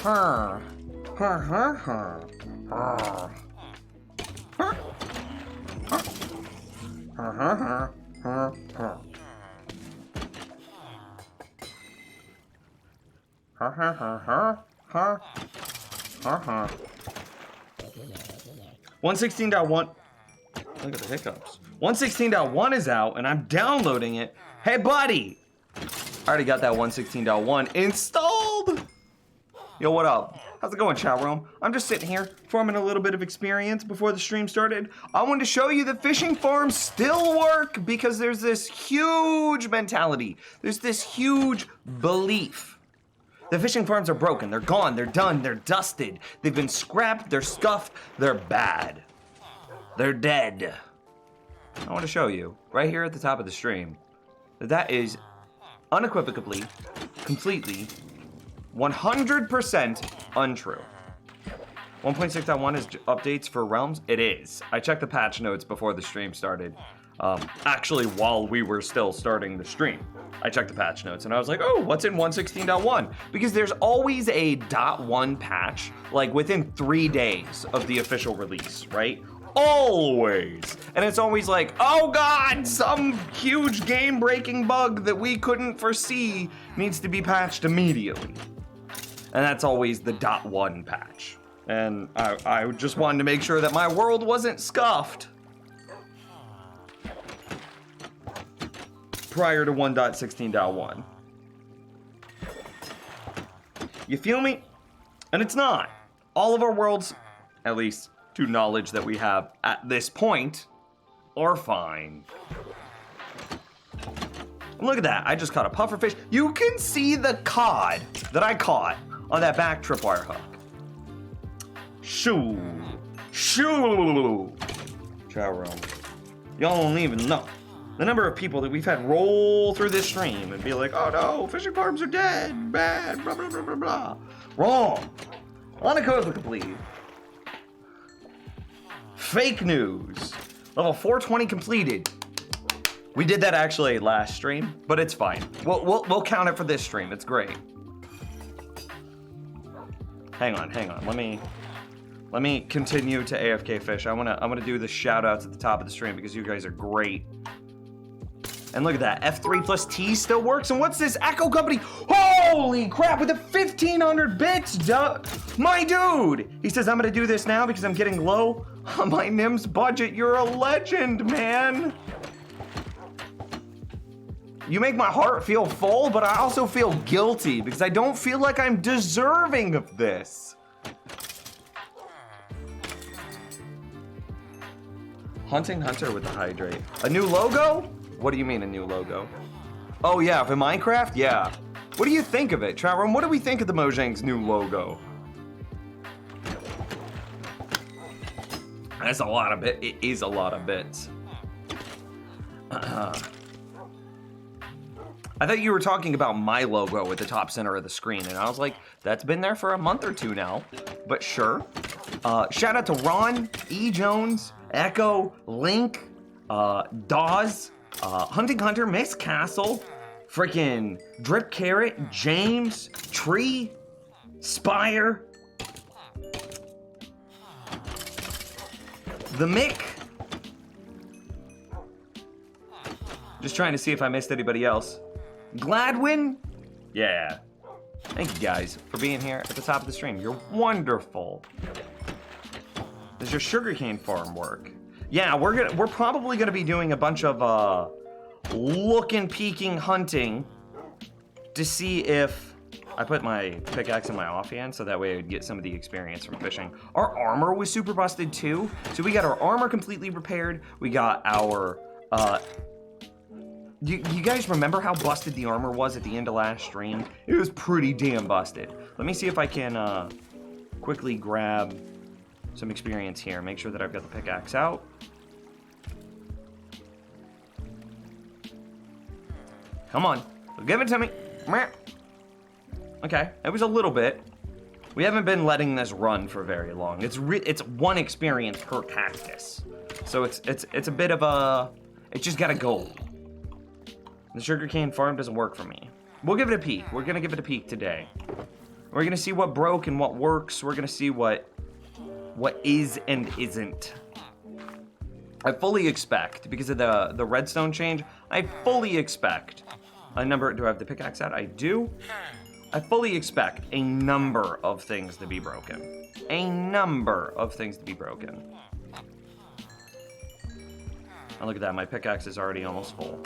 .116.1. Look at the hiccups. 116.1 is out, and I'm downloading it. Hey, buddy! I already got that 116.1 installed! Yo, what up? How's it going, chat room? I'm just sitting here, forming a little bit of experience before the stream started. I wanted to show you that fishing farms still work because there's this huge mentality. There's this huge belief. The fishing farms are broken, they're gone, they're done, they're dusted. They've been scrapped, they're scuffed, they're bad. They're dead. I want to show you, right here at the top of the stream, that is unequivocally, completely, 100% untrue. 1.6.1 is updates for Realms? It is. I checked the patch notes before the stream started. Actually, while we were still starting the stream, I checked the patch notes and I was like, oh, what's in 116.1? Because there's always a .1 patch, like within 3 days of the official release, right? Always. And it's always like, oh God, some huge game-breaking bug that we couldn't foresee needs to be patched immediately. And that's always the .1 patch. And I just wanted to make sure that my world wasn't scuffed prior to 1.16.1. You feel me? And it's not. All of our worlds, at least to knowledge that we have at this point, are fine. Look at that, I just caught a pufferfish. You can see the cod that I caught on that back tripwire hook. Shoo. Shoo. Chat room. Y'all don't even know the number of people that we've had roll through this stream and be like, oh no, fishing farms are dead, bad, blah, blah, blah, blah, blah. Wrong. Unequivocally. Fake news. Level 420 completed. We did that actually last stream, but it's fine. We'll count it for this stream. It's great. Hang on. Let me continue to AFK Fish. I wanna do the shout outs at the top of the stream because you guys are great. And look at that, F3 plus T still works. And what's this? Echo Company. Holy crap, with the 1500 bits, my dude. He says, I'm gonna do this now because I'm getting low on my NIMS budget. You're a legend, man. You make my heart feel full, but I also feel guilty because I don't feel like I'm deserving of this. Hunting Hunter with the hydrate. A new logo? What do you mean a new logo? Oh yeah, for Minecraft? Yeah. What do you think of it, chat room? What do we think of the Mojang's new logo? That's a lot of bits. It is a lot of bits. I thought you were talking about my logo at the top center of the screen, and I was like, that's been there for a month or two now, but sure. Shout out to Ron, E. Jones, Echo, Link, Dawes, Hunting Hunter, Miss Castle, freaking Drip Carrot, James, Tree, Spire, the Mick. Just trying to see if I missed anybody else. Gladwin? Yeah. Thank you guys for being here at the top of the stream. You're wonderful. Does your sugarcane farm work? Yeah, we're probably gonna be doing a bunch of looking, peeking, hunting to see if I put my pickaxe in my offhand so that way I'd get some of the experience from fishing. Our armor was super busted too. So we got our armor completely repaired. We got our you guys remember how busted the armor was at the end of last stream? It was pretty damn busted. Let me see if I can quickly grab some experience here. Make sure that I've got the pickaxe out. Come on, give it to me. Okay, it was a little bit. We haven't been letting this run for very long. It's one experience per cactus, so it's a bit of a. It just gotta go. The sugarcane farm doesn't work for me. We'll give it a peek. We're gonna give it a peek today. We're gonna see what broke and what works. We're gonna see what is and isn't. I fully expect, because of the redstone change, I fully expect a number. Do I have the pickaxe out? I do. I fully expect a number of things to be broken. A number of things to be broken. Oh, look at that. My pickaxe is already almost full.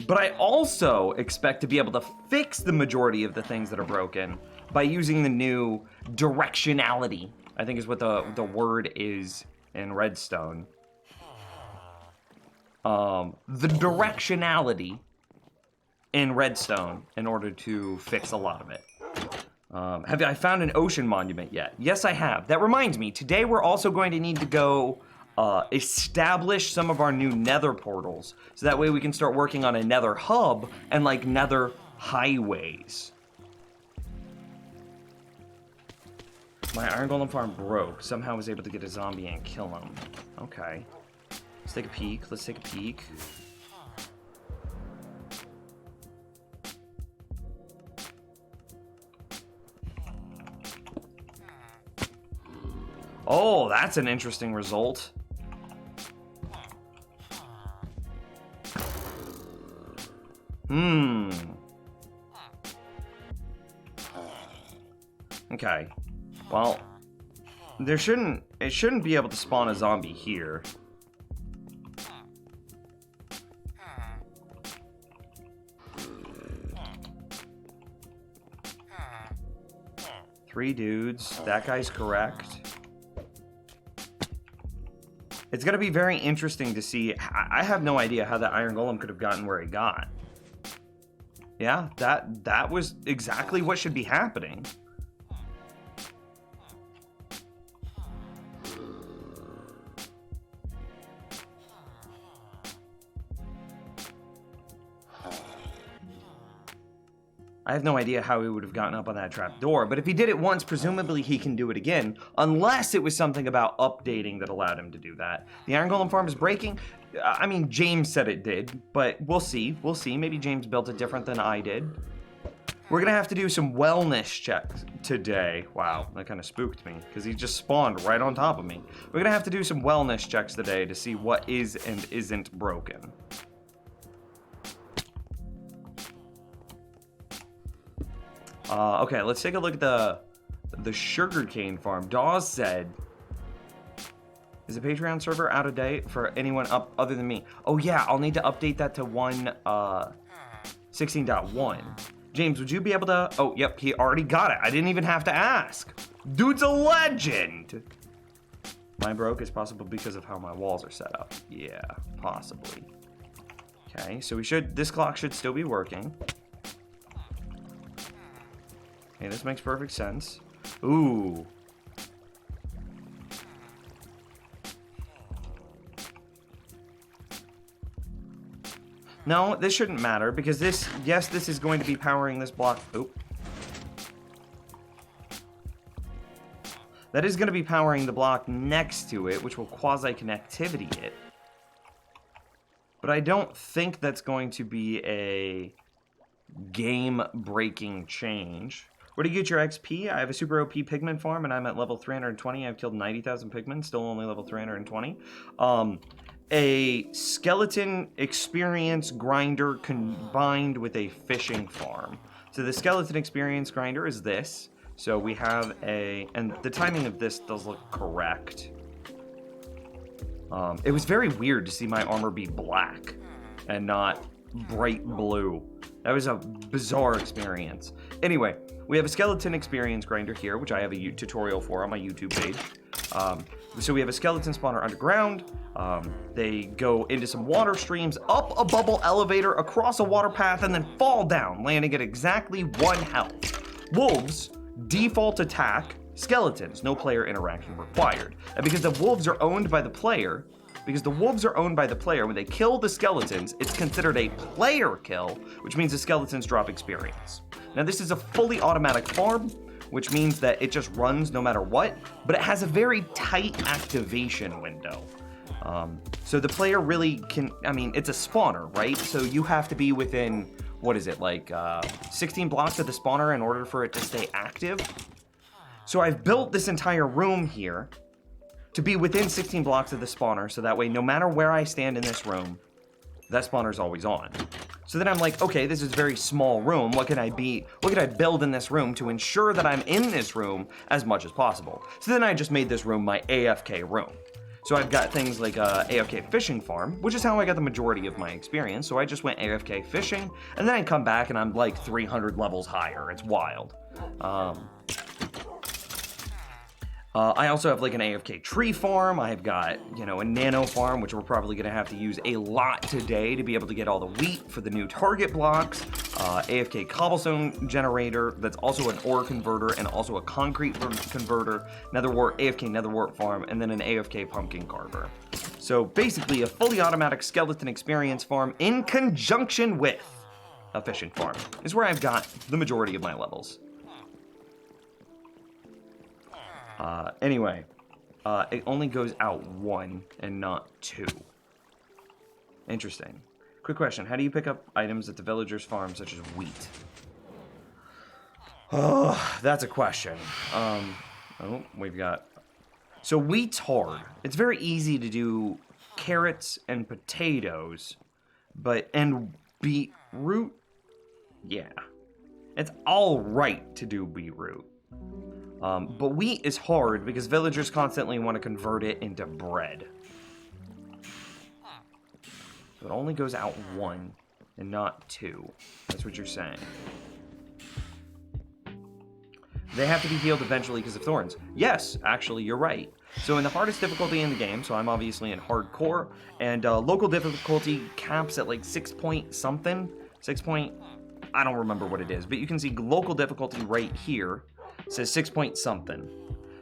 But I also expect to be able to fix the majority of the things that are broken by using the new directionality, I think is what the word is in Redstone. The directionality in Redstone in order to fix a lot of it. Have I found an ocean monument yet? Yes, I have. That reminds me, today we're also going to need to go establish some of our new nether portals, so that way we can start working on a nether hub and like nether highways. My iron golem farm broke. Somehow I was able to get a zombie and kill him. Okay. Let's take a peek. Let's take a peek. Oh, that's an interesting result. Okay. Well, it shouldn't be able to spawn a zombie here. Three dudes. That guy's correct. It's gonna be very interesting to see. I have no idea how that iron golem could have gotten where he got. Yeah, that was exactly what should be happening. I have no idea how he would have gotten up on that trap door, but if he did it once, presumably he can do it again, unless it was something about updating that allowed him to do that. The iron golem farm is breaking. I mean, James said it did, but we'll see. We'll see. Maybe James built it different than I did. We're gonna have to do some wellness checks today. Wow, that kind of spooked me, because he just spawned right on top of me. We're gonna have to do some wellness checks today to see what is and isn't broken. Okay, let's take a look at the sugarcane farm. Dawes said, is the Patreon server out of date for anyone up other than me? Oh yeah, I'll need to update that to 1.16.1. James, would you be able to? Oh, yep, he already got it. I didn't even have to ask. Dude's a legend. Mine broke is possible because of how my walls are set up. Yeah, possibly. Okay, so this clock should still be working. Okay, this makes perfect sense. Ooh. No, this shouldn't matter, because this is going to be powering this block. Oop. That is going to be powering the block next to it, which will quasi-connectivity it. But I don't think that's going to be a game-breaking change. Where do you get your XP? I have a super OP pigment farm, and I'm at level 320. I've killed 90,000 pigmen, still only level 320. A skeleton experience grinder combined with a fishing farm. So the skeleton experience grinder is this. So we have and the timing of this does look correct. It was very weird to see my armor be black and not bright blue. That was a bizarre experience. Anyway, we have a skeleton experience grinder here, which I have a tutorial for on my YouTube page. So we have a skeleton spawner underground. They go into some water streams, up a bubble elevator, across a water path, and then fall down, landing at exactly 1 health. Wolves, default attack, skeletons, no player interaction required. And because the wolves are owned by the player, when they kill the skeletons, it's considered a player kill, which means the skeletons drop experience. Now this is a fully automatic farm, which means that it just runs no matter what, but it has a very tight activation window. So the player really can, I mean, it's a spawner, right? So you have to be within, what is it, like 16 blocks of the spawner in order for it to stay active. So I've built this entire room here to be within 16 blocks of the spawner, so that way no matter where I stand in this room, that spawner's always on. So then I'm like, okay, this is a very small room. What can I build in this room to ensure that I'm in this room as much as possible? So then I just made this room my AFK room. So I've got things like a AFK fishing farm, which is how I got the majority of my experience. So I just went AFK fishing, and then I come back and I'm like 300 levels higher. It's wild. I also have like an AFK tree farm. I've got, you know, a nano farm, which we're probably going to have to use a lot today to be able to get all the wheat for the new target blocks. AFK cobblestone generator, that's also an ore converter and also a concrete converter. AFK netherwart farm, and then an AFK pumpkin carver. So basically a fully automatic skeleton experience farm in conjunction with a fishing farm is where I've got the majority of my levels. Anyway, it only goes out 1 and not 2. Interesting. Quick question, how do you pick up items at the villagers' farm, such as wheat? Oh, that's a question. We've got... So wheat's hard. It's very easy to do carrots and potatoes, and beetroot? Yeah. It's alright to do beetroot. But wheat is hard because villagers constantly want to convert it into bread. So it only goes out 1 and not 2. That's what you're saying. They have to be healed eventually because of thorns. Yes, actually, you're right. So in the hardest difficulty in the game, so I'm obviously in hardcore, and local difficulty caps at like 6 point something. I don't remember what it is, but you can see local difficulty right here. It says 6 point something.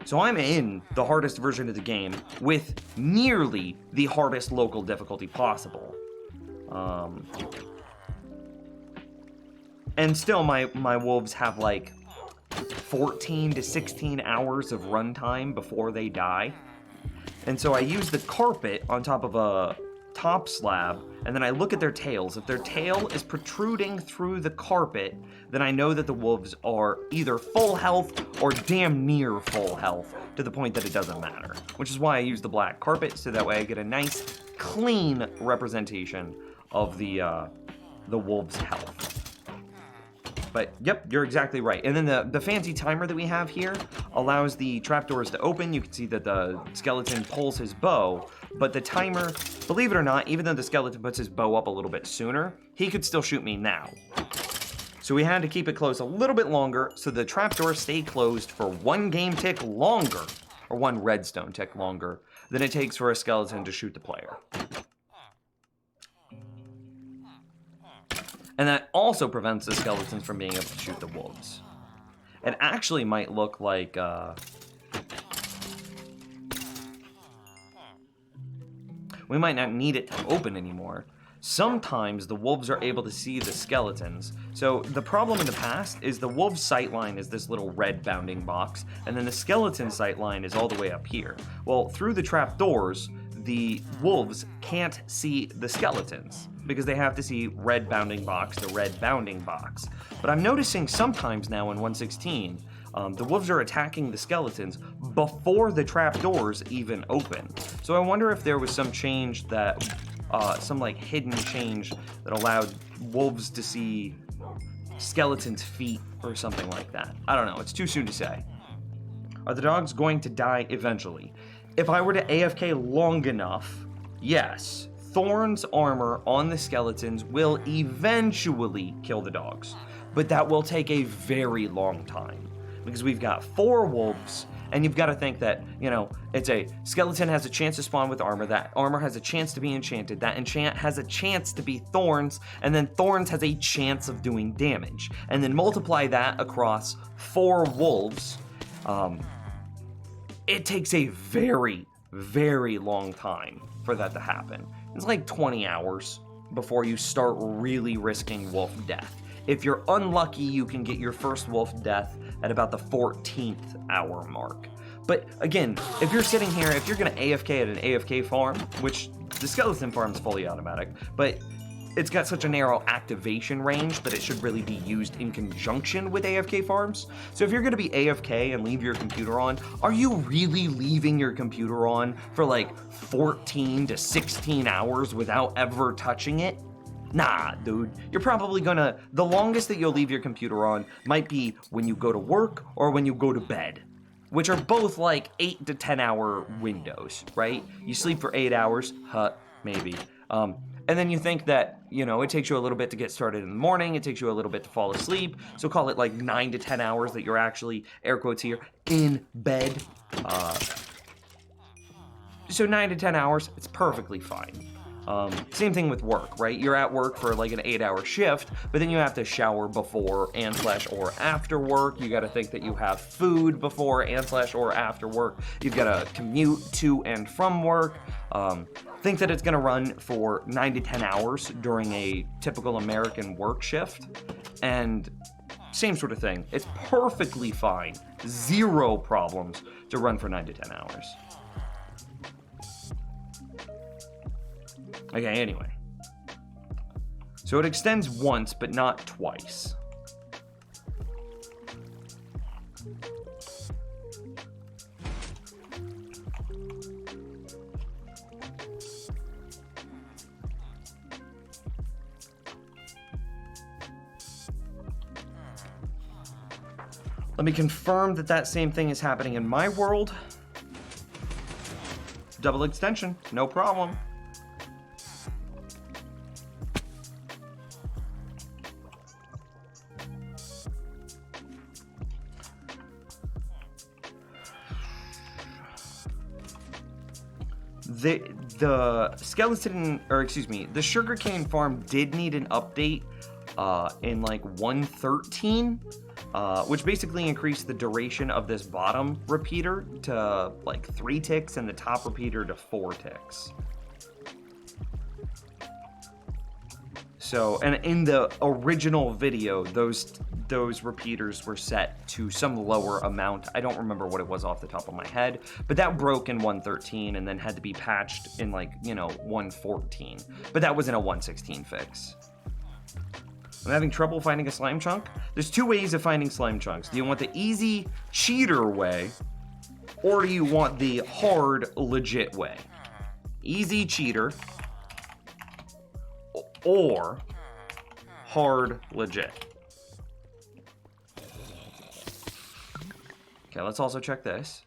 So I'm in the hardest version of the game with nearly the hardest local difficulty possible. And still my wolves have like 14 to 16 hours of runtime before they die. And so I use the carpet on top of a top slab, and then I look at their tails. If their tail is protruding through the carpet, then I know that the wolves are either full health or damn near full health, to the point that it doesn't matter. Which is why I use the black carpet, so that way I get a nice, clean representation of the wolves' health. But yep, you're exactly right. And then the fancy timer that we have here allows the trapdoors to open. You can see that the skeleton pulls his bow, but the timer, believe it or not, even though the skeleton puts his bow up a little bit sooner, he could still shoot me now. So we had to keep it closed a little bit longer, so the trapdoors stay closed for 1 game tick longer, or 1 redstone tick longer, than it takes for a skeleton to shoot the player. And that also prevents the skeletons from being able to shoot the wolves. It actually might look like, we might not need it to open anymore. Sometimes the wolves are able to see the skeletons. So the problem in the past is the wolves' sightline is this little red bounding box, and then the skeleton sightline is all the way up here. Well, through the trapdoors, the wolves can't see the skeletons because they have to see red bounding box to red bounding box. But I'm noticing sometimes now in 1.16, the wolves are attacking the skeletons before the trapdoors even open. So I wonder if there was some change that, some like hidden change that allowed wolves to see skeletons' feet or something like that. I don't know, it's too soon to say. Are the dogs going to die eventually? If I were to AFK long enough, yes. Thorn's armor on the skeletons will eventually kill the dogs, but that will take a very long time because we've got 4 wolves, and you've got to think that, you know, it's a skeleton has a chance to spawn with armor, that armor has a chance to be enchanted, that enchant has a chance to be thorns, and then thorns has a chance of doing damage, and then multiply that across 4 wolves. It takes a very, very long time for that to happen. It's like 20 hours before you start really risking wolf death. If you're unlucky, you can get your first wolf death at about the 14th hour mark. But again, if you're sitting here, if you're gonna AFK at an AFK farm, which the skeleton farm is fully automatic, but it's got such a narrow activation range that it should really be used in conjunction with AFK farms. So if you're gonna be AFK and leave your computer on, are you really leaving your computer on for like 14 to 16 hours without ever touching it? Nah, dude, you're probably gonna, the longest that you'll leave your computer on might be when you go to work or when you go to bed, which are both like 8 to 10 hour windows, right? You sleep for 8 hours, maybe. And then you think that, you know, it takes you a little bit to get started in the morning, it takes you a little bit to fall asleep, so call it like 9 to 10 hours that you're actually, air quotes here, in bed. So 9 to 10 hours, it's perfectly fine. Same thing with work, right? You're at work for like an 8-hour shift, but then you have to shower before and/or after work. You gotta think that you have food before and/or after work. You've gotta commute to and from work. Think that it's gonna run for 9 to 10 hours during a typical American work shift. And same sort of thing. It's perfectly fine, 0 problems to run for 9 to 10 hours. Okay, anyway. So it extends once, but not twice. Let me confirm that that same thing is happening in my world. Double extension, no problem. The skeleton, or excuse me, the sugarcane farm did need an update in like 1.13, which basically increased the duration of this bottom repeater to like 3 ticks and the top repeater to 4 ticks. So, and in the original video, those repeaters were set to some lower amount. I don't remember what it was off the top of my head, but that broke in 1.13 and then had to be patched in like, you know, 1.14. But that was in a 1.16 fix. I'm having trouble finding a slime chunk. There's 2 ways of finding slime chunks. Do you want the easy cheater way, or do you want the hard legit way? Easy cheater, or hard legit. Okay, let's also check this.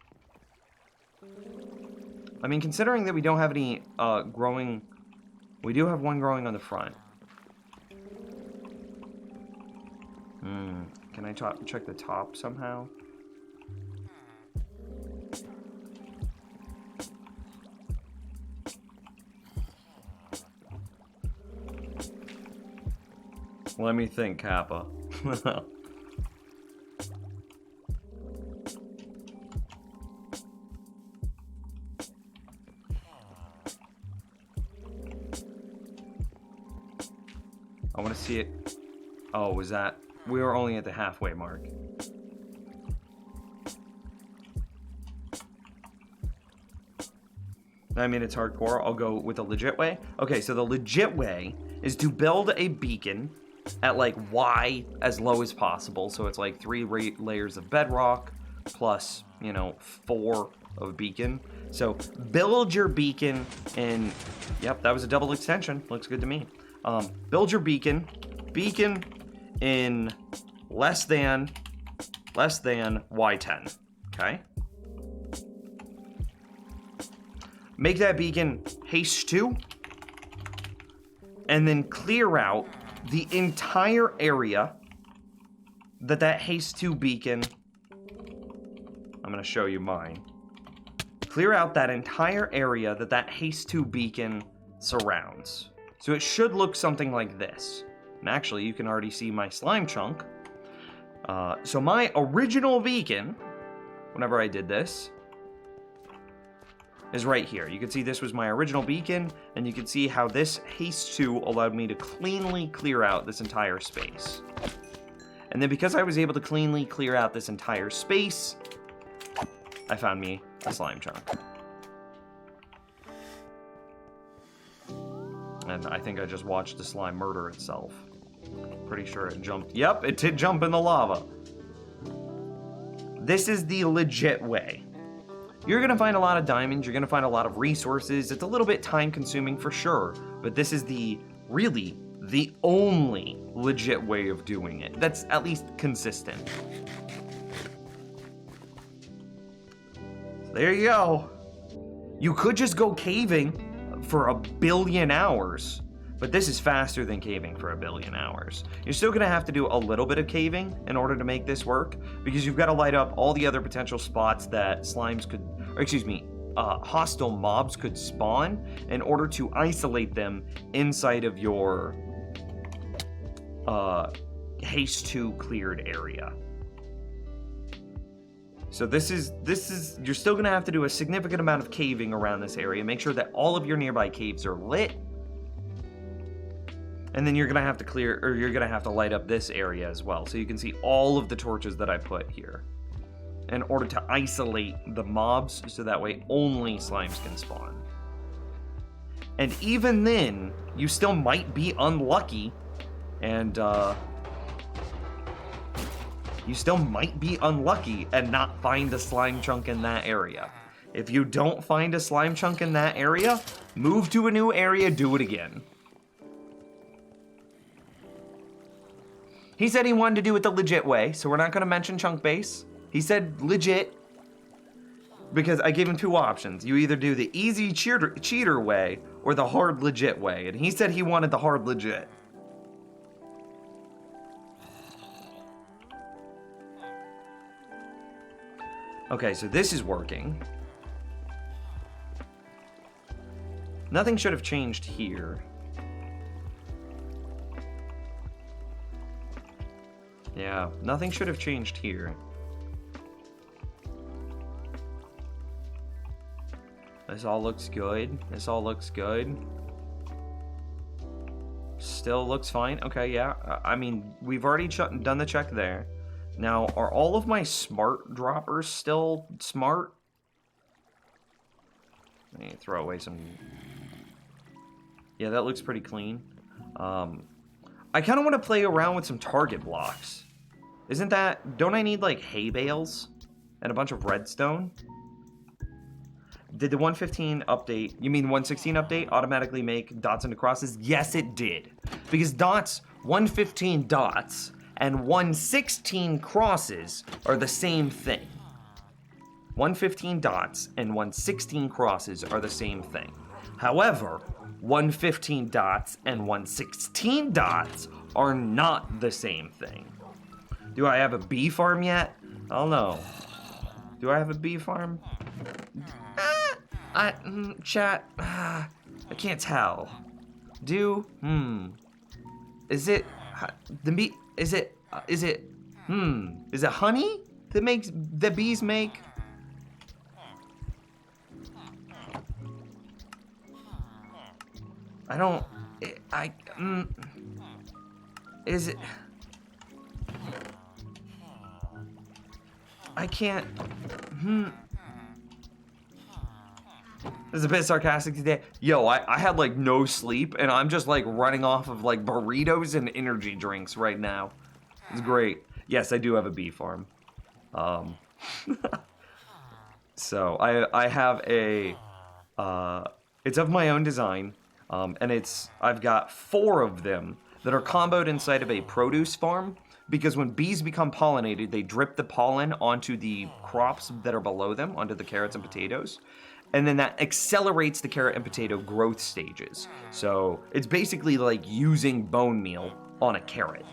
I mean, considering that we don't have any growing, we do have one growing on the front. Can I check the top somehow? Let me think, Kappa. I want to see it. Oh, was that? We were only at the halfway mark. I mean, it's hardcore. I'll go with the legit way. Okay, so the legit way is to build a beacon at like Y as low as possible. So it's like 3 layers of bedrock plus, you know, 4 of beacon. So build your beacon in, yep, that was a double extension. Looks good to me. Build your beacon in less than Y10, okay? Make that beacon haste 2, and then clear out the entire area that haste 2 beacon, I'm gonna show you mine. Clear out that entire area that haste 2 beacon surrounds. So it should look something like this. And actually, you can already see my slime chunk. So my original beacon, whenever I did this, is right here. You can see this was my original beacon, and you can see how this haste 2 allowed me to cleanly clear out this entire space. And then because I was able to cleanly clear out this entire space, I found me a slime chunk. And I think I just watched the slime murder itself. Pretty sure it jumped. Yep, it did jump in the lava. This is the legit way. You're gonna find a lot of diamonds, you're gonna find a lot of resources. It's a little bit time consuming for sure, but this is really the only legit way of doing it. That's at least consistent. So there you go. You could just go caving for 1 billion hours, but this is faster than caving for 1 billion hours. You're still gonna have to do a little bit of caving in order to make this work, because you've got to light up all the other potential spots that slimes could, or excuse me, hostile mobs could spawn in order to isolate them inside of your haste 2 cleared area. So this is you're still gonna have to do a significant amount of caving around this area. Make sure that all of your nearby caves are lit. And then you're gonna have to clear, or you're gonna have to light up this area as well, so you can see all of the torches that I put here in order to isolate the mobs, so that way only slimes can spawn. And even then, you still might be unlucky, and you still might be unlucky and not find a slime chunk in that area. If you don't find a slime chunk in that area, move to a new area, do it again. He said he wanted to do it the legit way, so we're not gonna mention chunk base. He said legit, because I gave him 2 options. You either do the easy cheater way or the hard legit way, and he said he wanted the hard legit. Okay, so this is working. Nothing should have changed here. Yeah, nothing should have changed here. This all looks good. This all looks good. Still looks fine. Okay, yeah. I mean, we've already done the check there. Now, are all of my smart droppers still smart? I need to throw away some... Yeah, that looks pretty clean. I kind of want to play around with some target blocks. Isn't that... Don't I need, like, hay bales? And a bunch of redstone? Did the 115 update... You mean 116 update automatically make dots into crosses? Yes, it did. Because dots... 115 dots and 116 crosses are the same thing. 115 dots and 116 crosses are the same thing. However, 115 dots and 116 dots are not the same thing. Do I have a bee farm yet? I don't know. Do I have a bee farm? Chat, I can't tell. Is it the bee? Is it honey that makes the bees make? Is it? I can't. This is a bit sarcastic today. Yo, I had like no sleep and I'm just like running off of like burritos and energy drinks right now. It's great. Yes, I do have a bee farm. So I have a, it's of my own design. And I've got 4 of them that are comboed inside of a produce farm, because when bees become pollinated, they drip the pollen onto the crops that are below them, onto the carrots and potatoes. And then that accelerates the carrot and potato growth stages. So it's basically like using bone meal on a carrot.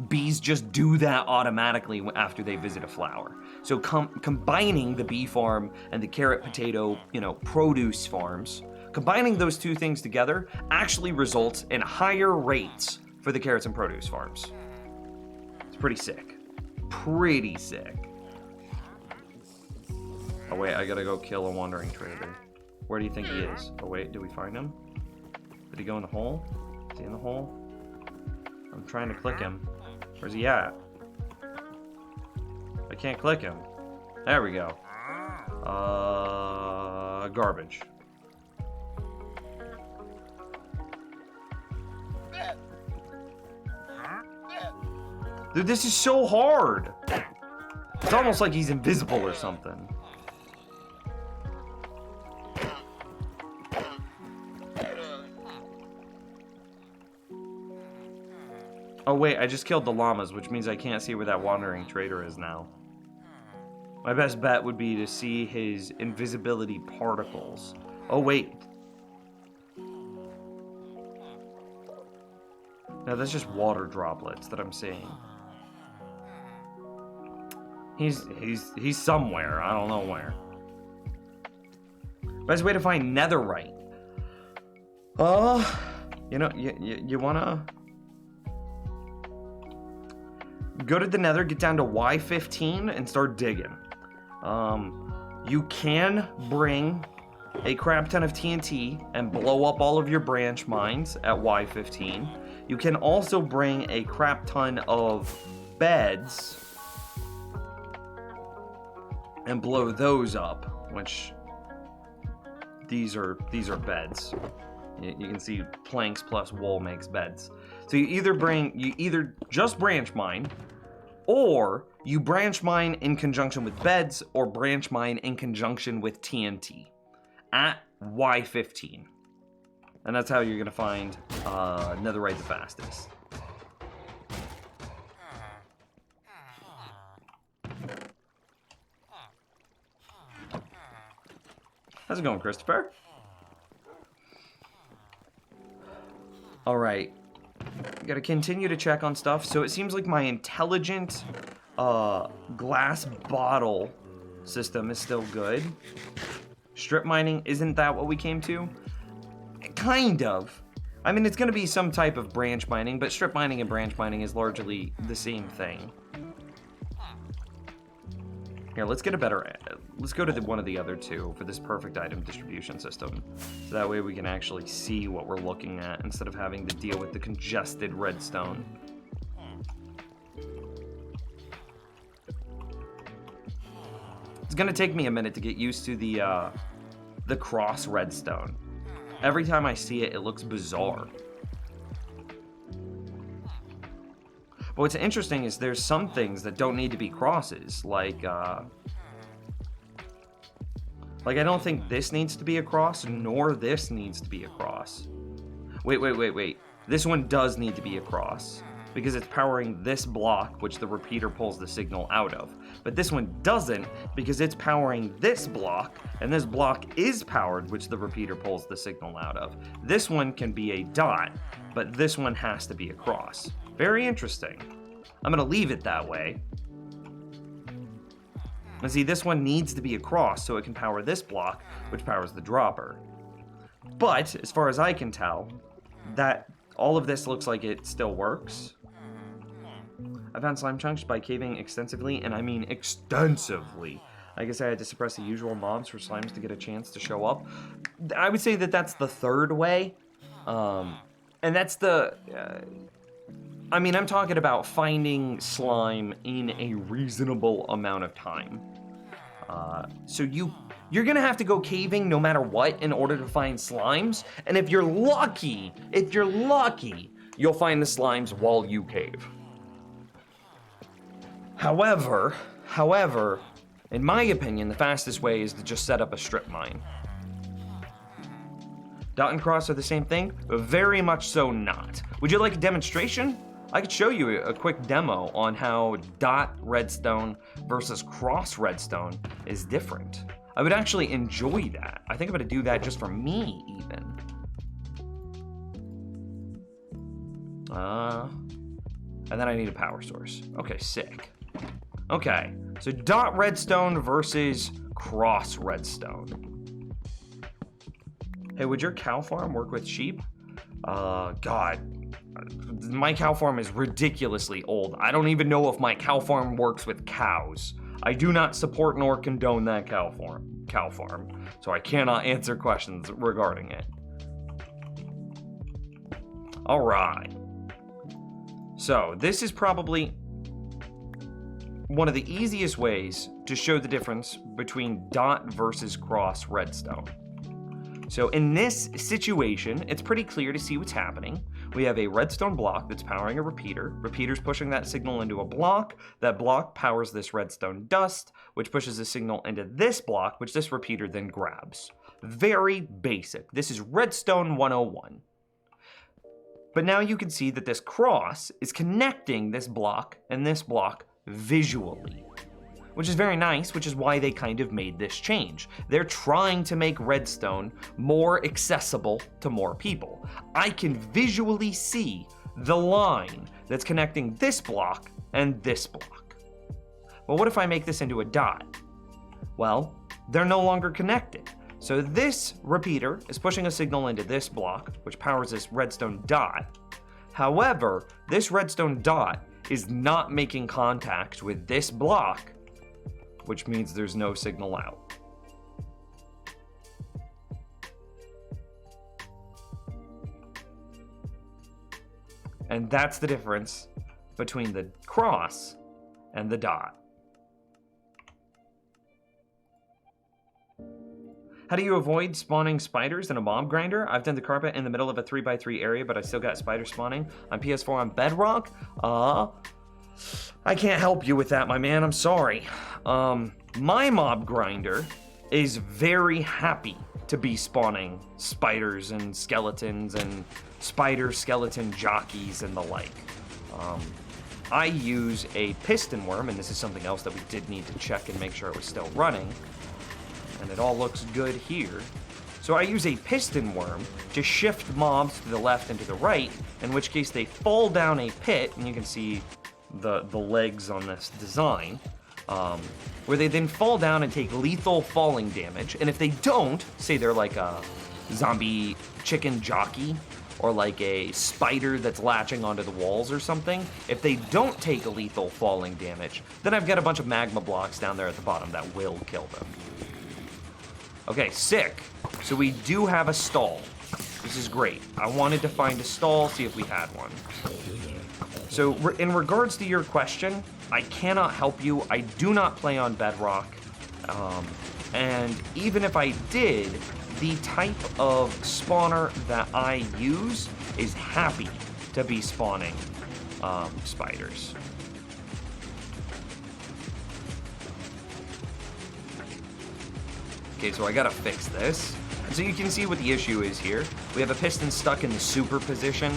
Bees just do that automatically after they visit a flower. So combining the bee farm and the carrot, potato, produce farms, combining those 2 things together actually results in higher rates for the carrots and produce farms. It's pretty sick. Pretty sick. Oh wait, I gotta go kill a wandering trader. Where do you think he is? Oh wait, did we find him? Did he go in the hole? Is he in the hole? I'm trying to click him. Where's he at? I can't click him. There we go. Garbage. Dude, this is so hard. It's almost like he's invisible or something. Oh wait, I just killed the llamas, which means I can't see where that wandering trader is now. My best bet would be to see his invisibility particles. Oh wait. No, that's just water droplets that I'm seeing. He's somewhere. I don't know where. Best way to find netherite. You know, you wanna go to the nether, get down to Y15 and start digging. You can bring a crap ton of TNT and blow up all of your branch mines at Y15. You can also bring a crap ton of beds and blow those up, which these are beds. You can see planks plus wool makes beds. So you either just branch mine, or you branch mine in conjunction with beds, or branch mine in conjunction with TNT at Y15. And that's how you're gonna find netherite the fastest. How's it going, Christopher? All right, gotta continue to check on stuff. So it seems like my intelligent glass bottle system is still good. Strip mining, isn't that what we came to? Kind of. I mean, it's gonna be some type of branch mining, but strip mining and branch mining is largely the same thing. Here, let's get a better, let's go to one of the other two for this perfect item distribution system. So that way we can actually see what we're looking at instead of having to deal with the congested redstone. It's gonna take me a minute to get used to the cross redstone. Every time I see it, it looks bizarre. But what's interesting is there's some things that don't need to be crosses, like I don't think this needs to be a cross, nor this needs to be a cross. Wait. This one does need to be a cross, because it's powering this block, which the repeater pulls the signal out of. But this one doesn't, because it's powering this block, and this block is powered, which the repeater pulls the signal out of. This one can be a dot, but this one has to be a cross. Very interesting. I'm gonna leave it that way. And see, this one needs to be a cross so it can power this block, which powers the dropper. But, as far as I can tell, that all of this looks like it still works. I found slime chunks by caving extensively, and I mean extensively. I guess I had to suppress the usual mobs for slimes to get a chance to show up. I would say that that's the third way. And that's the... I mean, I'm talking about finding slime in a reasonable amount of time. So you're gonna have to go caving no matter what in order to find slimes. And if you're lucky, you'll find the slimes while you cave. However, in my opinion, the fastest way is to just set up a strip mine. Dot and cross are the same thing? Very much so not. Would you like a demonstration? I could show you a quick demo on how dot redstone versus cross redstone is different. I would actually enjoy that. I think I'm gonna do that just for me, even. And then I need a power source. Okay, sick. Okay, so dot redstone versus cross redstone. Hey, would your cow farm work with sheep? God. My cow farm is ridiculously old. I don't even know if my cow farm works with cows. I do not support nor condone that cow farm, so I cannot answer questions regarding it. All right. So this is probably... one of the easiest ways to show the difference between dot versus cross redstone. So in this situation, it's pretty clear to see what's happening. We have a redstone block that's powering a repeater. Repeater's pushing that signal into a block. That block powers this redstone dust, which pushes the signal into this block, which this repeater then grabs. Very basic. This is Redstone 101. But now you can see that this cross is connecting this block and this block visually, which is very nice, which is why they kind of made this change. They're trying to make redstone more accessible to more people. I can visually see the line that's connecting this block and this block. Well, what if I make this into a dot? Well, they're no longer connected. So this repeater is pushing a signal into this block, which powers this redstone dot. However, this redstone dot is not making contact with this block, which means there's no signal out. And that's the difference between the cross and the dot. How do you avoid spawning spiders in a mob grinder? I've done the carpet in the middle of a 3x3 area, but I still got spiders spawning on PS4 on Bedrock. I can't help you with that, my man. I'm sorry. My mob grinder is very happy to be spawning spiders and skeletons and spider skeleton jockeys and the like. I use a piston worm, and this is something else that we did need to check and make sure it was still running. And it all looks good here. So I use a piston worm to shift mobs to the left and to the right, in which case they fall down a pit, and you can see the legs on this design, where they then fall down and take lethal falling damage. And if they don't, say they're like a zombie chicken jockey, or like a spider that's latching onto the walls or something, if they don't take a lethal falling damage, then I've got a bunch of magma blocks down there at the bottom that will kill them. Okay, sick. So we do have a stall. This is great. I wanted to find a stall, see if we had one. So in regards to your question, I cannot help you. I do not play on Bedrock. And even if I did, the type of spawner that I use is happy to be spawning spiders. Okay, so I gotta fix this. And so you can see what the issue is here. We have a piston stuck in the super position.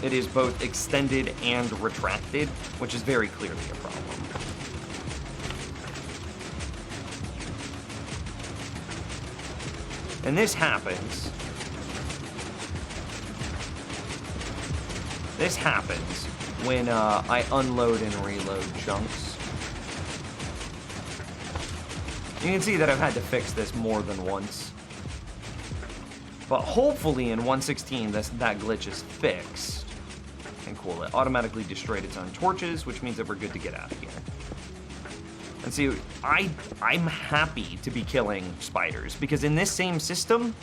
It is both extended and retracted, which is very clearly a problem. And this happens. This happens when I unload and reload chunks. You can see that I've had to fix this more than once. But hopefully in 1.16 that glitch is fixed. And cool, it automatically destroyed its own torches, which means that we're good to get out of here. And see, I'm happy to be killing spiders, because in this same system,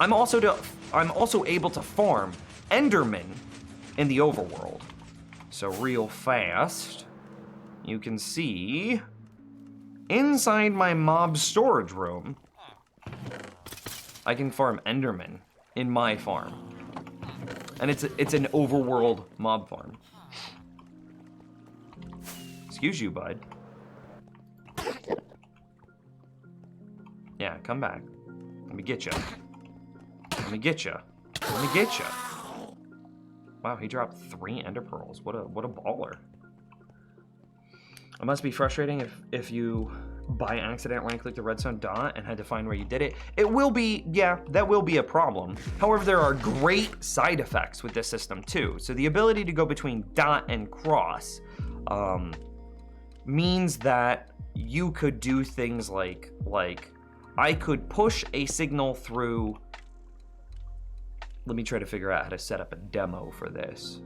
I'm also able to farm Endermen in the overworld. So real fast, you can see inside my mob storage room, I can farm Endermen in my farm. And it's an overworld mob farm. Excuse you, bud. Yeah, come back. Let me get you. Let me get you. Let me get you. Wow, he dropped 3 ender pearls. What a baller. It must be frustrating if you by accident right-clicked the redstone dot and had to find where you did it. It will be, yeah, that will be a problem. However, there are great side effects with this system too. So the ability to go between dot and cross means that you could do things like I could push a signal through. Let me try to figure out how to set up a demo for this.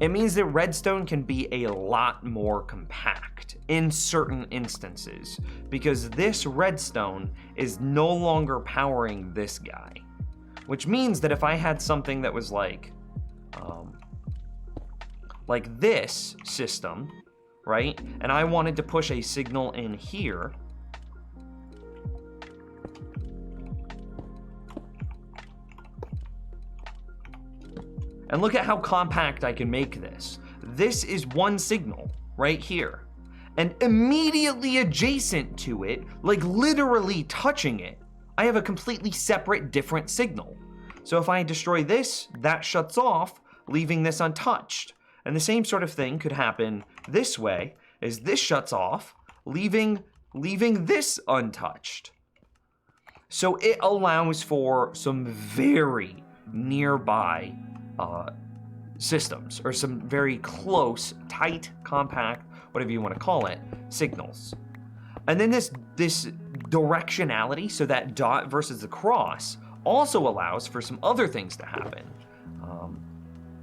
It means that redstone can be a lot more compact in certain instances, because this redstone is no longer powering this guy. Which means that if I had something that was like like this system, right? And I wanted to push a signal in here. And look at how compact I can make this. This is one signal right here. And immediately adjacent to it, like literally touching it, I have a completely separate, different signal. So if I destroy this, that shuts off, leaving this untouched. And the same sort of thing could happen this way, as this shuts off, leaving this untouched. So it allows for some very nearby systems, or some very close, tight, compact, whatever you want to call it, signals. And then this directionality, so that dot versus the cross, also allows for some other things to happen.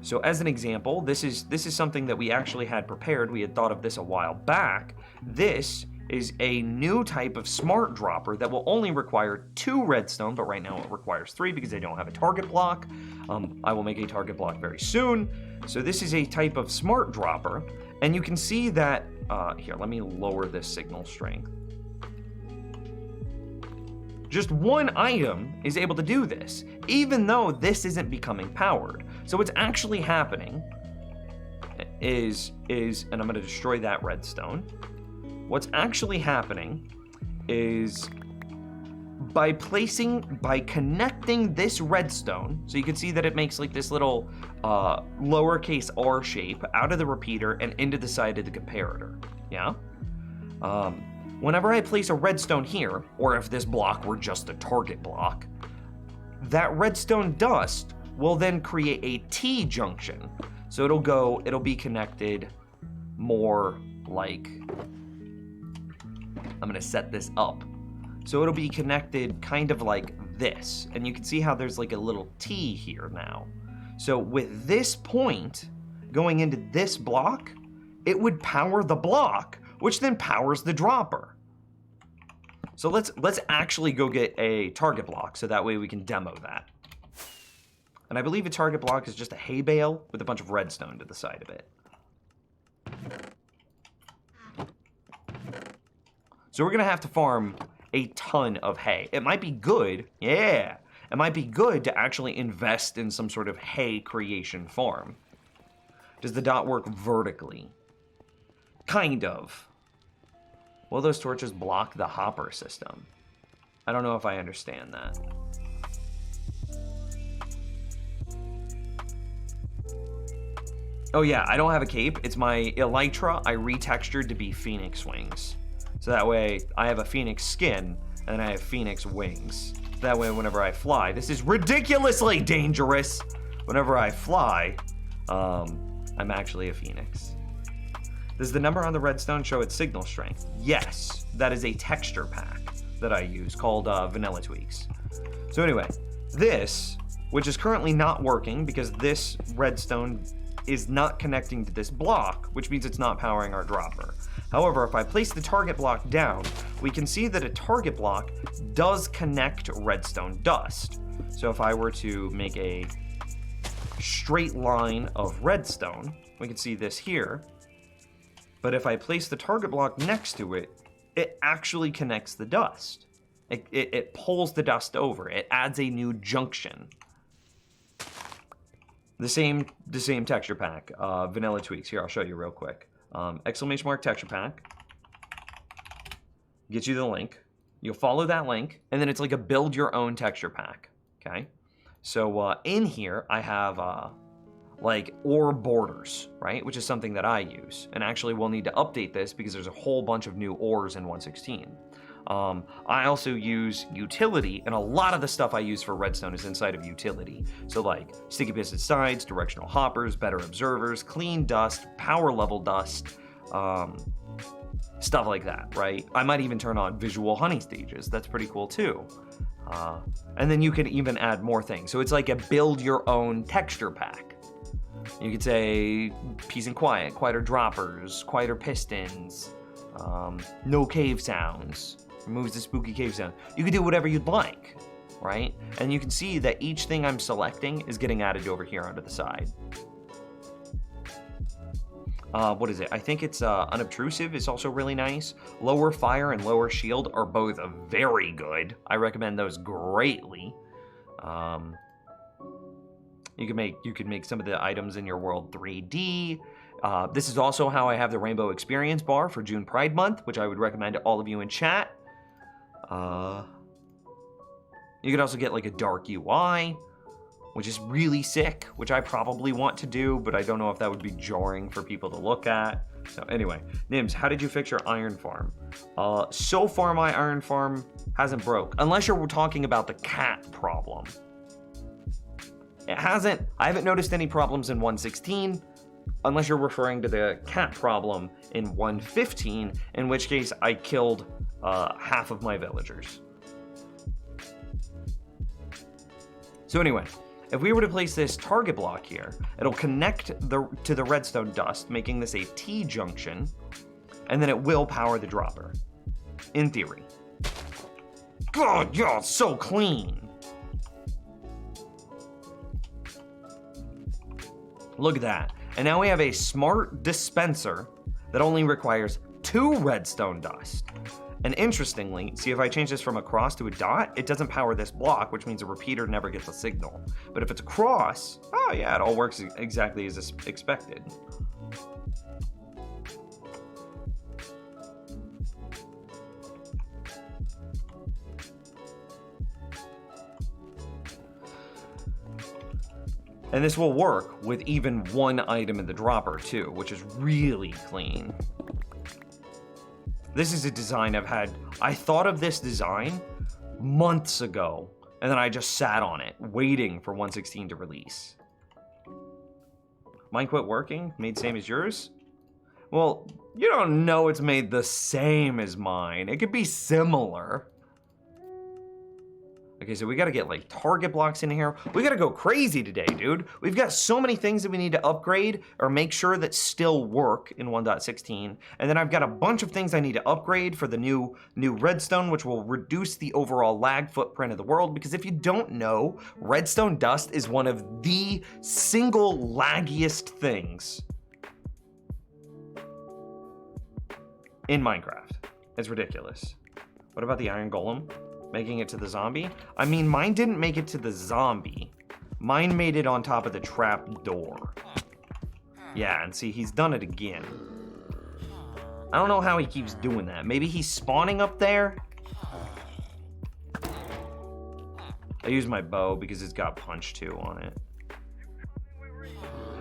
So as an example, this is something that we actually had prepared. We had thought of this a while back. This is a new type of smart dropper that will only require 2 redstone, but right now it requires 3 because they don't have a target block. I will make a target block very soon. So this is a type of smart dropper, and you can see that, here, let me lower this signal strength. Just one item is able to do this, even though this isn't becoming powered. So what's actually happening is, and I'm gonna destroy that redstone. What's actually happening is by connecting this redstone, so you can see that it makes like this little lowercase r shape out of the repeater and into the side of the comparator, yeah? Whenever I place a redstone here, or if this block were just a target block, that redstone dust will then create a T-junction. So it'll be connected more like, I'm gonna set this up. So it'll be connected kind of like this. And you can see how there's like a little T here now. So with this point going into this block, it would power the block, which then powers the dropper. So let's actually go get a target block so that way we can demo that. And I believe a target block is just a hay bale with a bunch of redstone to the side of it. So we're gonna have to farm a ton of hay. It might be good, yeah, it might be good to actually invest in some sort of hay creation farm. Does the dot work vertically? Kind of. Will those torches block the hopper system? I don't know if I understand that. Oh yeah, I don't have a cape. It's my elytra I retextured to be phoenix wings. So that way I have a phoenix skin and then I have phoenix wings. So that way whenever I fly, this is ridiculously dangerous. Whenever I fly, I'm actually a phoenix. Does the number on the redstone show its signal strength? Yes, that is a texture pack that I use called Vanilla Tweaks. So anyway, this, which is currently not working because this redstone is not connecting to this block, which means it's not powering our dropper. However, if I place the target block down, we can see that a target block does connect redstone dust. So if I were to make a straight line of redstone, we can see this here. But if I place the target block next to it, it actually connects the dust. It pulls the dust over. It adds a new junction. The same texture pack, Vanilla Tweaks. Here, I'll show you real quick. Exclamation mark texture pack. Get you the link. You'll follow that link, and then it's like a build your own texture pack. Okay. So in here, I have like ore borders, right? Which is something that I use. And actually we'll need to update this because there's a whole bunch of new ores in 1.16. I also use utility, and a lot of the stuff I use for redstone is inside of utility. So like sticky piston sides, directional hoppers, better observers, clean dust, power level dust, stuff like that, right? I might even turn on visual honey stages. That's pretty cool too. And then you can even add more things. So it's like a build your own texture pack. You could say peace and quiet, quieter droppers, quieter pistons, no cave sounds, removes the spooky cave sound. You could do whatever you'd like. right? And you can see that each thing I'm selecting is getting added over here onto the side. What is it? I think it's unobtrusive is also really nice. Lower fire and lower shield are both very good. I recommend those greatly. You can make some of the items in your world 3D. This is also how I have the Rainbow Experience bar for June Pride Month, which I would recommend to all of you in chat. You could also get like a dark UI, which is really sick, which I probably want to do, but I don't know if that would be jarring for people to look at. So anyway, Nims, how did you fix your iron farm? So far my iron farm hasn't broke, unless you're talking about the cat problem. It hasn't, I haven't noticed any problems in 1.16, unless you're referring to the cat problem in 1.15, in which case I killed half of my villagers. So anyway, if we were to place this target block here, it'll connect to the redstone dust, making this a T-junction, and then it will power the dropper, in theory. God, y'all, so clean. Look at that. And now we have a smart dispenser that only requires 2 redstone dust. And interestingly, see if I change this from a cross to a dot, it doesn't power this block, which means a repeater never gets a signal. But if it's a cross, oh yeah, it all works exactly as expected. And this will work with even 1 item in the dropper too, which is really clean. This is a design I thought of this design months ago, and then I just sat on it, waiting for 1.16 to release. Mine quit working? Made same as yours? Well, you don't know it's made the same as mine. It could be similar. Okay, so we gotta get like target blocks in here. We gotta go crazy today, dude. We've got so many things that we need to upgrade or make sure that still work in 1.16. And then I've got a bunch of things I need to upgrade for the new redstone, which will reduce the overall lag footprint of the world. Because if you don't know, redstone dust is one of the single laggiest things in Minecraft. It's ridiculous. What about the iron golem? Making it to the zombie? I mean, mine didn't make it to the zombie. Mine made it on top of the trap door. Yeah, and see, he's done it again. I don't know how he keeps doing that. Maybe he's spawning up there? I use my bow because it's got punch 2 on it.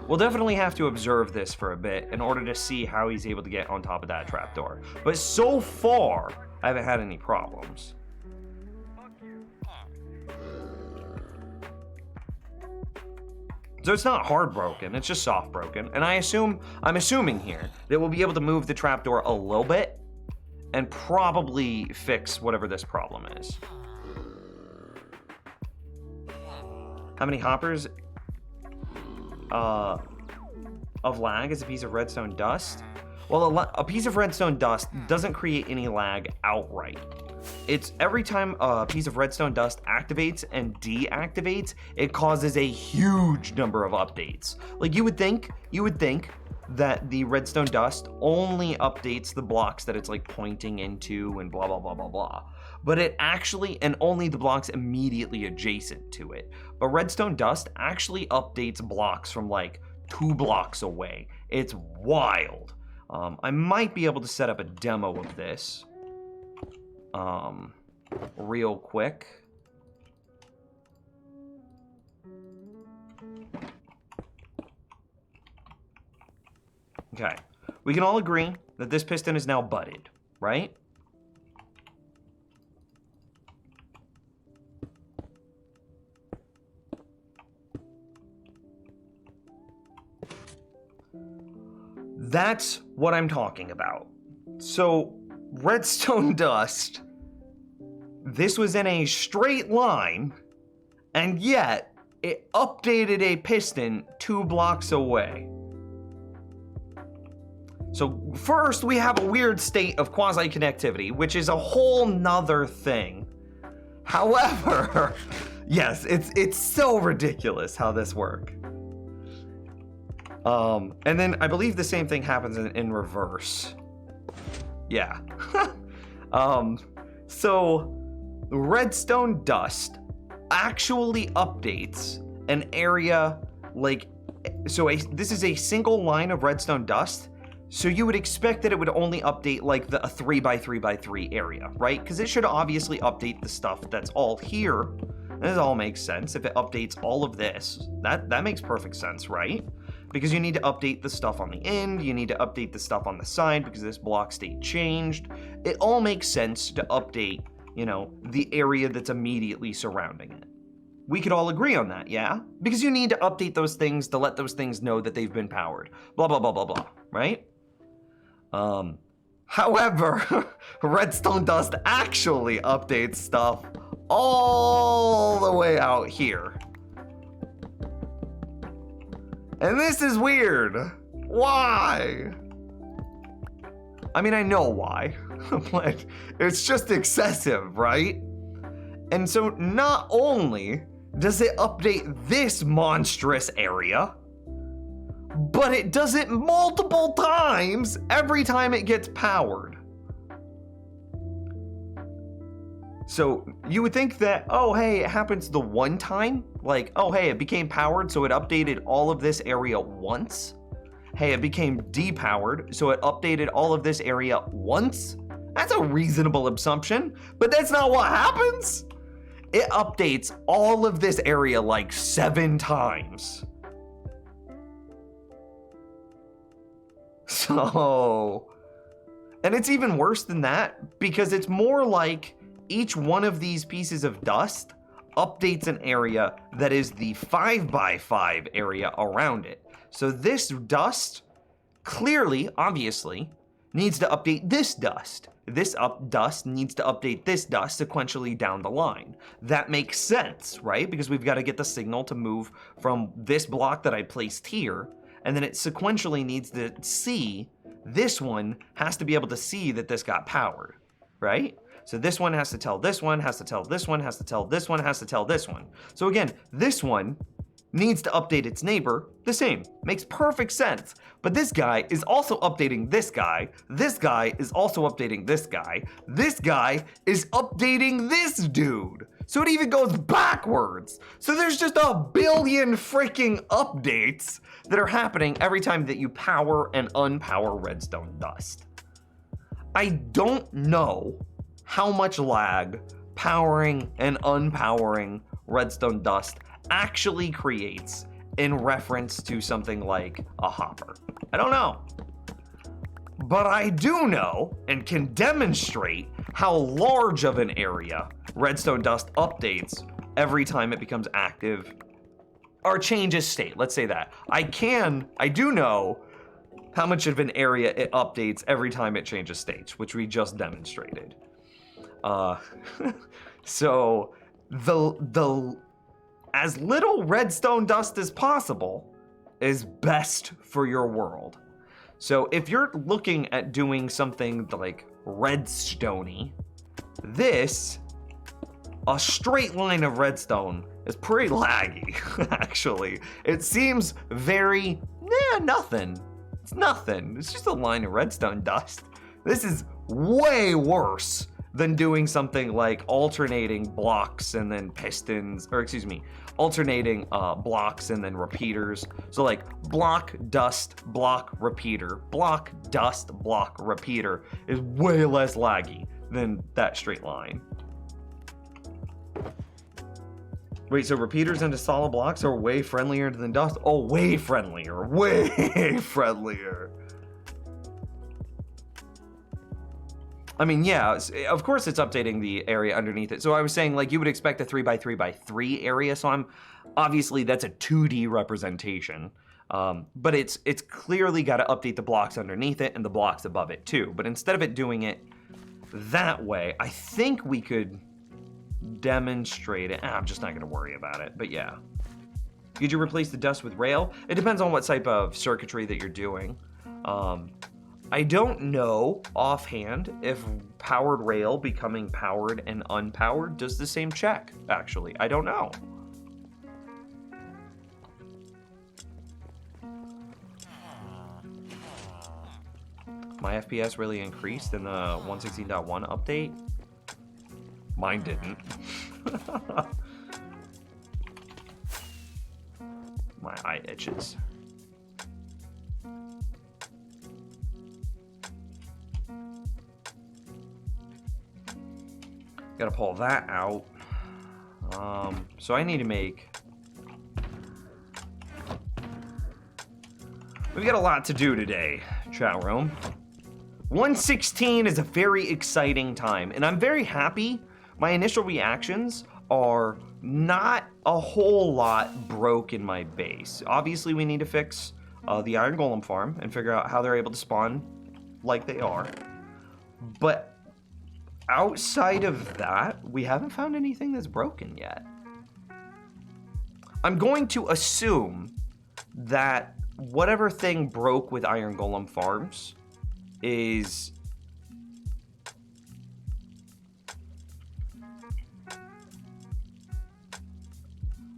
We'll definitely have to observe this for a bit in order to see how he's able to get on top of that trapdoor. But so far, I haven't had any problems. So it's not hard broken, it's just soft broken. And I'm assuming here that we'll be able to move the trapdoor a little bit and probably fix whatever this problem is. How many hoppers of lag is a piece of redstone dust? Well, a piece of redstone dust doesn't create any lag outright. It's every time a piece of redstone dust activates and deactivates, it causes a huge number of updates. Like you would think that the redstone dust only updates the blocks that it's like pointing into and blah, blah, blah, blah, blah. But it actually, and only the blocks immediately adjacent to it. But redstone dust actually updates blocks from like 2 blocks away. It's wild. I might be able to set up a demo of this. Real quick. Okay, we can all agree that this piston is now butted, right? That's what I'm talking about. So, redstone dust, this was in a straight line, and yet it updated a piston 2 blocks away. So first we have a weird state of quasi-connectivity, which is a whole nother thing. However, yes, it's so ridiculous how this works. And then I believe the same thing happens in reverse. Yeah. So redstone dust actually updates an area like, so this is a single line of redstone dust. So you would expect that it would only update like a 3x3x3 area, right? Because it should obviously update the stuff that's all here. This all makes sense. If it updates all of this, that makes perfect sense, right? Because you need to update the stuff on the end, you need to update the stuff on the side because this block state changed. It all makes sense to update, you know, the area that's immediately surrounding it. We could all agree on that, yeah? Because you need to update those things to let those things know that they've been powered. Blah, blah, blah, blah, blah, right? However, redstone dust actually updates stuff all the way out here. And this is weird. Why? I mean, I know why, but it's just excessive, right? And so not only does it update this monstrous area, but it does it multiple times every time it gets powered. So you would think that, oh, hey, it happens the one time. Like, oh, hey, it became powered, so it updated all of this area once. Hey, it became depowered, so it updated all of this area once. That's a reasonable assumption, but that's not what happens. It updates all of this area like 7 times. So, and it's even worse than that because it's more like each one of these pieces of dust updates an area that is the 5x5 area around it. So this dust clearly, obviously, needs to update this dust. This dust needs to update this dust sequentially down the line. That makes sense, right? Because we've got to get the signal to move from this block that I placed here, and then it sequentially needs to see, this one has to be able to see that this got powered, right? So this one has to tell this one, has to tell this one, has to tell this one, has to tell this one. So again, this one needs to update its neighbor the same. Makes perfect sense. But this guy is also updating this guy is also updating this guy is updating this dude. So it even goes backwards. So there's just a billion freaking updates that are happening every time that you power and unpower redstone dust. I don't know how much lag powering and unpowering redstone dust actually creates in reference to something like a hopper. I don't know. But I do know and can demonstrate how large of an area redstone dust updates every time it becomes active or changes state. Let's say that. I do know how much of an area it updates every time it changes states, which we just demonstrated. So the as little redstone dust as possible is best for your world. So if you're looking at doing something like redstone-y, a straight line of redstone is pretty laggy, actually. It seems very, nothing. It's nothing. It's just a line of redstone dust. This is way worse than doing something like alternating blocks and then pistons, or excuse me, alternating blocks and then repeaters. So like block, dust, block, repeater. Block, dust, block, repeater is way less laggy than that straight line. Wait, so repeaters into solid blocks are way friendlier than dust? Oh, way friendlier, way friendlier. I mean, yeah, of course it's updating the area underneath it. So I was saying, like, you would expect a 3x3x3 area, so obviously that's a 2D representation. But it's clearly got to update the blocks underneath it and the blocks above it too. But instead of it doing it that way, I think we could demonstrate it. I'm just not going to worry about it, but yeah. Could you replace the dust with rail? It depends on what type of circuitry that you're doing. I don't know offhand if powered rail becoming powered and unpowered does the same check, actually. I don't know. My FPS really increased in the 116.1 update. Mine didn't. My eye itches. Gotta pull that out. So I need to make... We've got a lot to do today, chat room. 116 is a very exciting time, and I'm very happy. My initial reactions are not a whole lot broke in my base. Obviously, we need to fix the Iron Golem farm and figure out how they're able to spawn like they are. But outside of that, we haven't found anything that's broken yet. I'm going to assume that whatever thing broke with Iron Golem farms is...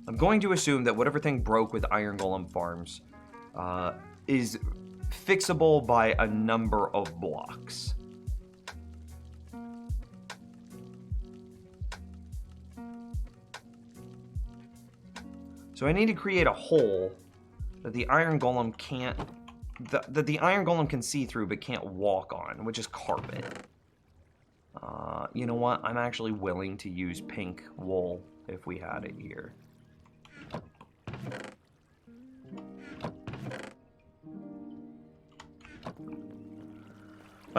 I'm going to assume that whatever thing broke with Iron Golem farms is fixable by a number of blocks. So I need to create a hole that the Iron Golem can't, that the Iron Golem can see through but can't walk on, which is carpet. You know what? I'm actually willing to use pink wool if we had it here.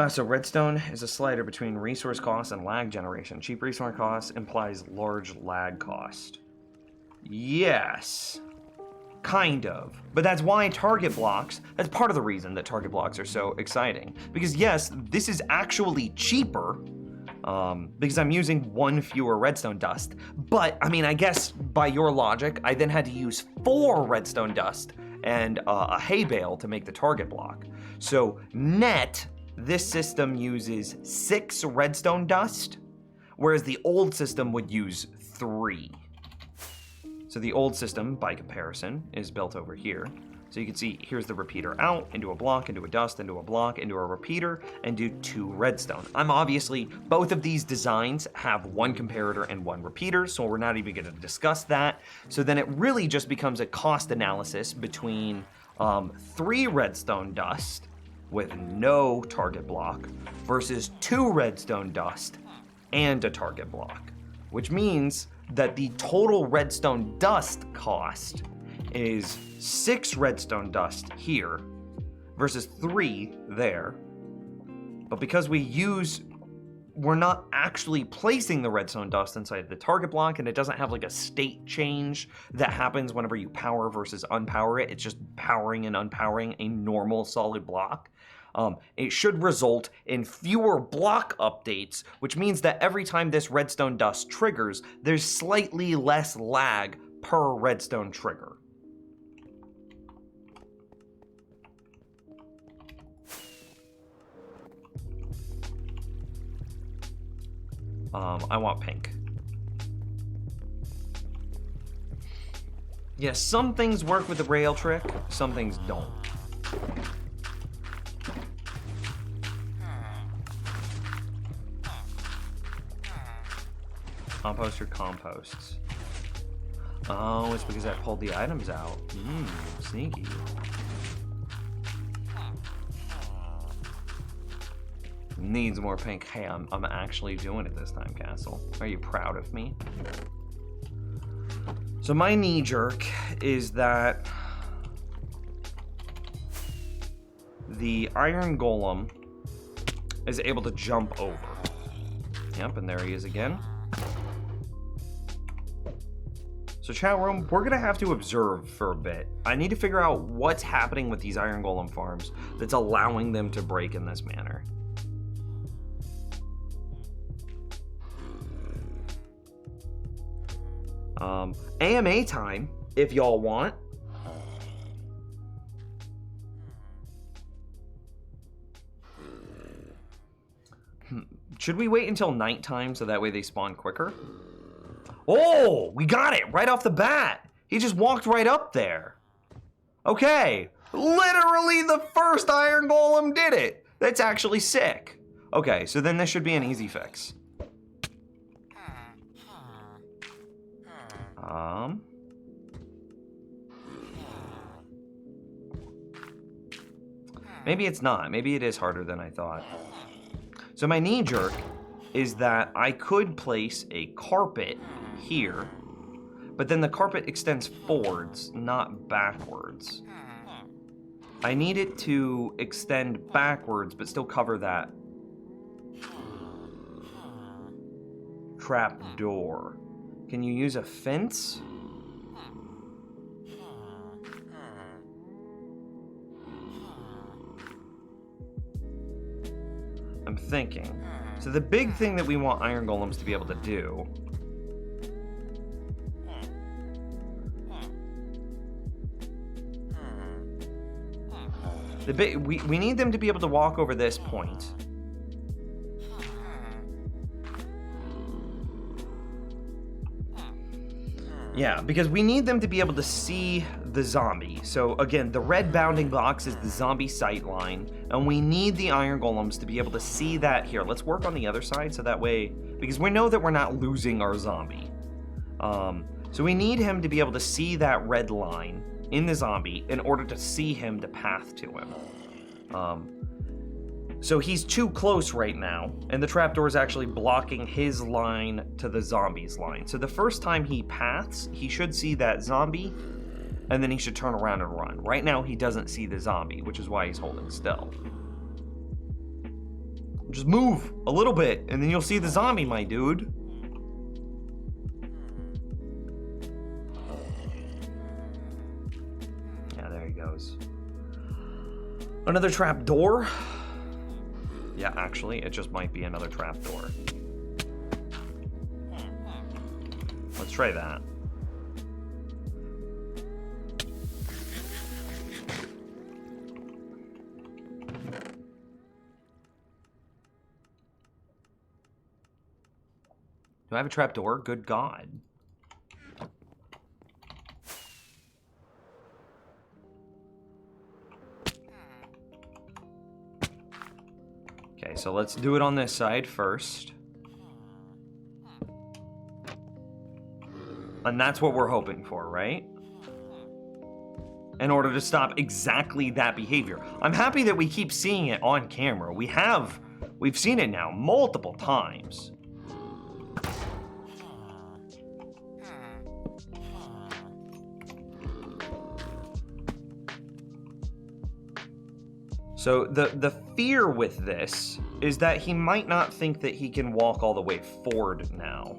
So redstone is a slider between resource cost and lag generation. Cheap resource cost implies large lag cost. Yes. Kind of. But that's why target blocks, that's part of the reason that target blocks are so exciting. Because yes, this is actually cheaper, because I'm using one fewer redstone dust. But, I mean, I guess by your logic, I then had to use 4 redstone dust and a hay bale to make the target block. So net, this system uses 6 redstone dust, whereas the old system would use 3. So the old system, by comparison, is built over here. So you can see, here's the repeater out, into a block, into a dust, into a block, into a repeater, and do 2 redstone. I'm obviously, both of these designs have 1 comparator and 1 repeater, so we're not even gonna discuss that. So then it really just becomes a cost analysis between 3 redstone dust with no target block versus 2 redstone dust and a target block, which means that the total redstone dust cost is 6 redstone dust here versus 3 there. But because we're not actually placing the redstone dust inside the target block, and it doesn't have like a state change that happens whenever you power versus unpower it, it's just powering and unpowering a normal solid block. It should result in fewer block updates, which means that every time this redstone dust triggers, there's slightly less lag per redstone trigger. I want pink. Yes, some things work with the rail trick, some things don't. Compost or composts? Oh, it's because I pulled the items out. Sneaky. Needs more pink. Hey, I'm actually doing it this time, Castle. Are you proud of me? So my knee jerk is that the Iron Golem is able to jump over. Yep, and there he is again. So chat room, we're gonna have to observe for a bit. I need to figure out what's happening with these Iron Golem farms that's allowing them to break in this manner. AMA time, if y'all want. Should we wait until nighttime so that way they spawn quicker? Oh, we got it right off the bat. He just walked right up there. Okay, literally the first Iron Golem did it. That's actually sick. Okay, so then this should be an easy fix. Maybe it's not. Maybe it is harder than I thought. So my knee jerk is that I could place a carpet here, but then the carpet extends forwards, not backwards. I need it to extend backwards, but still cover that trap door. Can you use a fence? I'm thinking. So the big thing that we want Iron Golems to be able to do we need them to be able to walk over this point. Yeah, because we need them to be able to see the zombie. So again, the red bounding box is the zombie sight line, and we need the Iron Golems to be able to see that here. Let's work on the other side so that way, because we know that we're not losing our zombie. So we need him to be able to see that red line in the zombie in order to see him to path to him. So he's too close right now, and the trapdoor is actually blocking his line to the zombie's line. So the first time he paths, he should see that zombie, and then he should turn around and run. Right now, he doesn't see the zombie, which is why he's holding still. Just move a little bit, and then you'll see the zombie, my dude. Yeah, there he goes. Another trap door. Yeah, actually, it just might be another trapdoor. Let's try that. Do I have a trapdoor? Good God. Okay, so let's do it on this side first. And that's what we're hoping for, right? In order to stop exactly that behavior. I'm happy that we keep seeing it on camera. We've seen it now multiple times. So the fear with this is that he might not think that he can walk all the way forward now.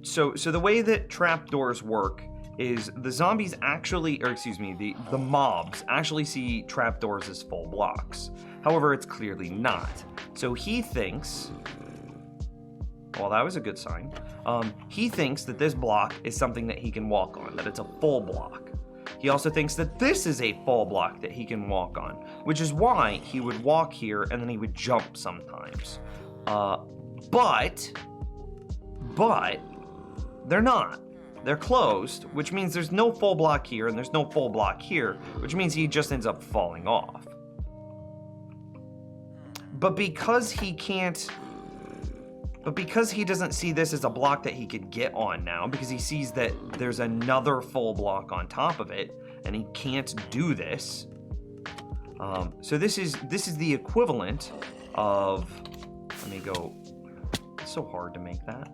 So the way that trapdoors work is the zombies actually, or excuse me, the mobs actually see trapdoors as full blocks. However, it's clearly not. So he thinks, well, that was a good sign. He thinks that this block is something that he can walk on, that it's a full block. He also thinks that this is a full block that he can walk on, which is why he would walk here and then he would jump sometimes. But they're not. They're closed, which means there's no full block here and there's no full block here, which means he just ends up falling off. But because he doesn't see this as a block that he could get on now, because he sees that there's another full block on top of it, and he can't do this. So this is the equivalent of, let me go, it's so hard to make that.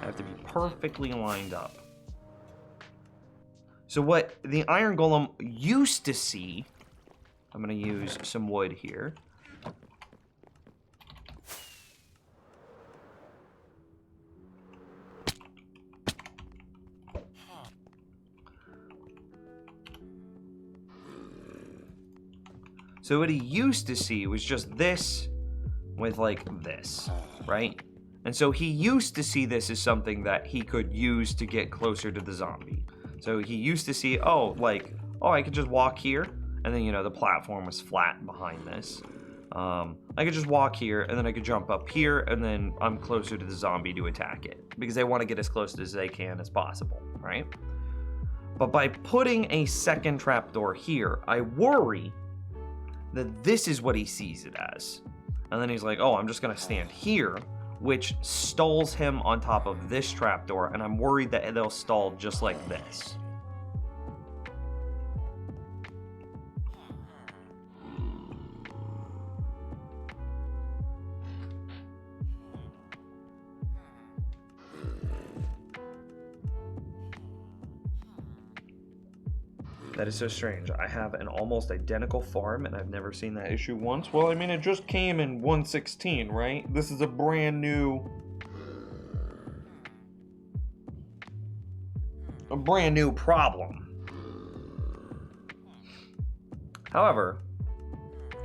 I have to be perfectly lined up. So what the Iron Golem used to see, I'm gonna use some wood here. So what he used to see was just this with like this, right? And so he used to see this as something that he could use to get closer to the zombie. So he used to see, I could just walk here, and then, the platform was flat behind this. I could just walk here, and then I could jump up here, and then I'm closer to the zombie to attack it. Because they want to get as close as they can as possible, right? But by putting a second trapdoor here, I worry that this is what he sees it as. And then he's like, oh, I'm just going to stand here, which stalls him on top of this trapdoor, and I'm worried that they'll stall just like this. That is so strange. I have an almost identical farm, and I've never seen that issue once. Well, I mean, it just came in 116, right? This is a brand new problem. However,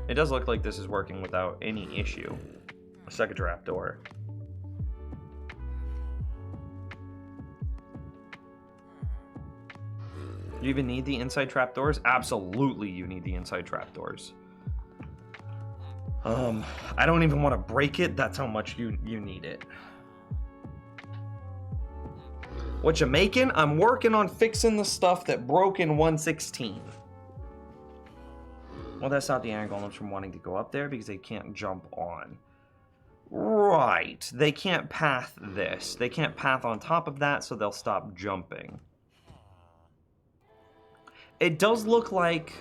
it does look like this is working without any issue. A second trapdoor. Do you even need the inside trapdoors? Absolutely, you need the inside trapdoors. I don't even want to break it. That's how much you need it. What you making? I'm working on fixing the stuff that broke in 116. Well, that's not the iron golems from wanting to go up there because they can't jump on. Right. They can't path this. They can't path on top of that, so they'll stop jumping. It does look like...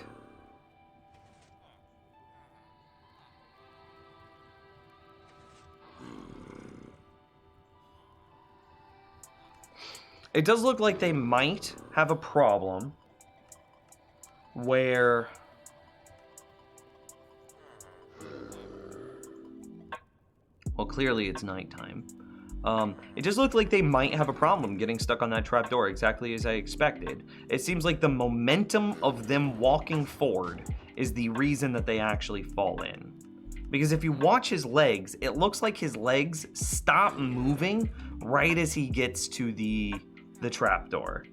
It does look like they might have a problem where... Well, clearly it's nighttime. It just looked like they might have a problem getting stuck on that trapdoor, exactly as I expected. It seems like the momentum of them walking forward is the reason that they actually fall in. Because if you watch his legs, it looks like his legs stop moving right as he gets to the trapdoor.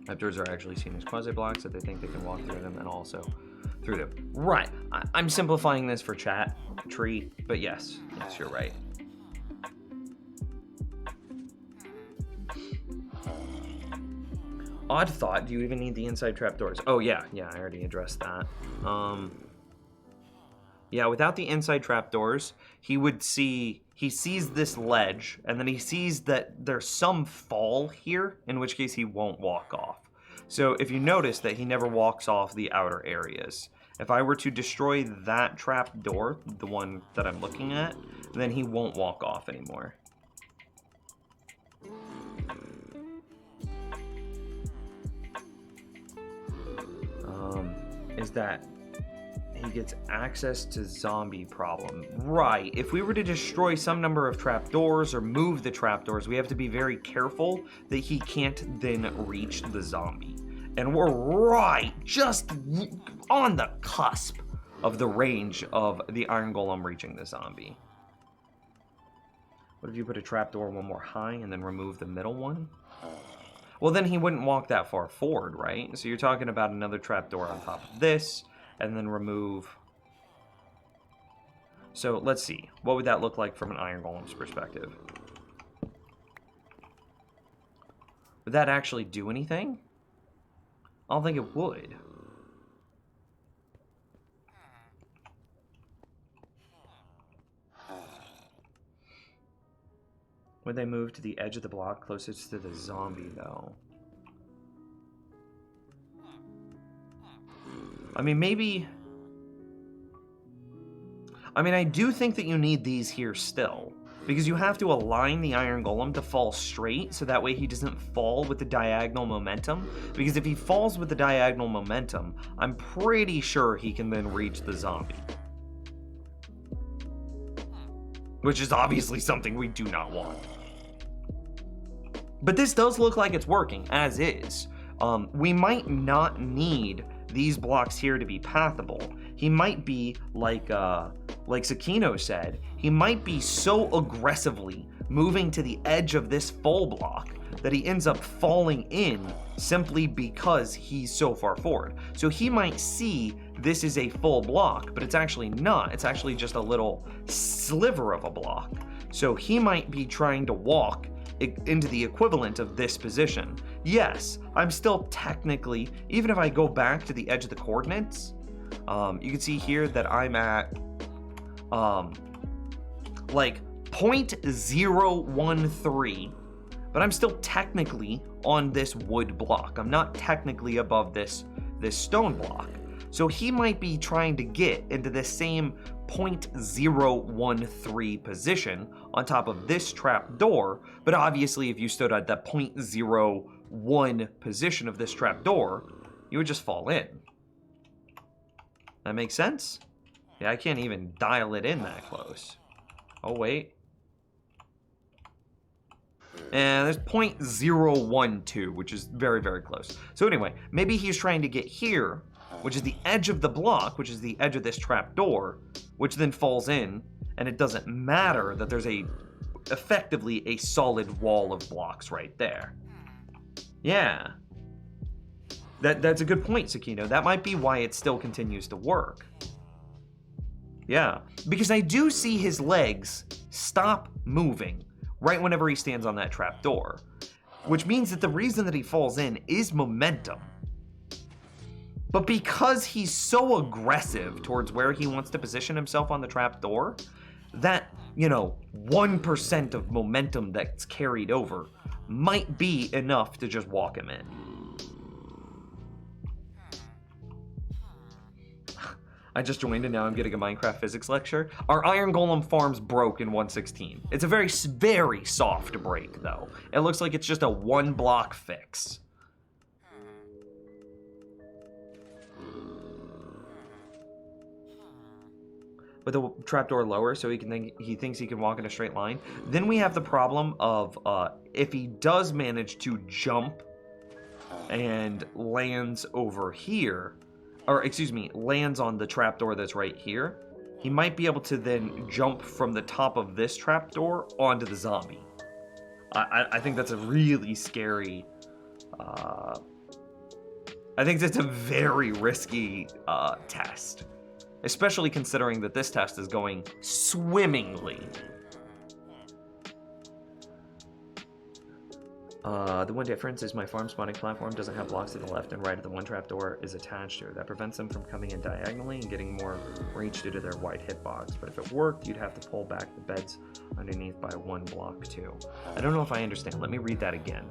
Trapdoors are actually seen as quasi-blocks that they think they can walk through them and also through them. Right. I'm simplifying this for chat, Tree, but yes, you're right. Odd thought, do you even need the inside trapdoors? Oh yeah, I already addressed that. Yeah, without the inside trapdoors, he sees this ledge, and then he sees that there's some fall here, in which case he won't walk off. So if you notice that he never walks off the outer areas. If I were to destroy that trapdoor, the one that I'm looking at, then he won't walk off anymore. Is that he gets access to zombie problem. Right, if we were to destroy some number of trapdoors or move the trapdoors, we have to be very careful that he can't then reach the zombie. And we're right, just on the cusp of the range of the iron golem reaching the zombie. What if you put a trapdoor one more high and then remove the middle one? Well, then he wouldn't walk that far forward, right? So you're talking about another trapdoor on top of this, and then remove... So let's see. What would that look like from an iron golem's perspective? Would that actually do anything? I don't think it would. Would they move to the edge of the block closest to the zombie, though? I mean, maybe... I mean, I do think that you need these here still. Because you have to align the iron golem to fall straight, so that way he doesn't fall with the diagonal momentum. Because if he falls with the diagonal momentum, I'm pretty sure he can then reach the zombie. Which is obviously something we do not want. But this does look like it's working, as is. We might not need these blocks here to be pathable. He might be, like Sakino said, he might be so aggressively moving to the edge of this full block that he ends up falling in simply because he's so far forward. So he might see this is a full block, but it's actually not. It's actually just a little sliver of a block. So he might be trying to walk into the equivalent of this position. Yes, I'm still technically, even if I go back to the edge of the coordinates, you can see here that I'm at like 0.013, but I'm still technically on this wood block. I'm not technically above this stone block. So he might be trying to get into the same 0.013 position on top of this trap door, but obviously if you stood at the 0.01 position of this trap door, you would just fall in. That makes sense? Yeah, I can't even dial it in that close. Oh, wait. And there's 0.012, which is very, very close. So anyway, maybe he's trying to get here, which is the edge of the block, which is the edge of this trap door, which then falls in, and it doesn't matter that there's effectively a solid wall of blocks right there. Yeah. That's a good point, Sakino. That might be why it still continues to work. Yeah, because I do see his legs stop moving right whenever he stands on that trap door, which means that the reason that he falls in is momentum. But because he's so aggressive towards where he wants to position himself on the trap door, that, 1% of momentum that's carried over might be enough to just walk him in. I just joined and now I'm getting a Minecraft physics lecture. Our iron golem farms broke in 1.16. It's a very, very soft break though. It looks like it's just a 1 block fix. With the trapdoor lower so he thinks he can walk in a straight line. Then we have the problem of if he does manage to jump and lands over here, or excuse me, lands on the trapdoor that's right here, he might be able to then jump from the top of this trapdoor onto the zombie. I think that's a really scary, I think that's a very risky test, especially considering that this test is going swimmingly. The one difference is my farm spawning platform doesn't have blocks to the left and right of the one trapdoor is attached to it. That prevents them from coming in diagonally and getting more reach due to their wide hitbox. But if it worked, you'd have to pull back the beds underneath by 1 block too. I don't know if I understand. Let me read that again.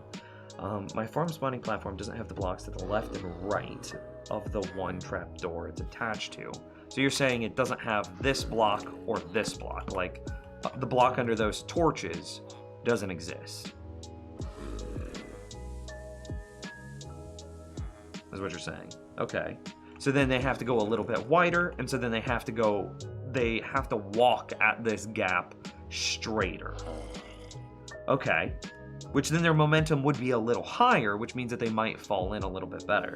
My farm spawning platform doesn't have the blocks to the left and right of the one trapdoor it's attached to. So you're saying it doesn't have this block or this block, like the block under those torches doesn't exist. Is what you're saying. Okay. So then they have to go a little bit wider, and so then they have to walk at this gap straighter. Okay. Which then their momentum would be a little higher, which means that they might fall in a little bit better.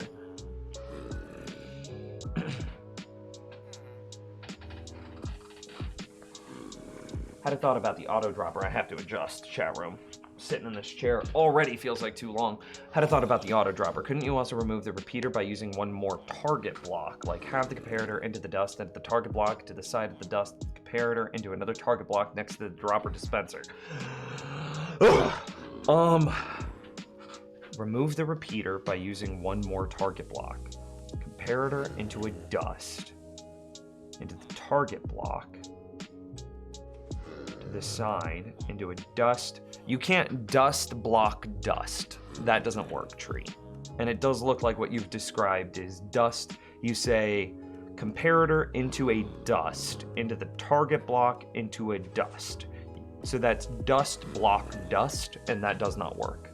Had a thought about the auto dropper. I have to adjust, chat room. Sitting in this chair already feels like too long. Had a thought about the auto dropper. Couldn't you also remove the repeater by using one more target block? Like have the comparator into the dust and the target block to the side of the dust, comparator into another target block next to the dropper dispenser. Remove the repeater by using one more target block. Comparator into a dust. Into the target block. To the side, into a dust. You can't dust block dust. That doesn't work, Tree. And it does look like what you've described is dust. You say comparator into a dust, into the target block into a dust. So that's dust block dust, and that does not work.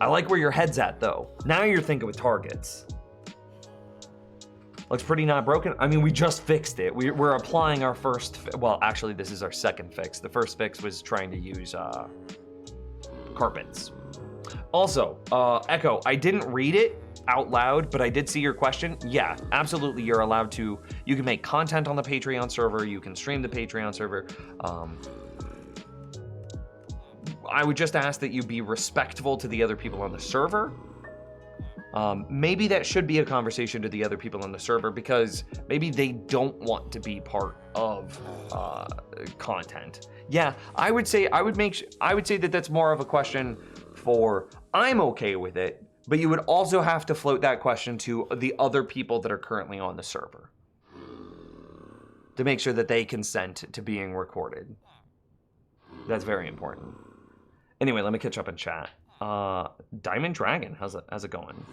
I like where your head's at though. Now you're thinking with targets. Looks pretty not broken. I mean, we just fixed it. We're applying our first, well, actually this is our second fix. The first fix was trying to use carpets. Also, Echo, I didn't read it out loud, but I did see your question. Yeah, absolutely, you're allowed to. You can make content on the Patreon server. You can stream the Patreon server. I would just ask that you be respectful to the other people on the server. Maybe that should be a conversation to the other people on the server, because maybe they don't want to be part of content. Yeah, I would say that that's more of a question for I'm okay with it, but you would also have to float that question to the other people that are currently on the server to make sure that they consent to being recorded. That's very important. Anyway, let me catch up in chat. Diamond Dragon, how's it going?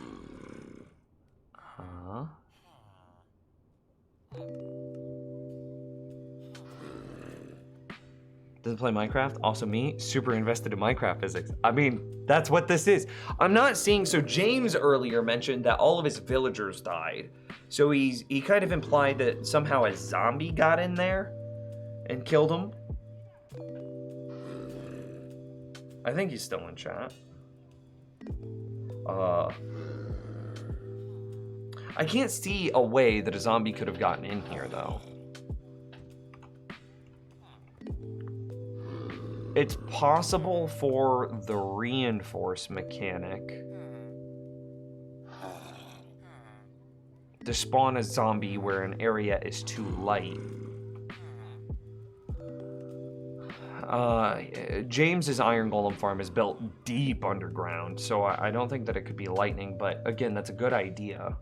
Doesn't play Minecraft? Also me, super invested in Minecraft physics. I mean, that's what this is. I'm not seeing, so James earlier mentioned that all of his villagers died. So he kind of implied that somehow a zombie got in there and killed him. I think he's still in chat. I can't see a way that a zombie could have gotten in here, though. It's possible for the reinforce mechanic to spawn a zombie where an area is too light. James's Iron Golem farm is built deep underground, so I don't think that it could be lightning, but again, that's a good idea.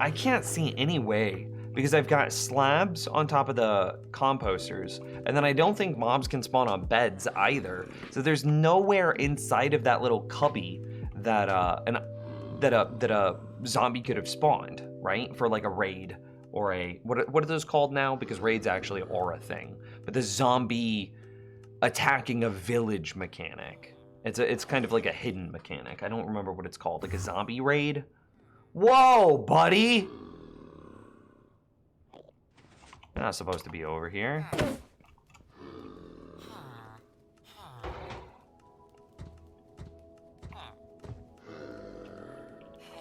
I can't see any way, because I've got slabs on top of the composters, and then I don't think mobs can spawn on beds either. So there's nowhere inside of that little cubby that a zombie could have spawned, right? For like a raid or a what are those called now? Because raids actually are a thing. But the zombie attacking a village mechanic. It's kind of like a hidden mechanic. I don't remember what it's called, like a zombie raid. Whoa, buddy! You're not supposed to be over here.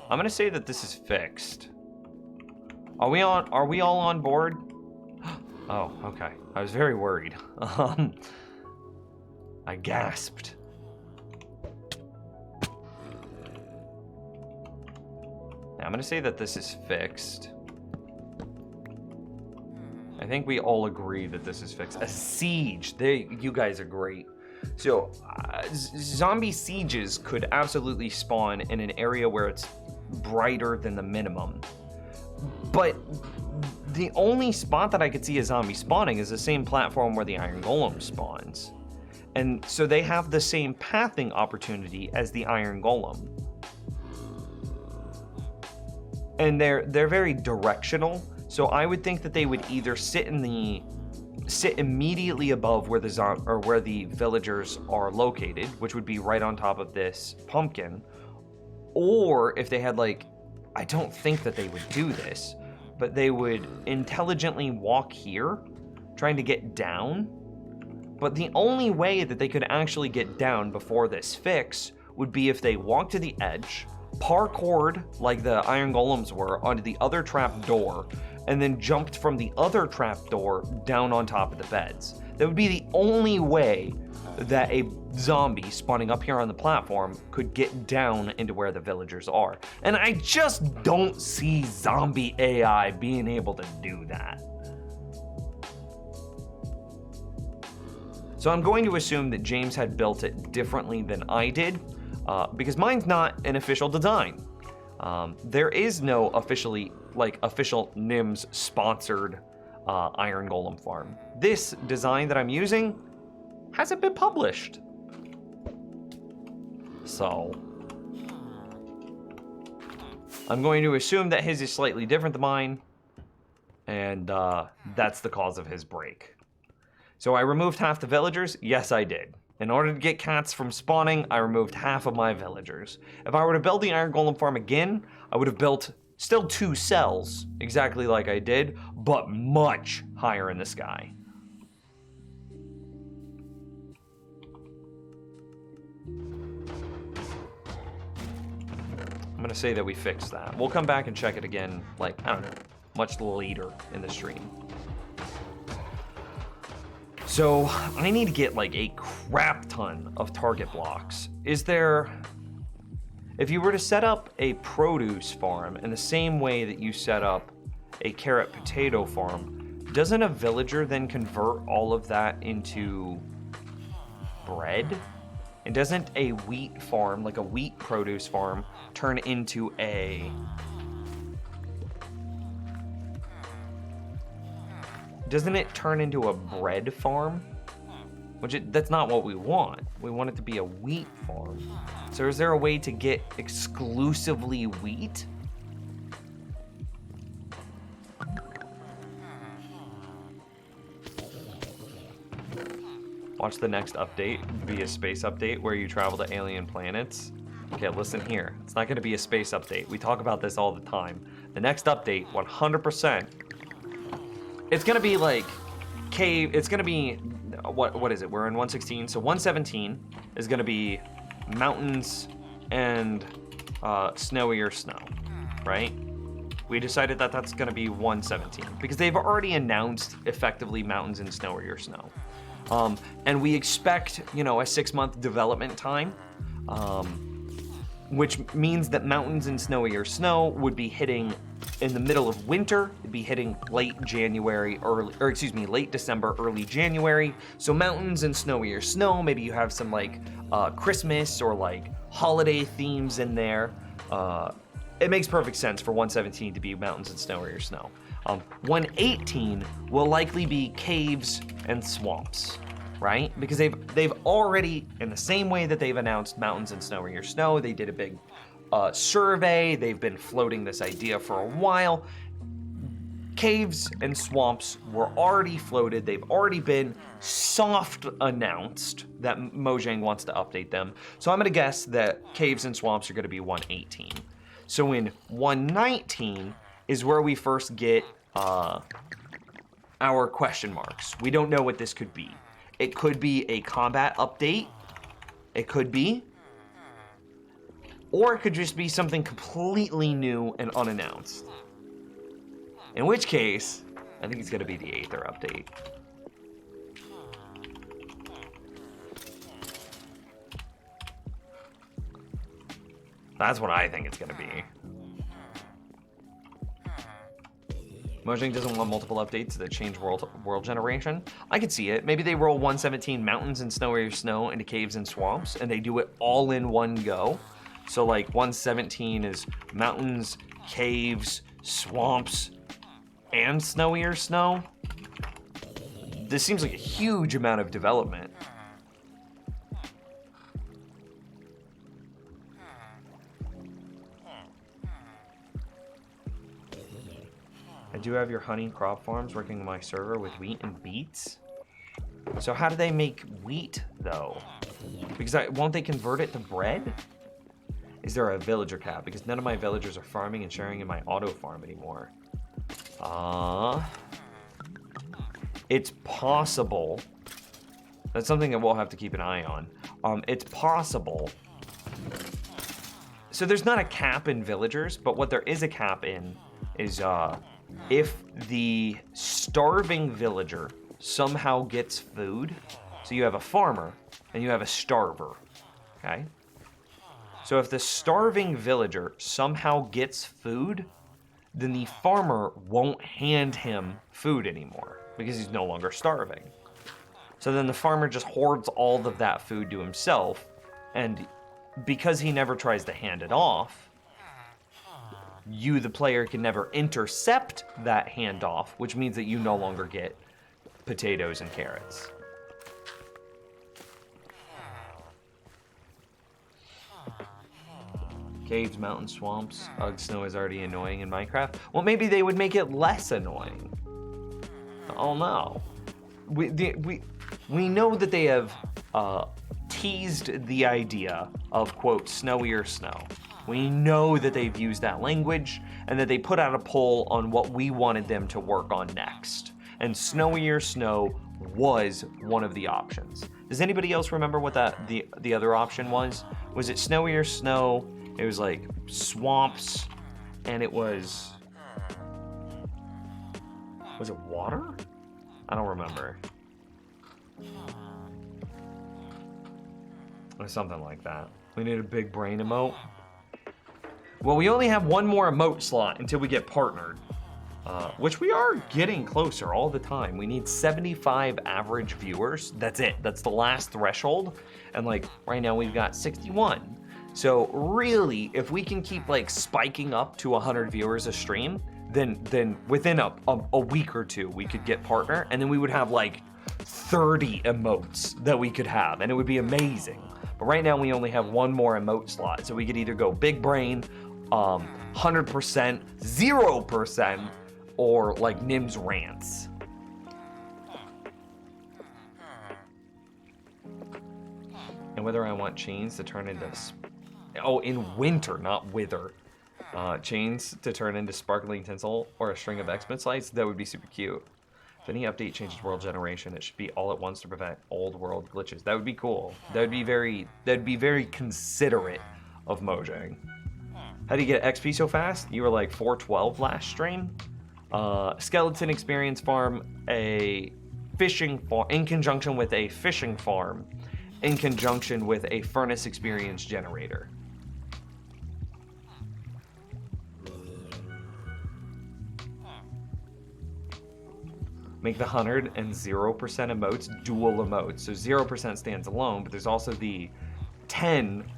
I'm gonna say that this is fixed. Are we all on board? Oh, okay. I was very worried. I gasped. I'm gonna say that this is fixed. I think we all agree that this is fixed. A siege. You guys are great. So, zombie sieges could absolutely spawn in an area where it's brighter than the minimum. But the only spot that I could see a zombie spawning is the same platform where the Iron Golem spawns. And so they have the same pathing opportunity as the Iron Golem. And they're very directional, so I would think that they would either sit immediately above where the villagers are located, which would be right on top of this pumpkin, or if they had I don't think that they would do this, but they would intelligently walk here, trying to get down. But the only way that they could actually get down before this fix would be if they walked to the edge, parkoured like the Iron Golems were onto the other trap door, and then jumped from the other trap door down on top of the beds. That would be the only way that a zombie spawning up here on the platform could get down into where the villagers are. And I just don't see zombie AI being able to do that. So I'm going to assume that James had built it differently than I did, because mine's not an official design. There is no official NIMS sponsored Iron Golem farm. This design that I'm using hasn't been published. So I'm going to assume that his is slightly different than mine, and that's the cause of his break. So I removed half the villagers? Yes, I did. In order to get cats from spawning, I removed half of my villagers. If I were to build the Iron Golem farm again, I would have built still 2 cells, exactly like I did, but much higher in the sky. I'm gonna say that we fixed that. We'll come back and check it again, I don't know, much later in the stream. So I need to get like a crap ton of target blocks. Is there, if you were to set up a produce farm in the same way that you set up a carrot potato farm, doesn't a villager then convert all of that into bread? And doesn't a wheat farm, like a wheat produce farm, turn into a... Doesn't it turn into a bread farm? That's not what we want. We want it to be a wheat farm. So is there a way to get exclusively wheat? Watch the next update be a space update where you travel to alien planets. Okay, listen here. It's not gonna be a space update. We talk about this all the time. The next update, 100%, it's gonna be like cave, it's gonna be, what is it? We're in 116, so 117 is gonna be mountains and snowier snow, right? We decided that that's gonna be 117 because they've already announced effectively mountains and snowier snow. And we expect, you know, a 6-month development time, which means that mountains and snowier snow would be hitting in the middle of winter. It'd be hitting late January, late December, early January. So mountains and snowier snow, maybe you have some like Christmas or like holiday themes in there. It makes perfect sense for 117 to be mountains and snowier snow. 118 will likely be caves and swamps, right? Because they've already, in the same way that they've announced mountains and snowier snow, they did a big survey. They've been floating this idea for a while. Caves and swamps were already floated. They've already been soft announced that Mojang wants to update them. So I'm gonna guess that caves and swamps are gonna be 118. So in 119 is where we first get our question marks. We don't know what this could be. It could be a combat update. It could be. Or it could just be something completely new and unannounced. In which case, I think it's gonna be the Aether update. That's what I think it's gonna be. Mojang doesn't want multiple updates that change world generation. I could see it. Maybe they roll 117 mountains and snowier snow into caves and swamps, and they do it all in one go. So like 117 is mountains, caves, swamps, and snowier snow. This seems like a huge amount of development. I do have your honey crop farms working on my server with wheat and beets. So how do they make wheat though? Because won't they convert it to bread? Is there a villager cap? Because none of my villagers are farming and sharing in my auto farm anymore. It's possible. That's something that we'll have to keep an eye on. It's possible. So there's not a cap in villagers, but what there is a cap in is if the starving villager somehow gets food. So you have a farmer and you have a starver, okay? So if the starving villager somehow gets food, then the farmer won't hand him food anymore because he's no longer starving. So then the farmer just hoards all of that food to himself, and because he never tries to hand it off, you, the player, can never intercept that handoff, which means that you no longer get potatoes and carrots. Caves, mountains, swamps. Ugh, snow is already annoying in Minecraft. Well, maybe they would make it less annoying. Oh no. We know that they have teased the idea of, quote, snowier snow. We know that they've used that language and that they put out a poll on what we wanted them to work on next. And snowier snow was one of the options. Does anybody else remember what the other option was? Was it snowier snow? It was like swamps, and it was it water? I don't remember. Or something like that. We need a big brain emote. Well, we only have one more emote slot until we get partnered. Which we are getting closer all the time. We need 75 average viewers. That's it. That's the last threshold. And like right now we've got 61. So really, if we can keep like spiking up to 100 viewers a stream, then within a week or two we could get partner, and then we would have like 30 emotes that we could have, and it would be amazing. But right now we only have one more emote slot, so we could either go big brain, 100%, 0%, or like Nim's rants. And whether I want chains to turn into, in winter, not wither. Chains to turn into sparkling tinsel or a string of X-Men slides, that would be super cute. If any update changes world generation, it should be all at once to prevent old world glitches. That would be cool. That'd be very considerate of Mojang. How do you get XP so fast? You were like 412 last stream. Skeleton experience farm, a fishing farm, in conjunction with a fishing farm, in conjunction with a furnace experience generator. Make the 100 and 0% emotes dual emotes. So 0% stands alone, but there's also the 10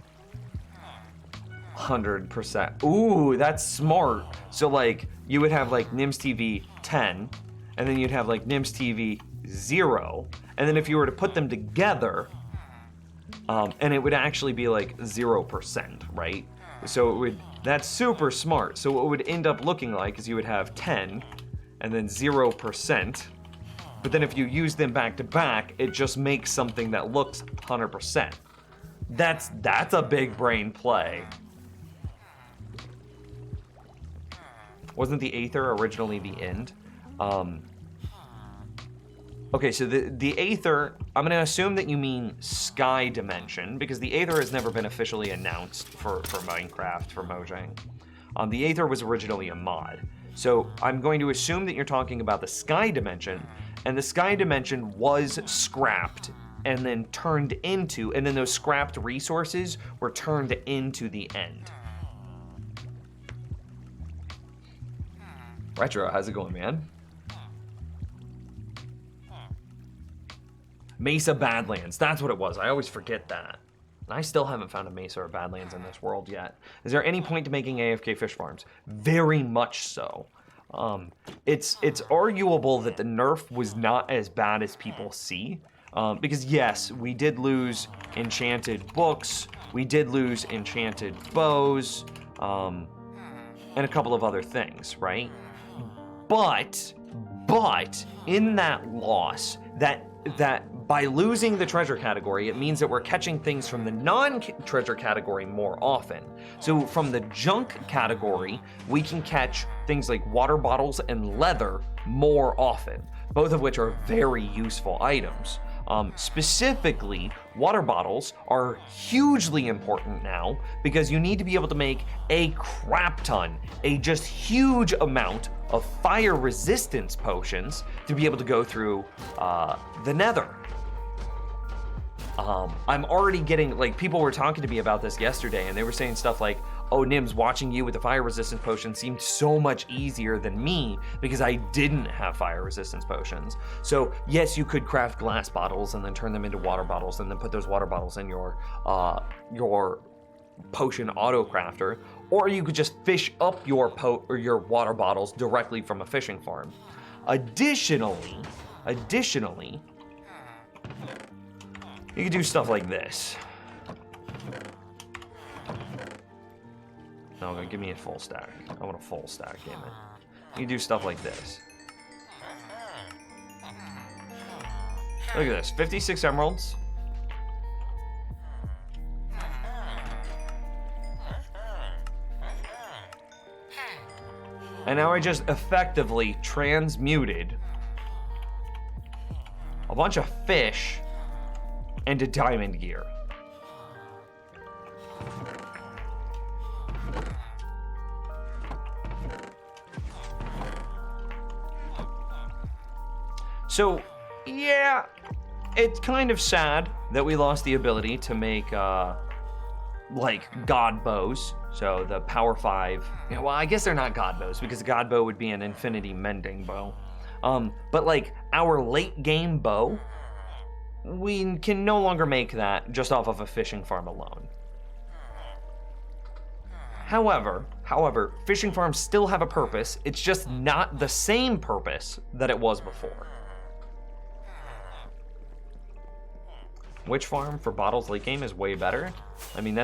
100%. Ooh, that's smart. So like you would have like Nims TV 10, and then you'd have like Nims TV 0, and then if you were to put them together, and it would actually be like 0%, right? So it would, that's super smart. So what would end up looking like is you would have 10 and then 0%, but then if you use them back to back, it just makes something that looks 100%. That's a big brain play. Wasn't the Aether originally the end? Okay, so the Aether, I'm gonna assume that you mean Sky Dimension, because the Aether has never been officially announced for Minecraft, for Mojang. The Aether was originally a mod. So I'm going to assume that you're talking about the Sky Dimension, and the Sky Dimension was scrapped and then turned into, and then those scrapped resources were turned into the end. Retro, how's it going, man? Mesa Badlands, that's what it was. I always forget that. And I still haven't found a Mesa or Badlands in this world yet. Is there any point to making AFK fish farms? Very much so. It's arguable that the nerf was not as bad as people see. Because yes, we did lose enchanted books, we did lose enchanted bows, and a couple of other things, right? But in that loss, that by losing the treasure category, it means that we're catching things from the non-treasure category more often. So from the junk category, we can catch things like water bottles and leather more often, both of which are very useful items. Specifically, water bottles are hugely important now because you need to be able to make a crap ton, a just huge amount of fire resistance potions to be able to go through the nether. I'm already getting, like, people were talking to me about this yesterday and they were saying stuff like, oh, Nims, watching you with the fire resistance potion seemed so much easier than me because I didn't have fire resistance potions. So yes, you could craft glass bottles and then turn them into water bottles and then put those water bottles in your potion auto crafter, or you could just fish up your water bottles directly from a fishing farm. Additionally, you could do stuff like this. No, give me a full stack. I want a full stack, damn it. You can do stuff like this. Look at this, 56 emeralds. And now I just effectively transmuted a bunch of fish into diamond gear. So, yeah, it's kind of sad that we lost the ability to make like god bows. So the Power 5. Well, I guess they're not god bows because a god bow would be an infinity mending bow. But like our late game bow, we can no longer make that just off of a fishing farm alone. However, fishing farms still have a purpose. It's just not the same purpose that it was before. Witch farm for bottles late game is way better. I mean,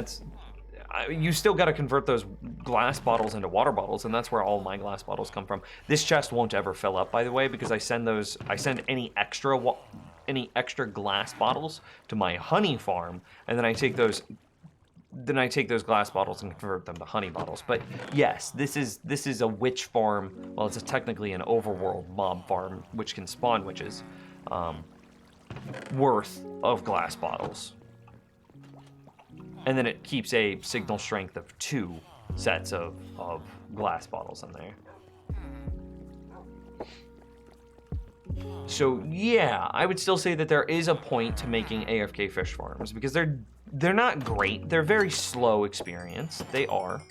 you still got to convert those glass bottles into water bottles, and that's where all my glass bottles come from. This chest won't ever fill up, by the way, because I send any extra glass bottles to my honey farm, and then I take those glass bottles and convert them to honey bottles. But yes, this is a witch farm. Well, it's technically an overworld mob farm, which can spawn witches. Worth of glass bottles. And then it keeps a signal strength of 2 sets of glass bottles in there. So yeah, I would still say that there is a point to making AFK fish farms because they're not great. They're very slow experience. They are.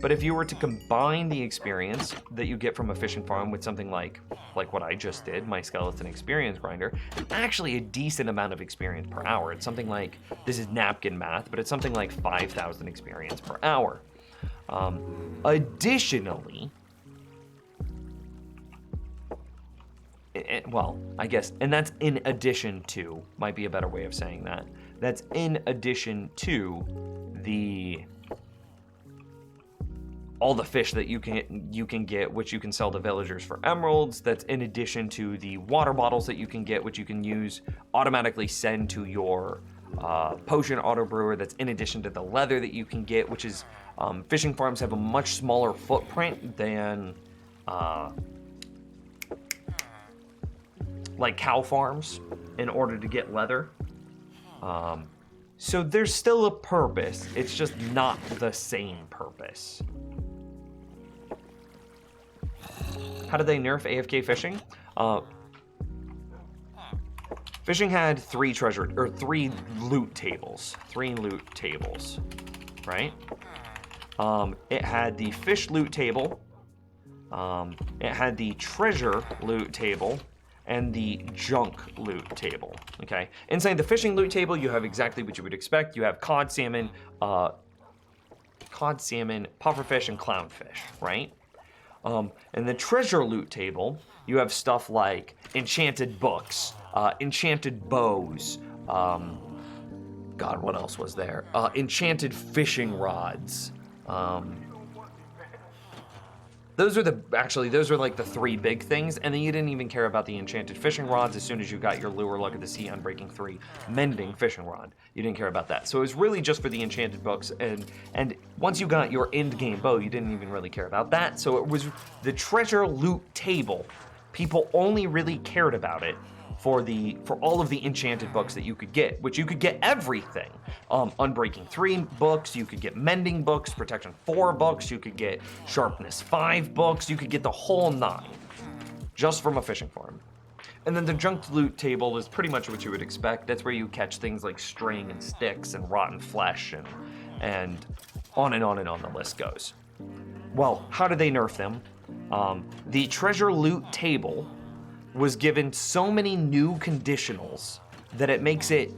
But if you were to combine the experience that you get from a fishing farm with something like what I just did, my skeleton experience grinder, actually a decent amount of experience per hour. It's something like, this is napkin math, but it's something like 5,000 experience per hour. Additionally, well, I guess, and that's in addition to, might be a better way of saying that. That's in addition to all the fish that you can get, which you can sell to villagers for emeralds. That's in addition to the water bottles that you can get, which you can use automatically send to your potion auto brewer. That's in addition to the leather that you can get, which is fishing farms have a much smaller footprint than like cow farms in order to get leather. So there's still a purpose. It's just not the same purpose. How did they nerf AFK fishing? Fishing had 3 loot tables. 3 loot tables, right? It had the fish loot table. It had the treasure loot table and the junk loot table, okay? Inside the fishing loot table, you have exactly what you would expect. You have cod, salmon, pufferfish, and clownfish, right? In the treasure loot table, you have stuff like enchanted books, enchanted bows, God, what else was there? Enchanted fishing rods. Those are like the 3 big things, and then you didn't even care about the enchanted fishing rods as soon as you got your Lure Luck of the Sea Unbreaking 3 mending fishing rod. You didn't care about that. So it was really just for the enchanted books, and once you got your end game bow, you didn't even really care about that. So it was the treasure loot table. People only really cared about it for all of the enchanted books that you could get, which you could get everything. Unbreaking 3 books, you could get Mending books, Protection 4 books, you could get Sharpness 5 books, you could get the whole 9, just from a fishing farm. And then the junk loot table is pretty much what you would expect. That's where you catch things like string and sticks and rotten flesh and on and on and on the list goes. Well, how did they nerf them? The treasure loot table was given so many new conditionals that it makes it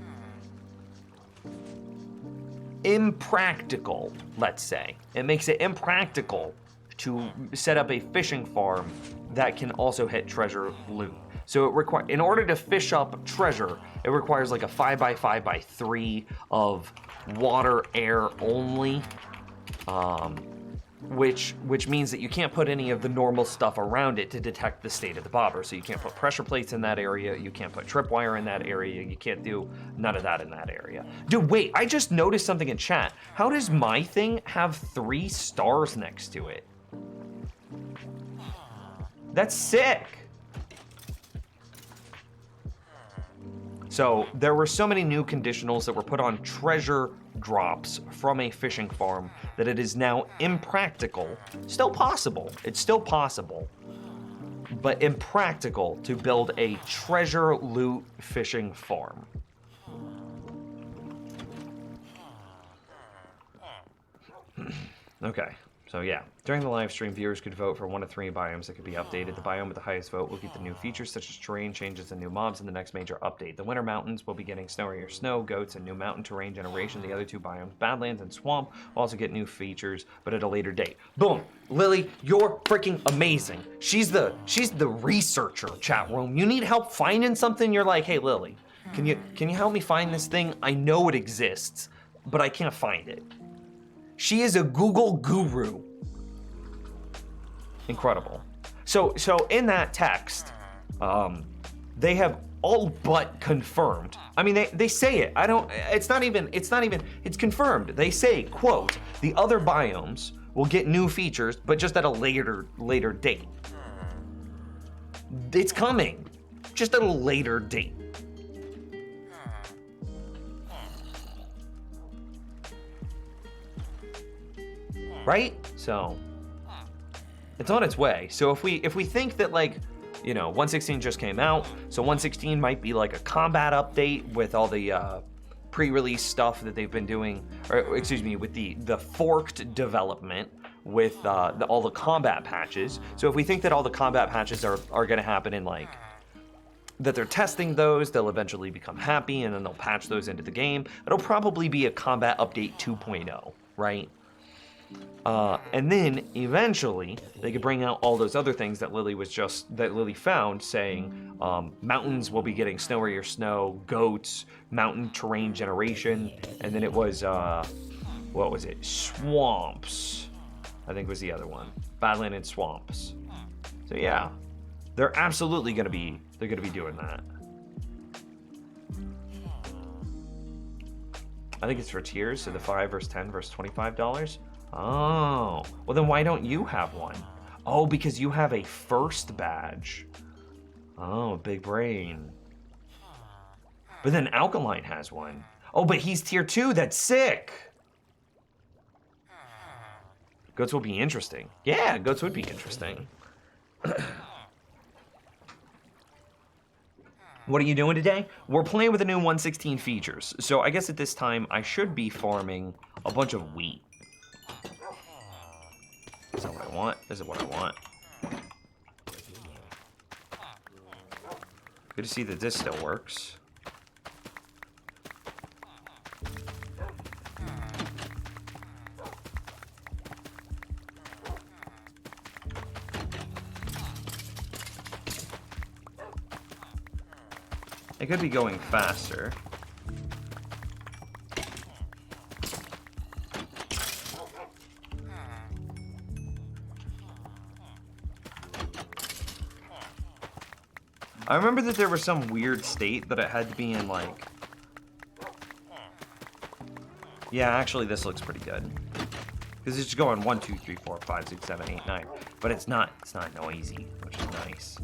impractical, let's say. It makes it impractical to set up a fishing farm that can also hit treasure loot. So in order to fish up treasure, it requires like a 5x5x3 of water, air only, which means that you can't put any of the normal stuff around it to detect the state of the bobber. So you can't put pressure plates in that area, you can't put tripwire in that area, you can't do none of that in that area. Dude, wait, I just noticed something in chat. How does my thing have 3 stars next to it? That's sick. So there were so many new conditionals that were put on treasure drops from a fishing farm that it is now impractical. Still possible, it's still possible, but impractical to build a treasure loot fishing farm. Okay, so yeah. During the live stream, viewers could vote for 1 of 3 biomes that could be updated. The biome with the highest vote will get the new features such as terrain changes and new mobs in the next major update. The Winter Mountains will be getting snowier snow, goats, and new mountain terrain generation. The other 2 biomes, Badlands and Swamp, will also get new features, but at a later date. Boom! Lily, you're freaking amazing. She's the researcher, chat room. You need help finding something? You're like, hey Lily, can you help me find this thing? I know it exists, but I can't find it. She is a Google guru. Incredible. So in that text, they have all but confirmed. I mean, they say it. It's confirmed. They say, quote, the other biomes will get new features, but just at a later date. It's coming, just at a later date. Right? So it's on its way. So if we think that, like, you know, 1.16 just came out, so 1.16 might be like a combat update with all the pre-release stuff that they've been doing, or excuse me, with the forked development with all the combat patches. So if we think that all the combat patches are going to happen in, like, that they're testing those, they'll eventually become happy, and then they'll patch those into the game. It'll probably be a combat update 2.0, right? And then eventually they could bring out all those other things that Lily found, saying mountains will be getting snowier snow, goats, mountain terrain generation, and then it was what was it? Swamps, I think was the other one. Badland and swamps. So yeah, they're absolutely gonna be doing that. I think it's for tiers, so the 5 versus 10 versus $25. Oh, well then why don't you have one? Oh, because you have a first badge. Oh, big brain. But then Alkaline has one. Oh, but he's tier 2, that's sick. Goats will be interesting. Yeah, goats would be interesting. What are you doing today? We're playing with the new 1.16 features. So I guess at this time I should be farming a bunch of wheat. Is that what I want? Is it what I want? Good to see that this still works. It could be going faster. I remember that there was some weird state that it had to be in, like... Yeah, actually this looks pretty good. Because it's just going 1, 2, 3, 4, 5, 6, 7, 8, 9. But it's not noisy, which is nice.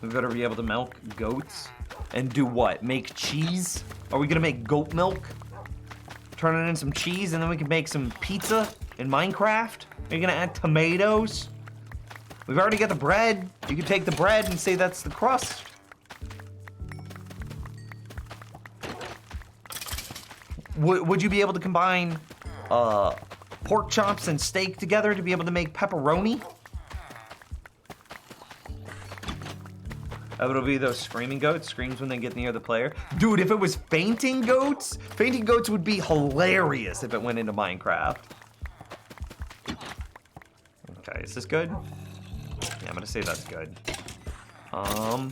We better be able to milk goats. And do what? Make cheese? Are we gonna make goat milk? Turn it into some cheese and then we can make some pizza in Minecraft? Are you gonna add tomatoes? We've already got the bread. You can take the bread and say that's the crust. Would you be able to combine pork chops and steak together to be able to make pepperoni? It'll be those screaming goats, screams when they get near the player. Dude, if it was fainting goats would be hilarious if it went into Minecraft. Okay, is this good? Yeah, I'm gonna say that's good. I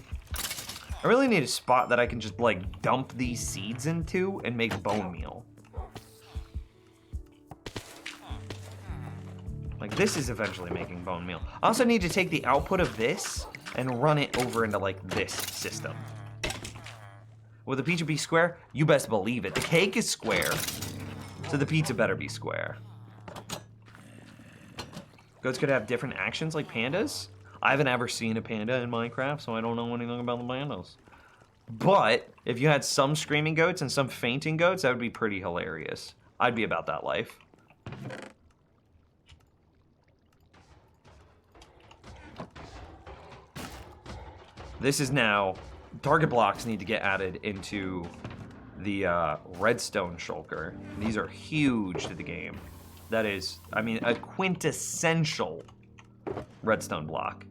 really need a spot that I can just, like, dump these seeds into and make bone meal. Like, this is eventually making bone meal. I also need to take the output of this and run it over into, like, this system. Will the pizza be square? You best believe it. The cake is square, so the pizza better be square. Goats could have different actions like pandas? I haven't ever seen a panda in Minecraft, so I don't know anything about the pandas. But if you had some screaming goats and some fainting goats, that would be pretty hilarious. I'd be about that life. This is now, target blocks need to get added into the redstone shulker. These are huge to the game. That is, I mean, a quintessential redstone block.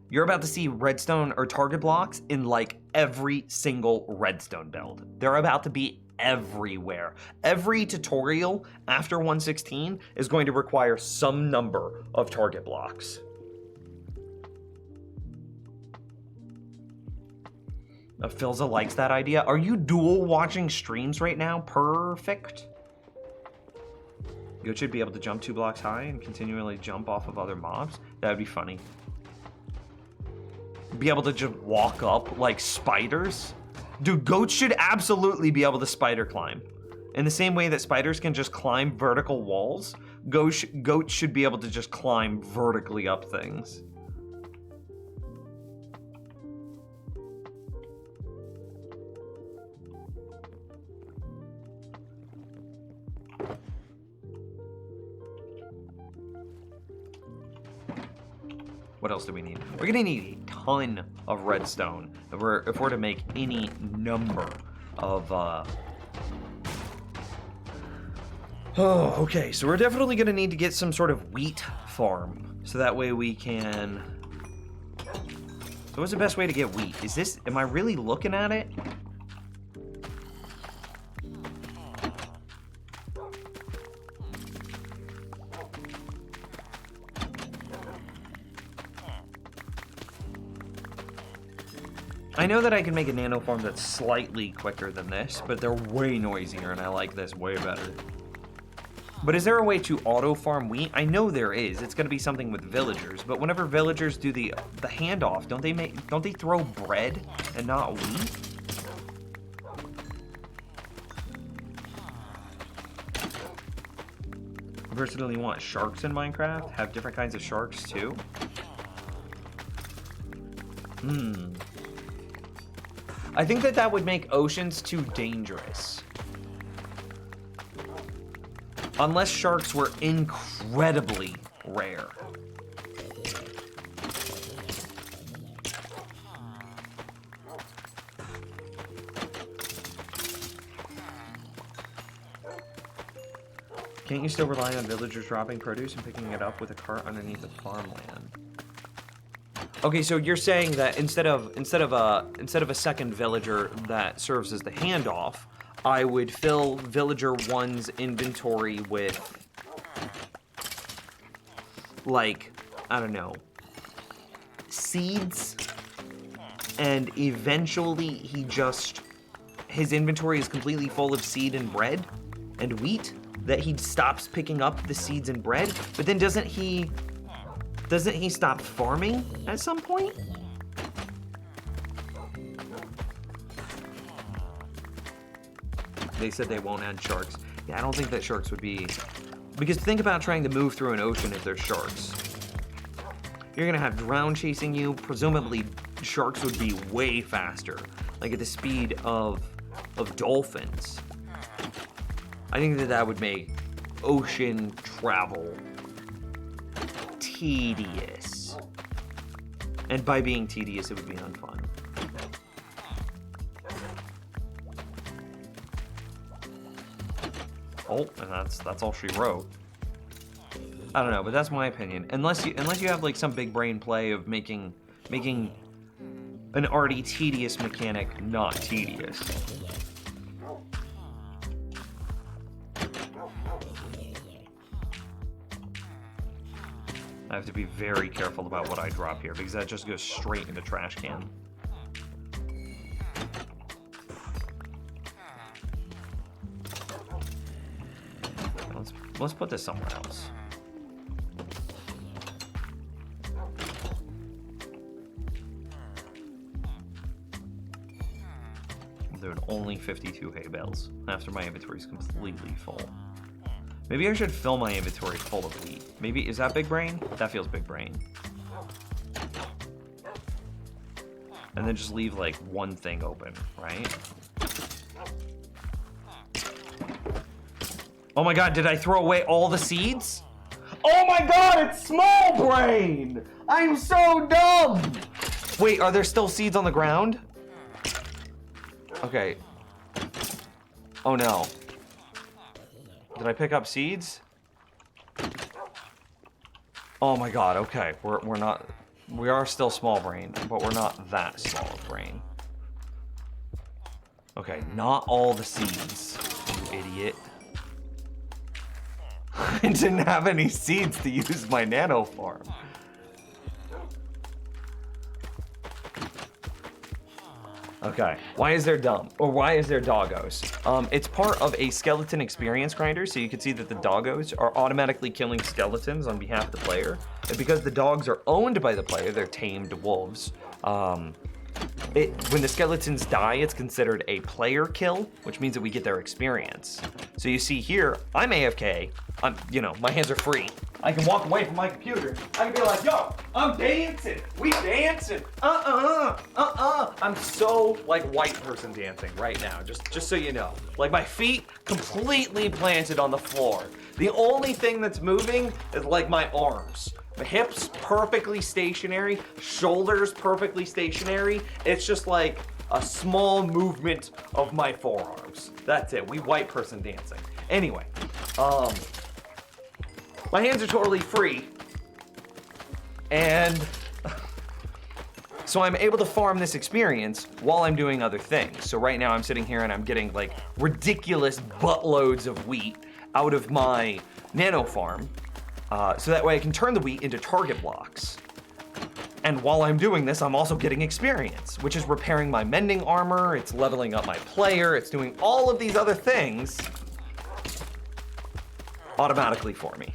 You're about to see redstone or target blocks in like every single redstone build. They're about to be everywhere. Every tutorial after 1.16 is going to require some number of target blocks. Philza likes that idea. Are you dual watching streams right now? Perfect. You should be able to jump 2 blocks high and continually jump off of other mobs. That would be funny. Be able to just walk up like spiders. Dude, goats should absolutely be able to spider climb. In the same way that spiders can just climb vertical walls, goats should be able to just climb vertically up things. What else do we need? We're gonna need a ton of redstone if we're to make any number of Oh, okay, so we're definitely gonna need to get some sort of wheat farm. So that way we can... So what's the best way to get wheat? Is this, am I really looking at it? I know that I can make a nano farm that's slightly quicker than this, but they're way noisier and I like this way better. But is there a way to auto farm wheat? I know there is. It's gonna be something with villagers, but whenever villagers do the handoff, don't they throw bread and not wheat? I personally want sharks in Minecraft. Have different kinds of sharks too. I think that would make oceans too dangerous. Unless sharks were incredibly rare. Can't you still rely on villagers dropping produce and picking it up with a cart underneath the farmland? Okay, so you're saying that instead of a second villager that serves as the handoff, I would fill villager 1's inventory with, like, I don't know, seeds, and eventually his inventory is completely full of seed and bread and wheat, that he stops picking up the seeds and bread, but then doesn't he stop farming at some point? They said they won't add sharks. Yeah, I don't think that sharks would be... Because think about trying to move through an ocean if there's sharks. You're gonna have drown chasing you. Presumably, sharks would be way faster. Like at the speed of dolphins. I think that would make ocean travel tedious. And by being tedious, it would be unfun. Oh, and that's all she wrote. I don't know, but that's my opinion. Unless you have like some big brain play of making an already tedious mechanic not tedious. I have to be very careful about what I drop here because that just goes straight into trash can. Let's put this somewhere else. Dude, only 52 hay bales after my inventory is completely full. Maybe I should fill my inventory full of wheat. Maybe, is that big brain? That feels big brain. And then just leave like one thing open, right? Oh my god, did I throw away all the seeds? Oh my god, it's small brain! I'm so dumb! Wait, are there still seeds on the ground? Okay. Oh no. Did I pick up seeds? Oh my god, okay. We're not... We are still small brain, but we're not that small of brain. Okay, not all the seeds, you idiot. I didn't have any seeds to use my nano farm. Okay, why is there why is there doggos? It's part of a skeleton experience grinder, so you can see that the doggos are automatically killing skeletons on behalf of the player. And because the dogs are owned by the player, they're tamed wolves. When the skeletons die, it's considered a player kill, which means that we get their experience. So you see here, I'm AFK. My hands are free. I can walk away from my computer. I can be like, yo, I'm dancing. We dancing. I'm so like white person dancing right now, just so you know. Like my feet completely planted on the floor. The only thing that's moving is like my arms. The hips perfectly stationary, shoulders perfectly stationary. It's just like a small movement of my forearms. That's it. We white person dancing. Anyway, my hands are totally free. And so I'm able to farm this experience while I'm doing other things. So right now I'm sitting here and I'm getting like ridiculous buttloads of wheat out of my nano farm. So that way I can turn the wheat into target blocks. And while I'm doing this, I'm also getting experience, which is repairing my mending armor, it's leveling up my player, it's doing all of these other things automatically for me.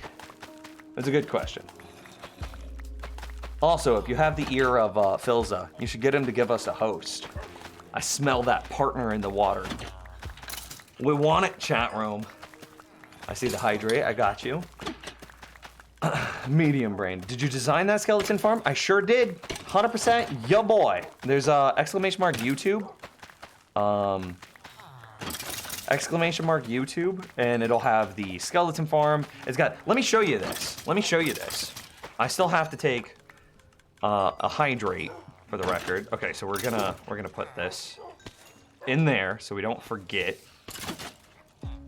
That's a good question. Also, if you have the ear of Philza, you should get him to give us a host. I smell that partner in the water. We want it, chat room. I see the hydrate, I got you. Medium brain. Did you design that skeleton farm? I sure did. 100%. Yo boy. There's exclamation mark YouTube. Exclamation mark YouTube, and it'll have the skeleton farm. It's got. Let me show you this. Let me show you this. I still have to take a hydrate for the record. Okay, so we're gonna put this in there so we don't forget.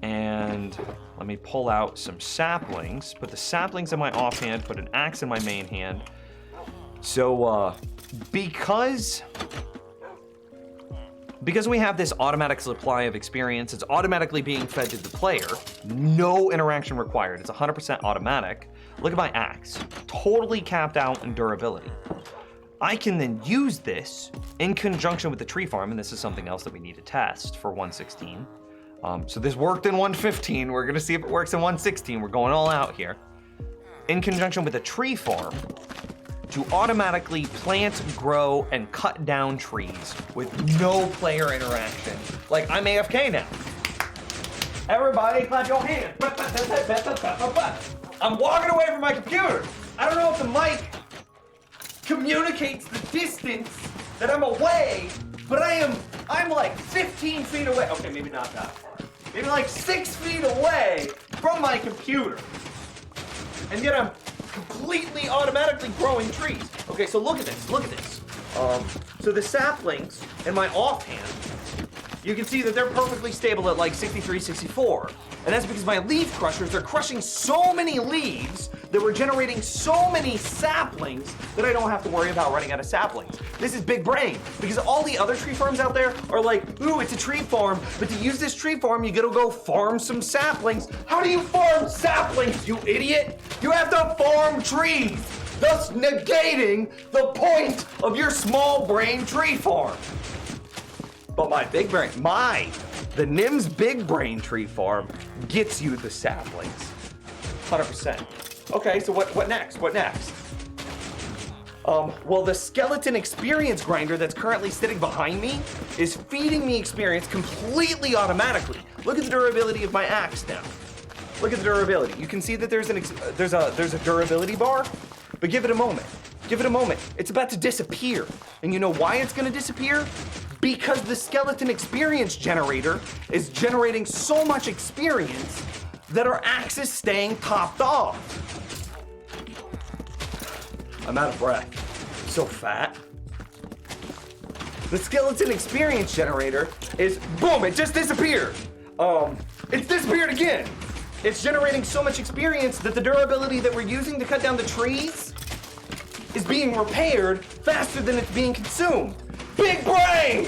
And let me pull out some saplings, put the saplings in my offhand, put an axe in my main hand. So, because we have this automatic supply of experience, it's automatically being fed to the player, no interaction required, it's 100% automatic. Look at my axe, totally capped out in durability. I can then use this in conjunction with the tree farm, and this is something else that we need to test for 116. So this worked in 115. We're gonna see if it works in 116. We're going all out here. In conjunction with a tree farm to automatically plant, grow, and cut down trees with no player interaction. Like I'm AFK now. Everybody clap your hands. I'm walking away from my computer. I don't know if the mic communicates the distance that I'm away, but I'm like 15 feet away. Okay, maybe not that far. Maybe like 6 feet away from my computer. And yet I'm completely automatically growing trees. Okay, so look at this, look at this. So the saplings in my offhand, you can see that they're perfectly stable at like 63, 64. And that's because my leaf crushers are crushing so many leaves that we're generating so many saplings that I don't have to worry about running out of saplings. This is big brain, because all the other tree farms out there are like, ooh, it's a tree farm, but to use this tree farm, you gotta go farm some saplings. How do you farm saplings, you idiot? You have to farm trees, thus negating the point of your small brain tree farm. But my big brain, the NIMS big brain tree farm gets you the saplings, 100%. Okay, so what next? What next? Well, the skeleton experience grinder that's currently sitting behind me is feeding me experience completely automatically. Look at the durability of my axe now. Look at the durability. You can see that there's a durability bar, but give it a moment. Give it a moment. It's about to disappear. And you know why it's gonna disappear? Because the skeleton experience generator is generating so much experience that our axe is staying topped off. I'm out of breath. So fat. The skeleton experience generator is, boom, it just disappeared. It's disappeared again. It's generating so much experience that the durability that we're using to cut down the trees is being repaired faster than it's being consumed. Big brain!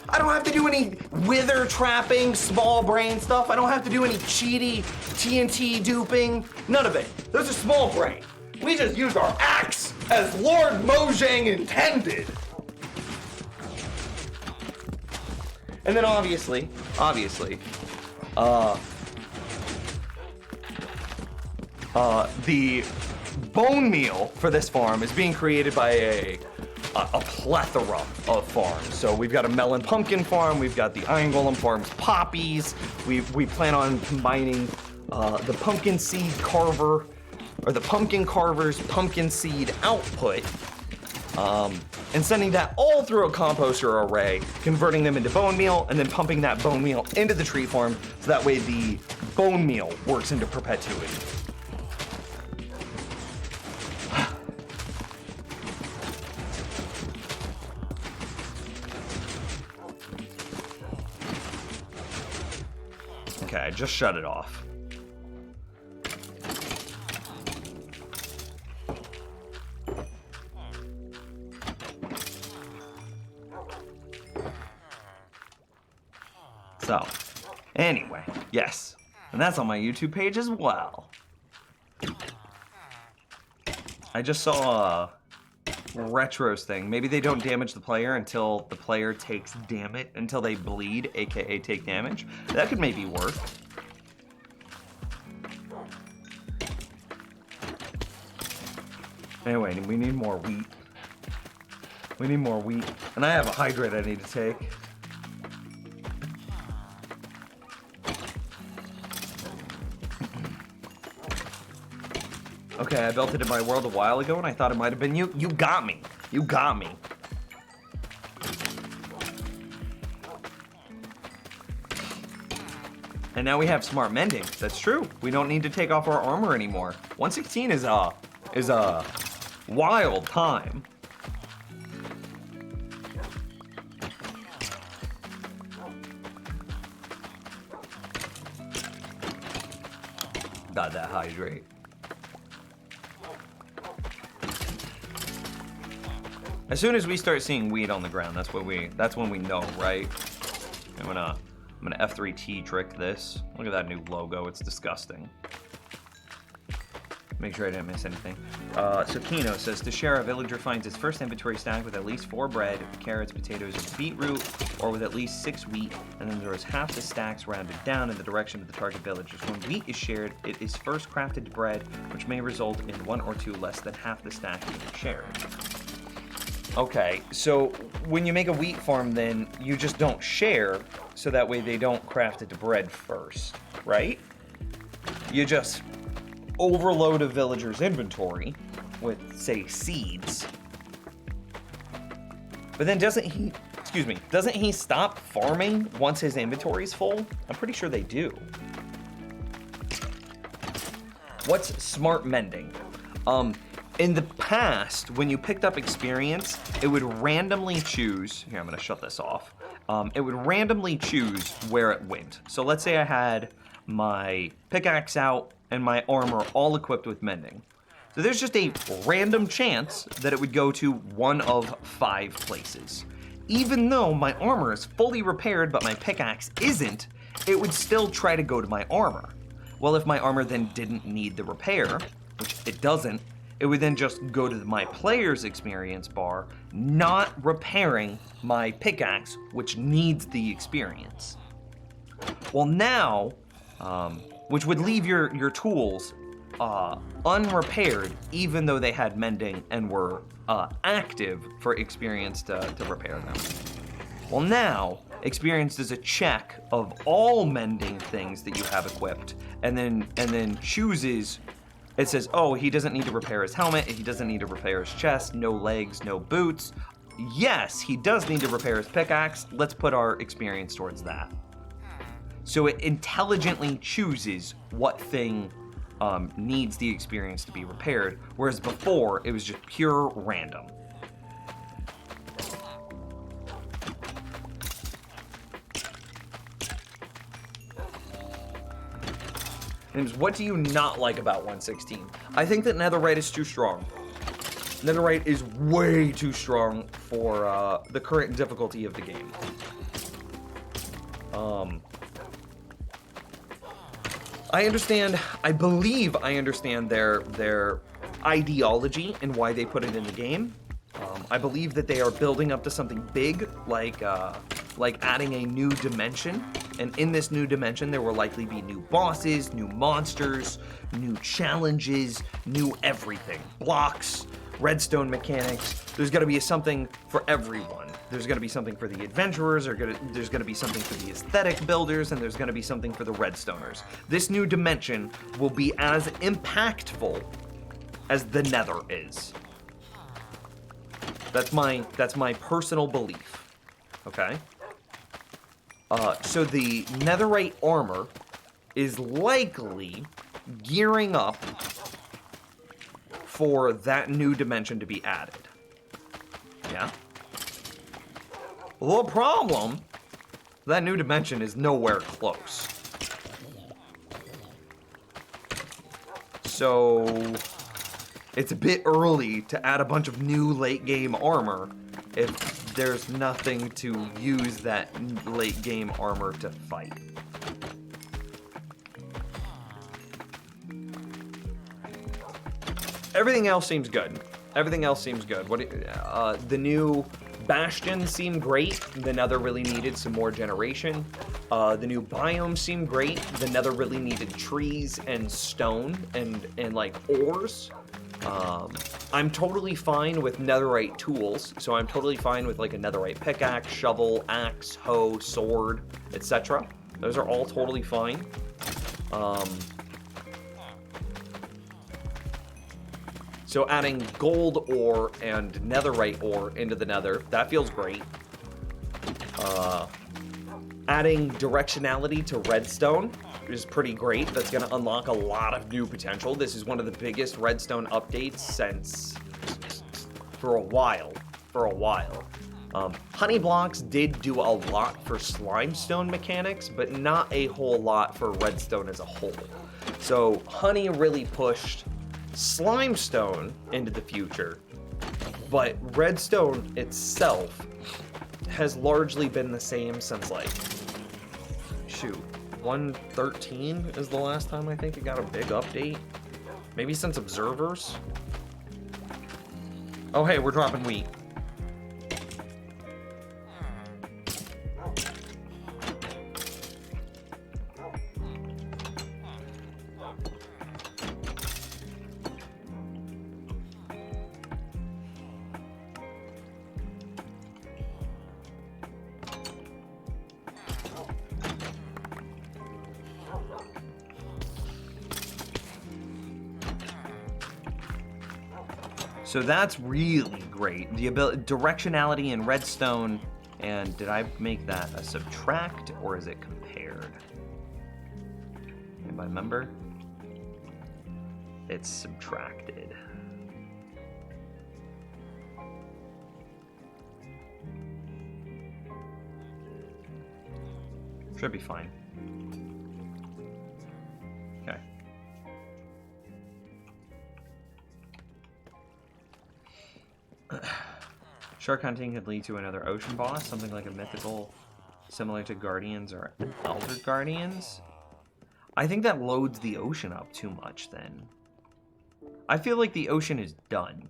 I don't have to do any wither trapping, small brain stuff. I don't have to do any cheaty TNT duping. None of it. Those are small brain. We just used our axe as Lord Mojang intended. And then obviously, the bone meal for this farm is being created by a plethora of farms. So we've got a melon pumpkin farm, we've got the Iron Golem farm's poppies, we plan on combining the pumpkin seed carver, or the pumpkin carver's pumpkin seed output, and sending that all through a composter array, converting them into bone meal, and then pumping that bone meal into the tree farm, so that way the bone meal works into perpetuity. Okay, I just shut it off. So, anyway, yes, and that's on my YouTube page as well. I just saw a retros thing. Maybe they don't damage the player until the player takes damage, until they bleed, aka take damage. That could maybe work. Anyway, we need more wheat. We need more wheat. And I have a hydrate I need to take. Okay, I belted in my world a while ago and I thought it might have been you. You got me. You got me. And now we have smart mending. That's true. We don't need to take off our armor anymore. 116 is a wild time. Got that hydrate. As soon as we start seeing weed on the ground, that's when we know, right? I'm gonna F3T trick this. Look at that new logo, it's disgusting. Make sure I didn't miss anything. So Kino says, to share, a villager finds his first inventory stack with at least 4 bread, carrots, potatoes, and beetroot, or with at least 6 wheat, and then throws half the stacks rounded down in the direction of the target villagers. When wheat is shared, it is first crafted to bread, which may result in 1 or 2 less than half the stack being shared. Okay, so when you make a wheat farm, then you just don't share, so that way they don't craft it to bread first, right? You just overload a villager's inventory with, say, seeds. But then doesn't he stop farming once his inventory is full? I'm pretty sure they do. What's smart mending? In the past, when you picked up experience, it would randomly choose, here, I'm gonna shut this off. It would randomly choose where it went. So let's say I had my pickaxe out and my armor all equipped with mending. So there's just a random chance that it would go to one of 5 places. Even though my armor is fully repaired, but my pickaxe isn't, it would still try to go to my armor. Well, if my armor then didn't need the repair, which it doesn't, it would then just go to my player's experience bar, not repairing my pickaxe, which needs the experience. Well now, which would leave your tools unrepaired, even though they had mending and were active for experience to repair them. Well now, experience does a check of all mending things that you have equipped, and then chooses. It says, oh, he doesn't need to repair his helmet, he doesn't need to repair his chest, no legs, no boots. Yes, he does need to repair his pickaxe. Let's put our experience towards that. So it intelligently chooses what thing needs the experience to be repaired, whereas before, it was just pure random. What do you not like about 116? I think that Netherite is too strong. Netherite is way too strong for the current difficulty of the game. I believe I understand their ideology and why they put it in the game. I believe that they are building up to something big, like adding a new dimension. And in this new dimension, there will likely be new bosses, new monsters, new challenges, new everything. Blocks, redstone mechanics. There's going to be something for everyone. There's going to be something for the adventurers, there's going to be something for the aesthetic builders, and there's going to be something for the redstoners. This new dimension will be as impactful as the Nether is. That's my personal belief. Okay? So the netherite armor is likely gearing up for that new dimension to be added. Yeah? The problem, that new dimension is nowhere close. So it's a bit early to add a bunch of new late game armor if there's nothing to use that late game armor to fight. Everything else seems good. Everything else seems good. The new bastions seem great. The Nether really needed some more generation. The new biomes seem great. The Nether really needed trees and stone and like ores. I'm totally fine with netherite tools, so I'm totally fine with like a netherite pickaxe, shovel, axe, hoe, sword, etc. Those are all totally fine. So adding gold ore and netherite ore into the nether, that feels great. Adding directionality to redstone is pretty great. That's going to unlock a lot of new potential. This is one of the biggest redstone updates since for a while. Honey blocks did do a lot for slimestone mechanics, but not a whole lot for redstone as a whole. So honey really pushed slimestone into the future, but redstone itself has largely been the same since like, shoot, 113 is the last time I think it got a big update. Maybe since Observers. Oh hey, we're dropping wheat. So that's really great. The ability, directionality in redstone, and did I make that a subtract or is it compared? Anybody remember? It's subtracted. Should be fine. Okay. Shark hunting could lead to another ocean boss, something like a mythical, similar to Guardians or Elder Guardians. I think that loads the ocean up too much then. I feel like the ocean is done,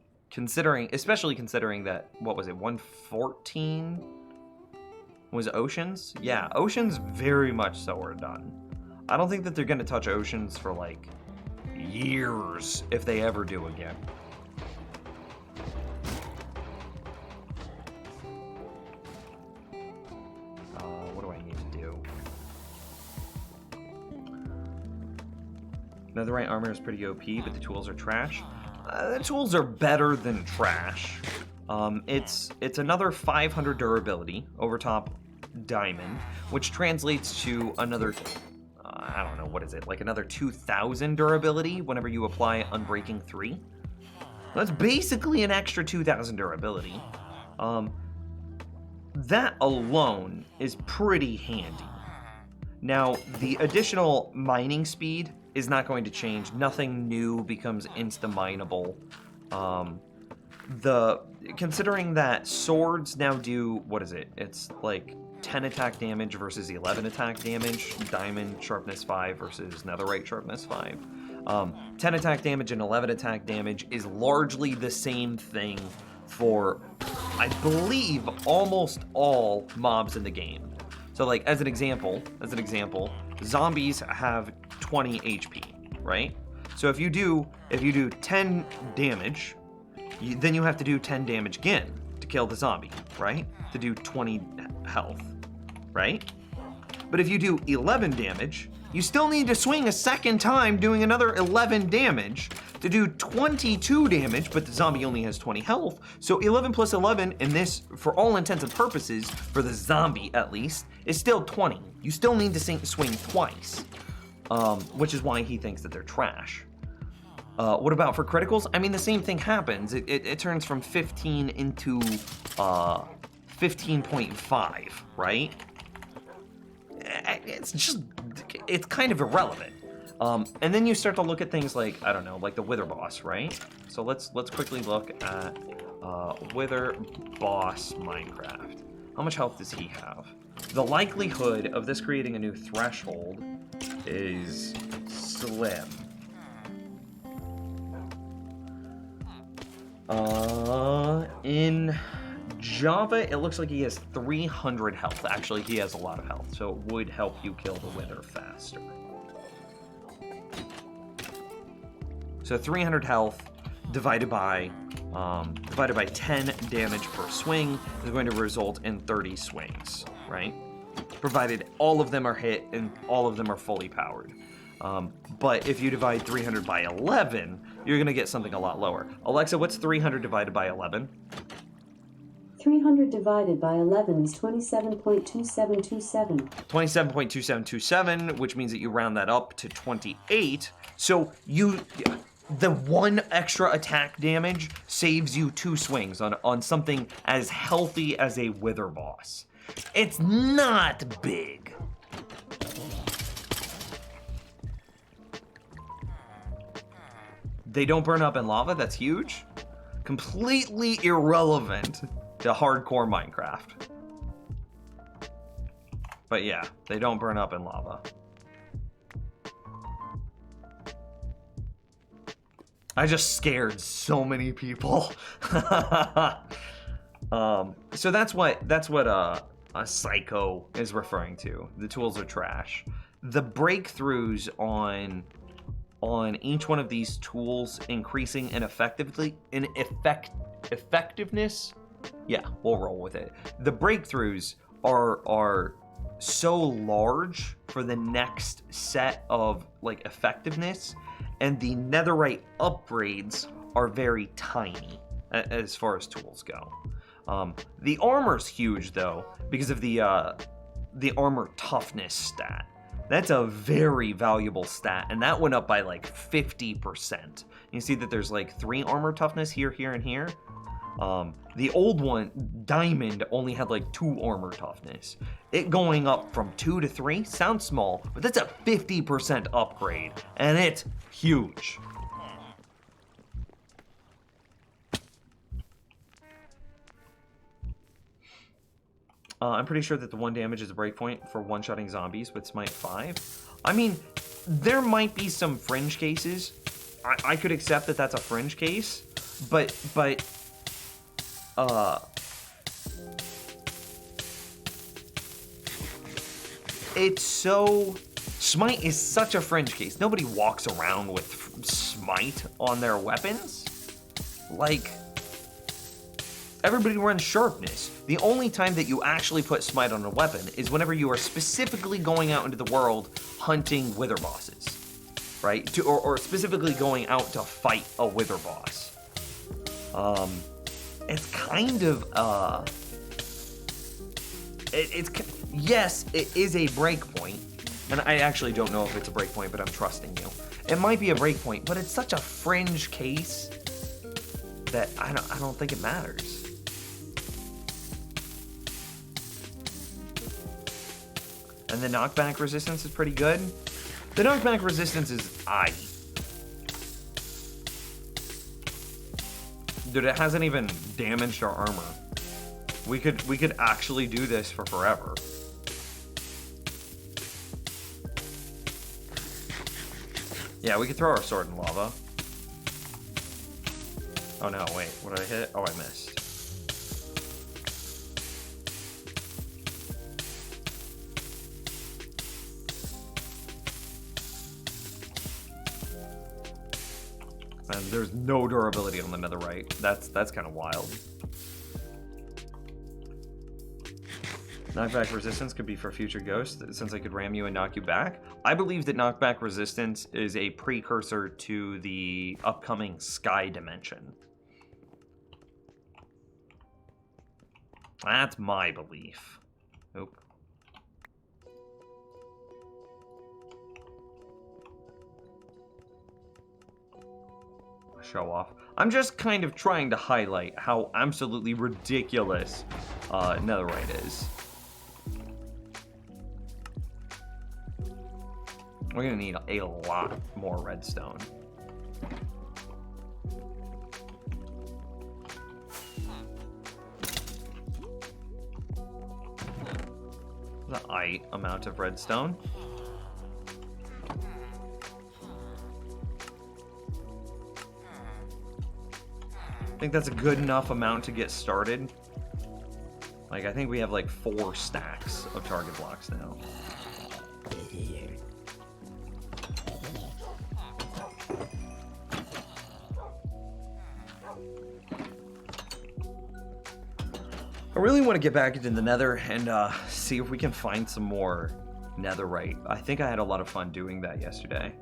especially considering that, what was it, 114 was oceans? Yeah, oceans very much so are done. I don't think that they're going to touch oceans for like years, if they ever do again. Netherite armor is pretty OP, but the tools are trash. The tools are better than trash. It's another 500 durability over top diamond, which translates to another, I don't know, what is it? Like another 2,000 durability whenever you apply Unbreaking 3. That's basically an extra 2,000 durability. That alone is pretty handy. Now, the additional mining speed is not going to change. Nothing new becomes insta-mineable. Considering that swords now do, what is it? It's like 10 attack damage versus 11 attack damage. Diamond sharpness 5 versus netherite sharpness 5. 10 attack damage and 11 attack damage is largely the same thing for, I believe, almost all mobs in the game. So like as an example, zombies have 20 HP, right? So if you do 10 damage, then you have to do 10 damage again to kill the zombie, right? To do 20 health, right? But if you do 11 damage, you still need to swing a second time doing another 11 damage to do 22 damage, but the zombie only has 20 health. So 11 plus 11, and this, for all intents and purposes, for the zombie at least, is still 20. You still need to swing twice, which is why he thinks that they're trash. What about for criticals? I mean, the same thing happens. It turns from 15 into 15.5, right? It's kind of irrelevant. And then you start to look at things like, I don't know, like the Wither Boss, right? So let's quickly look at Wither Boss Minecraft. How much health does he have? The likelihood of this creating a new threshold is slim. In Java, it looks like he has 300 health. Actually, he has a lot of health, so it would help you kill the Wither faster. So 300 health divided by 10 damage per swing is going to result in 30 swings, right? Provided all of them are hit and all of them are fully powered. But if you divide 300 by 11, you're going to get something a lot lower. Alexa, what's 300 divided by 11? 300 divided by 11 is 27.2727. 27.2727, which means that you round that up to 28. So the one extra attack damage saves you 2 swings on something as healthy as a Wither Boss. It's not big. They don't burn up in lava, that's huge. Completely irrelevant to hardcore Minecraft. But yeah, they don't burn up in lava. I just scared so many people. So that's what a psycho is referring to. The tools are trash. The breakthroughs on each one of these tools increasing in effectiveness. Yeah, we'll roll with it. The breakthroughs are so large for the next set of like effectiveness, and the netherite upgrades are very tiny as far as tools go. The armor's huge though because of the armor toughness stat. That's a very valuable stat, and that went up by like 50%. You see that there's like 3 armor toughness here, here, and here. The old one, Diamond, only had like 2 armor toughness. It going up from 2 to 3 sounds small, but that's a 50% upgrade, and it's huge. I'm pretty sure that the 1 damage is a breakpoint for one-shotting zombies with Smite 5. I mean, there might be some fringe cases. I could accept that that's a fringe case, but it's so... Smite is such a fringe case. Nobody walks around with Smite on their weapons. Like, everybody runs Sharpness. The only time that you actually put Smite on a weapon is whenever you are specifically going out into the world hunting Wither Bosses, right? Or specifically going out to fight a Wither Boss. It's kind of, yes, it is a breakpoint, and I actually don't know if it's a breakpoint, but I'm trusting you. It might be a breakpoint, but it's such a fringe case that I don't think it matters. And the knockback resistance is pretty good. The knockback resistance is I. Dude, it hasn't even damaged our armor. We could actually do this for forever. Yeah, we could throw our sword in lava. Oh no, wait, what did I hit? Oh, I missed. And there's no durability on the netherite. That's kind of wild. Knockback resistance could be for future ghosts, since I could ram you and knock you back. I believe that knockback resistance is a precursor to the upcoming sky dimension. That's my belief. Nope. Show off. I'm just kind of trying to highlight how absolutely ridiculous netherite is. We're gonna need a lot more redstone. The amount of redstone. I think that's a good enough amount to get started. Like, I think we have like 4 stacks of target blocks now. I really want to get back into the nether and see if we can find some more netherite. I think I had a lot of fun doing that yesterday.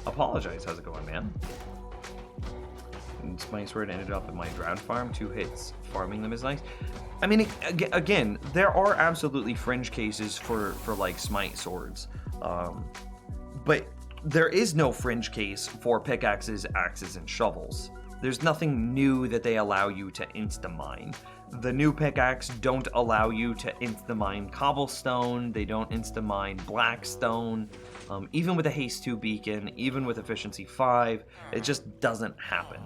Apologize, how's it going, man? And my sword ended up at my drowned farm. 2 hits. Farming them is nice. I mean, again, there are absolutely fringe cases for like smite swords. But there is no fringe case for pickaxes, axes, and shovels. There's nothing new that they allow you to insta-mine. The new pickaxe don't allow you to insta-mine cobblestone. They don't insta-mine blackstone. Even with a haste 2 beacon, even with efficiency 5, it just doesn't happen.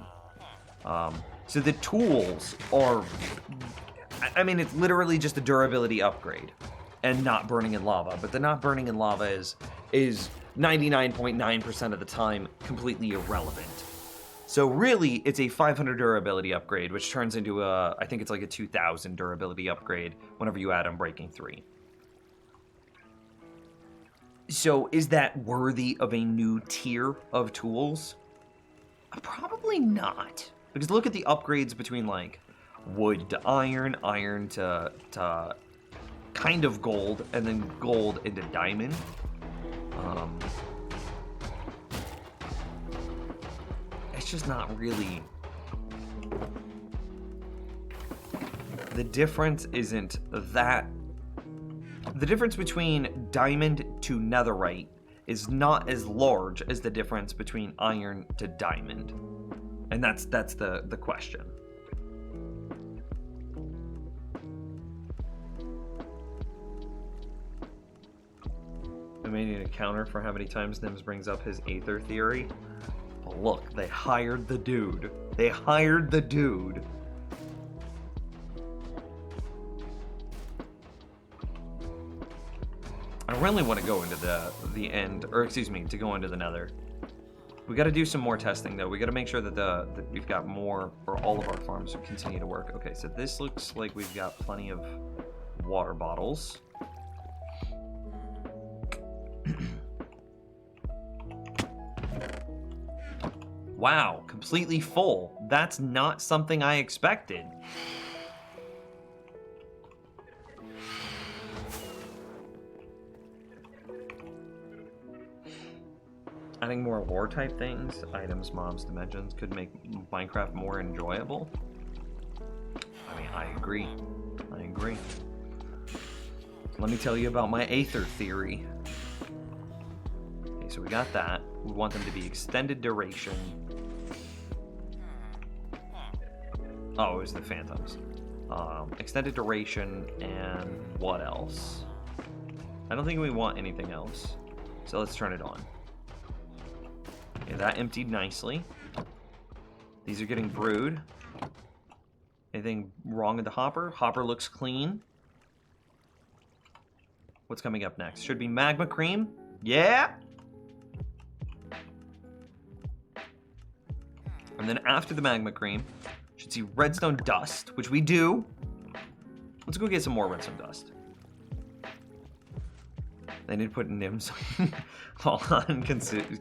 So the tools are, I mean, it's literally just a durability upgrade and not burning in lava. But the not burning in lava is 99.9% of the time completely irrelevant. So really, it's a 500 durability upgrade, which turns into I think it's like a 2000 durability upgrade whenever you add Unbreaking 3. So is that worthy of a new tier of tools? Probably not. Because look at the upgrades between like wood to iron, iron to kind of gold, and then gold into diamond. It's just not really. The difference isn't that. The difference between diamond to netherite is not as large as the difference between iron to diamond. And that's the question. I may need a counter for how many times Nims brings up his Aether theory. Oh, look, they hired the dude. They hired the dude. I really want to go into the end, or excuse me, to go into the nether. We got to do some more testing though. We got to make sure that we've got more, or all of our farms continue to work. Okay, so this looks like we've got plenty of water bottles. Wow, completely full. That's not something I expected. Adding more lore type things, items, mobs, dimensions could make Minecraft more enjoyable. I mean, I agree. I agree. Let me tell you about my Aether theory. Okay, so we got that. We want them to be extended duration. Oh, it was the phantoms. extended duration, and what else? I don't think we want anything else. So let's turn it on. Okay, that emptied nicely. These are getting brewed. Anything wrong with the hopper? Hopper looks clean. What's coming up next? Should be magma cream. Yeah! And then after the magma cream, should see redstone dust, which we do. Let's go get some more redstone dust. They need to put NIMS on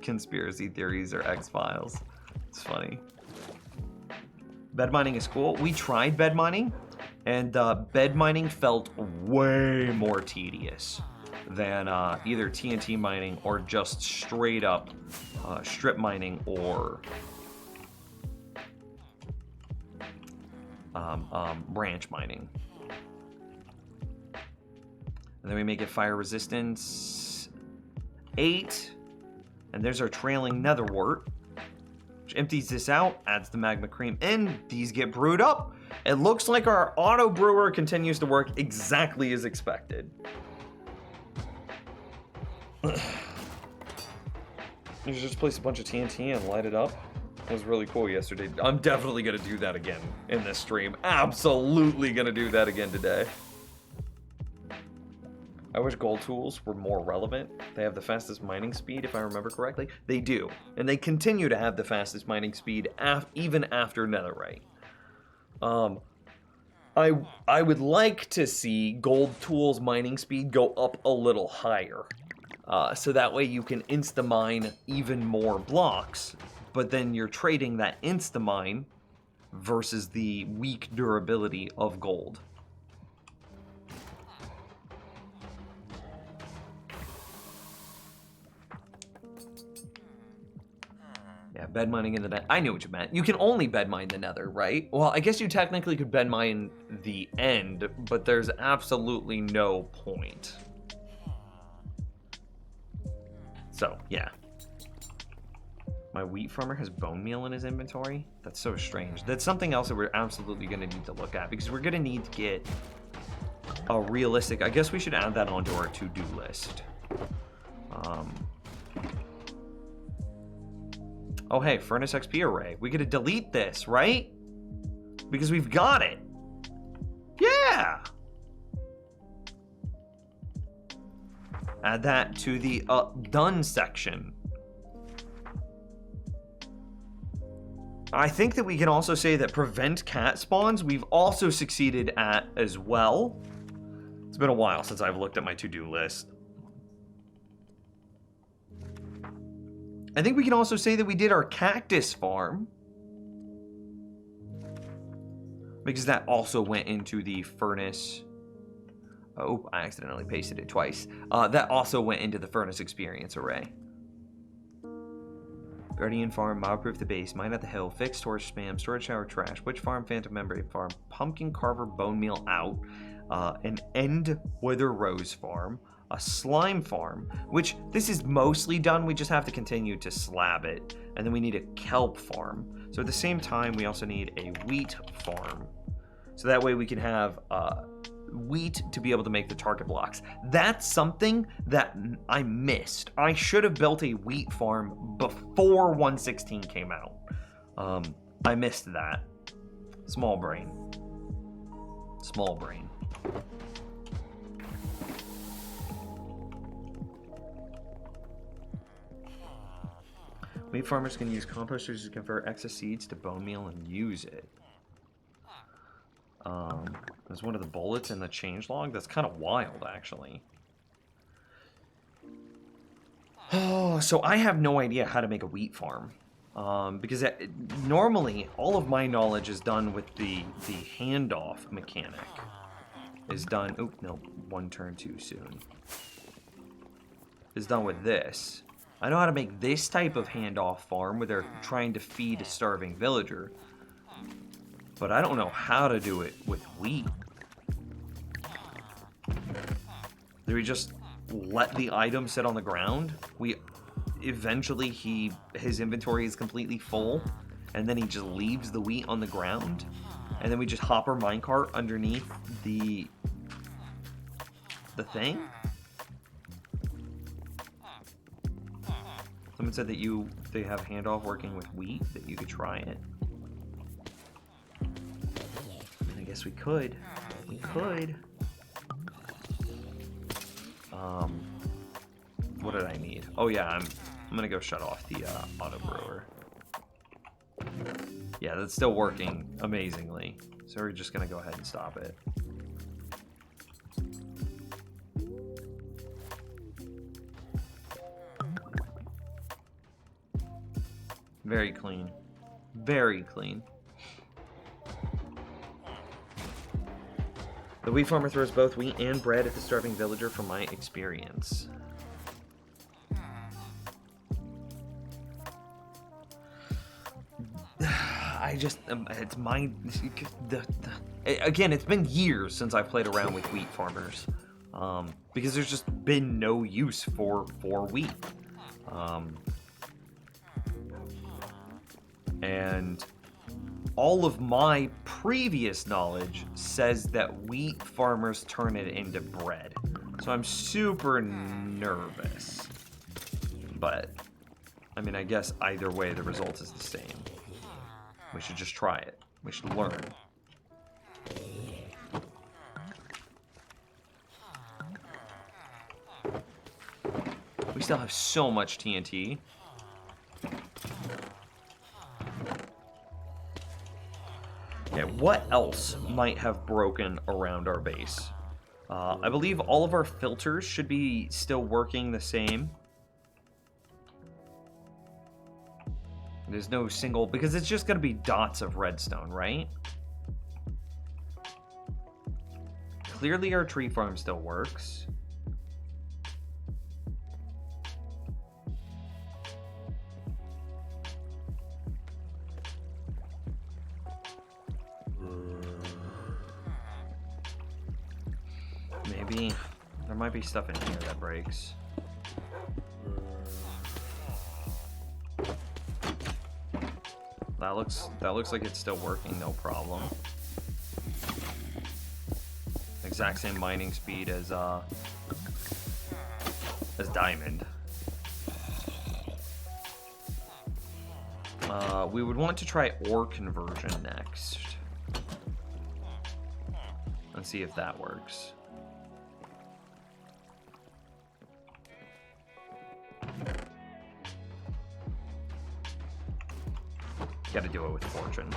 conspiracy theories or X-Files. It's funny. Bed mining is cool. We tried bed mining, and bed mining felt way more tedious than either TNT mining or just straight up strip mining or branch mining. And then we make it fire resistance 8. And there's our trailing nether wart, which empties this out, adds the magma cream in. These get brewed up. It looks like our auto brewer continues to work exactly as expected. You should just place a bunch of TNT and light it up. It was really cool yesterday. I'm definitely going to do that again in this stream. Absolutely going to do that again today. I wish gold tools were more relevant. They have the fastest mining speed, if I remember correctly. They do. And they continue to have the fastest mining speed even after netherite. I would like to see gold tools mining speed go up a little higher. So that way you can insta-mine even more blocks, but then you're trading that insta-mine versus the weak durability of gold. Yeah, bed mining in the net. I knew what you meant. You can only bed mine the nether, right? Well, I guess you technically could bed mine the end, but there's absolutely no point. So, yeah. My wheat farmer has bone meal in his inventory? That's so strange. That's something else that we're absolutely going to need to look at, because we're going to need to get a realistic... I guess we should add that onto our to-do list. Oh, hey, Furnace XP array. We gotta delete this, right? Because we've got it. Yeah! Add that to the done section. I think that we can also say that prevent cat spawns, we've also succeeded at as well. It's been a while since I've looked at my to-do list. I think we can also say that we did our cactus farm, because that also went into the furnace. Oh, I accidentally pasted it twice. That also went into the furnace experience array. Guardian farm, mob-proof the base, mine at the hill, fix storage spam, storage shower trash, witch farm, phantom membrane farm, pumpkin carver bone meal out, an end wither rose farm, a slime farm, which this is mostly done. We just have to continue to slab it. And then we need a kelp farm. So at the same time, we also need a wheat farm. So that way we can have wheat to be able to make the target blocks. That's something that I missed. I should have built a wheat farm before 1.16 came out. I missed that. Small brain. Small brain. Wheat farmers can use composters to convert excess seeds to bone meal and use it. There's one of the bullets in the changelog. That's kind of wild, actually. Oh, so I have no idea how to make a wheat farm. Because normally, all of my knowledge is done with the handoff mechanic. Is done... Oh, no. One turn too soon. Is done with this. I know how to make this type of handoff farm where they're trying to feed a starving villager. But I don't know how to do it with wheat. Do we just let the item sit on the ground? Eventually his inventory is completely full, and then he just leaves the wheat on the ground, and then we just hop our minecart underneath the thing. Someone said that they have handoff working with wheat, that you could try it. I guess we could. We could. What did I need? Oh yeah, I'm gonna go shut off the auto brewer. Yeah, that's still working amazingly. So we're just gonna go ahead and stop it. Very clean. Very clean. The wheat farmer throws both wheat and bread at the starving villager from my experience. I just, it's my, again, it's been years since I've played around with wheat farmers. Because there's just been no use for wheat. And all of my previous knowledge says that wheat farmers turn it into bread. So I'm super nervous. But, I mean, I guess either way the result is the same. We should just try it. We should learn. We still have so much TNT. Okay, what else might have broken around our base? I believe all of our filters should be still working the same. There's no single, because it's just going to be dots of redstone, right? Clearly our tree farm still works. Maybe there might be stuff in here that breaks. That looks like it's still working, no problem. Exact same mining speed as diamond. We would want to try ore conversion next. Let's see if that works. Got to do it with fortune.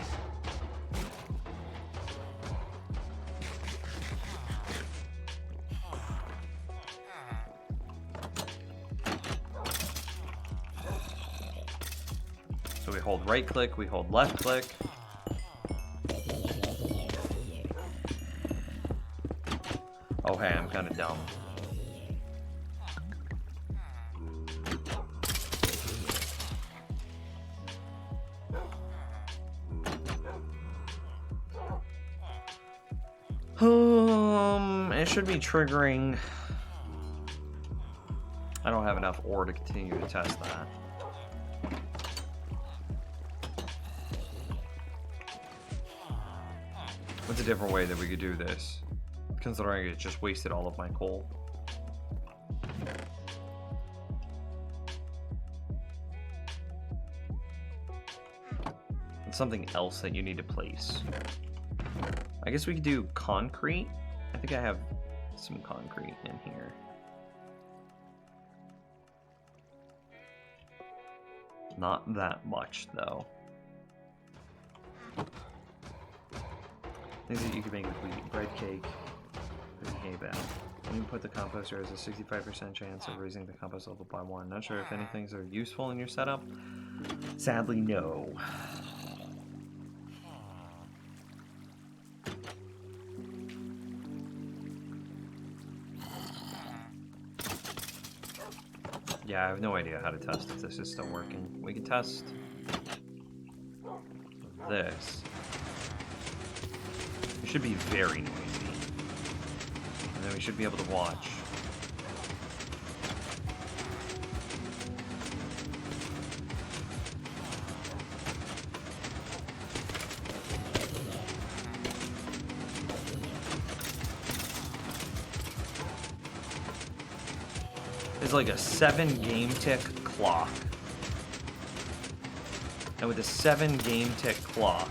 So we hold right click, we hold left click. Oh hey, I'm kind of dumb. It should be triggering. I don't have enough ore to continue to test that. What's a different way that we could do this? Considering it just wasted all of my coal. It's something else that you need to place. I guess we could do concrete. I think I have some concrete in here. Not that much, though. Things that you can make with wheat, bread cake, and hay bale. You can put the composter as a 65% chance of raising the compost level by 1. Not sure if anything's are useful in your setup. Sadly, no. Yeah, I have no idea how to test if this is still working. We can test this. It should be very noisy. And then we should be able to watch. is like a 7 game tick clock. And with a 7 game tick clock,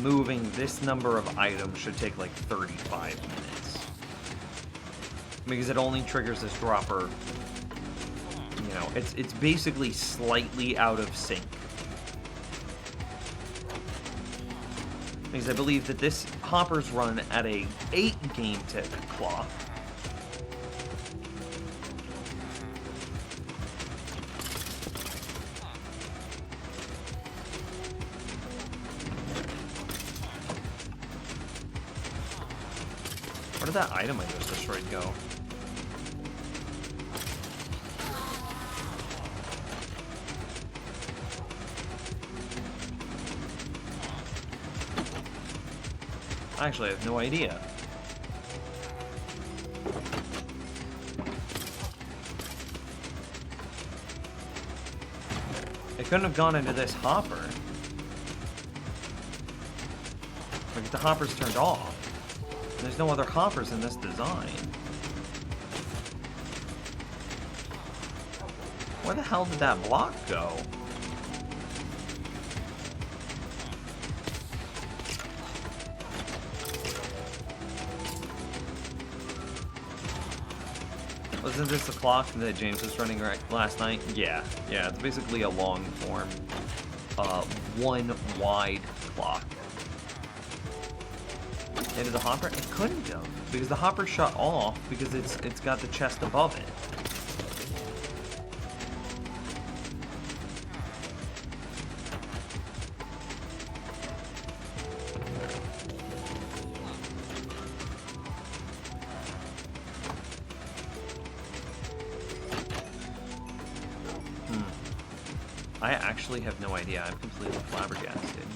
moving this number of items should take like 35 minutes. Because it only triggers this dropper, you know, it's basically slightly out of sync. Because I believe that this hopper's run at a 8 game tick clock. Where did that item I just destroyed go? Actually, I have no idea. It couldn't have gone into this hopper. Like, the hopper's turned off. And there's no other hoppers in this design. Where the hell did that block go? Wasn't this the clock that James was running last night? Yeah, it's basically a long form, one wide clock. Into the hopper? It couldn't have, because the hopper shut off because it's got the chest above it. I actually have no idea. I'm completely flabbergasted.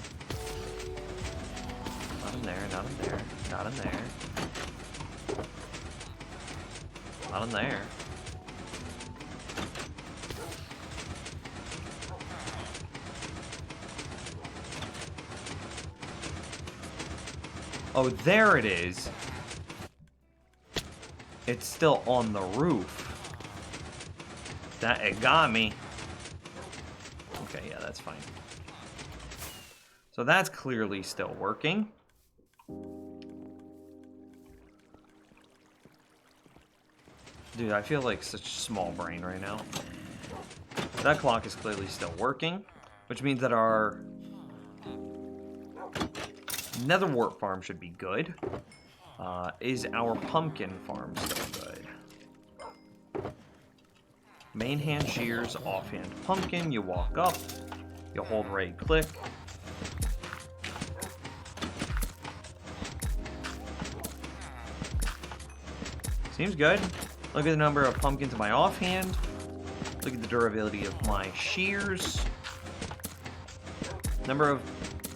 Not in there, not in there, not in there. Not in there. Oh, there it is. It's still on the roof. It got me. Okay, yeah, that's fine. So that's clearly still working. Dude, I feel like such a small brain right now. That clock is clearly still working, which means that our nether wart farm should be good. Is our pumpkin farm still good? Main hand shears, offhand pumpkin. You walk up, you hold right click. Seems good. Look at the number of pumpkins in my offhand. Look at the durability of my shears. Number of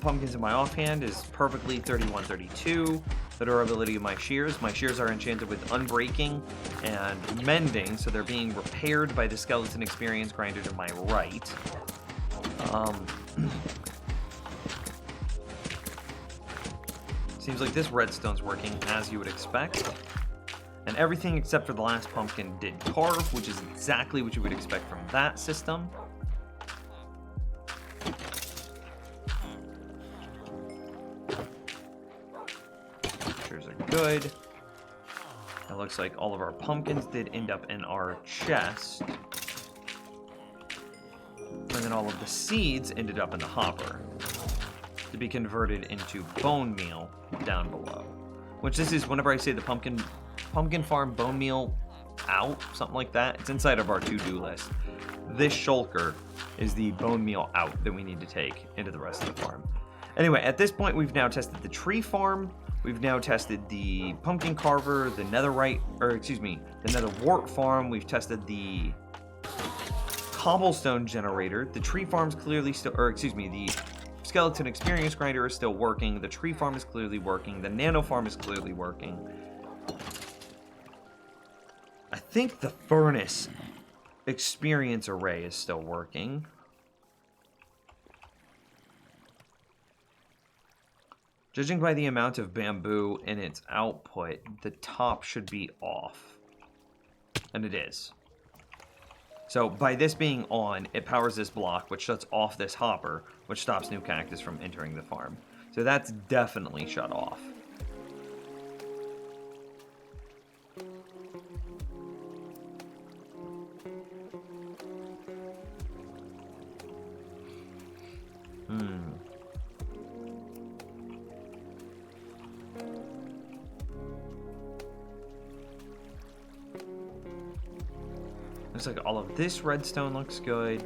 pumpkins in my offhand is perfectly 3132. The durability of my shears are enchanted with unbreaking and mending, so they're being repaired by the skeleton experience grinder to my right. Seems like this redstone's working as you would expect. And everything except for the last pumpkin did carve, which is exactly what you would expect from that system. Good. It looks like all of our pumpkins did end up in our chest. And then all of the seeds ended up in the hopper to be converted into bone meal down below. Which this is, whenever I say the pumpkin farm bone meal out, something like that, it's inside of our to-do list. This shulker is the bone meal out that we need to take into the rest of the farm. Anyway, at this point, we've now tested the tree farm. We've now tested the pumpkin carver, the netherite, or excuse me, the nether wart farm. We've tested the cobblestone generator. The tree farm's clearly still, or excuse me, the skeleton experience grinder is still working. The tree farm is clearly working. The nano farm is clearly working. I think the furnace experience array is still working. Judging by the amount of bamboo in its output, the top should be off. And it is. So by this being on, it powers this block, which shuts off this hopper, which stops new cactus from entering the farm. So that's definitely shut off. Looks like all of this redstone looks good.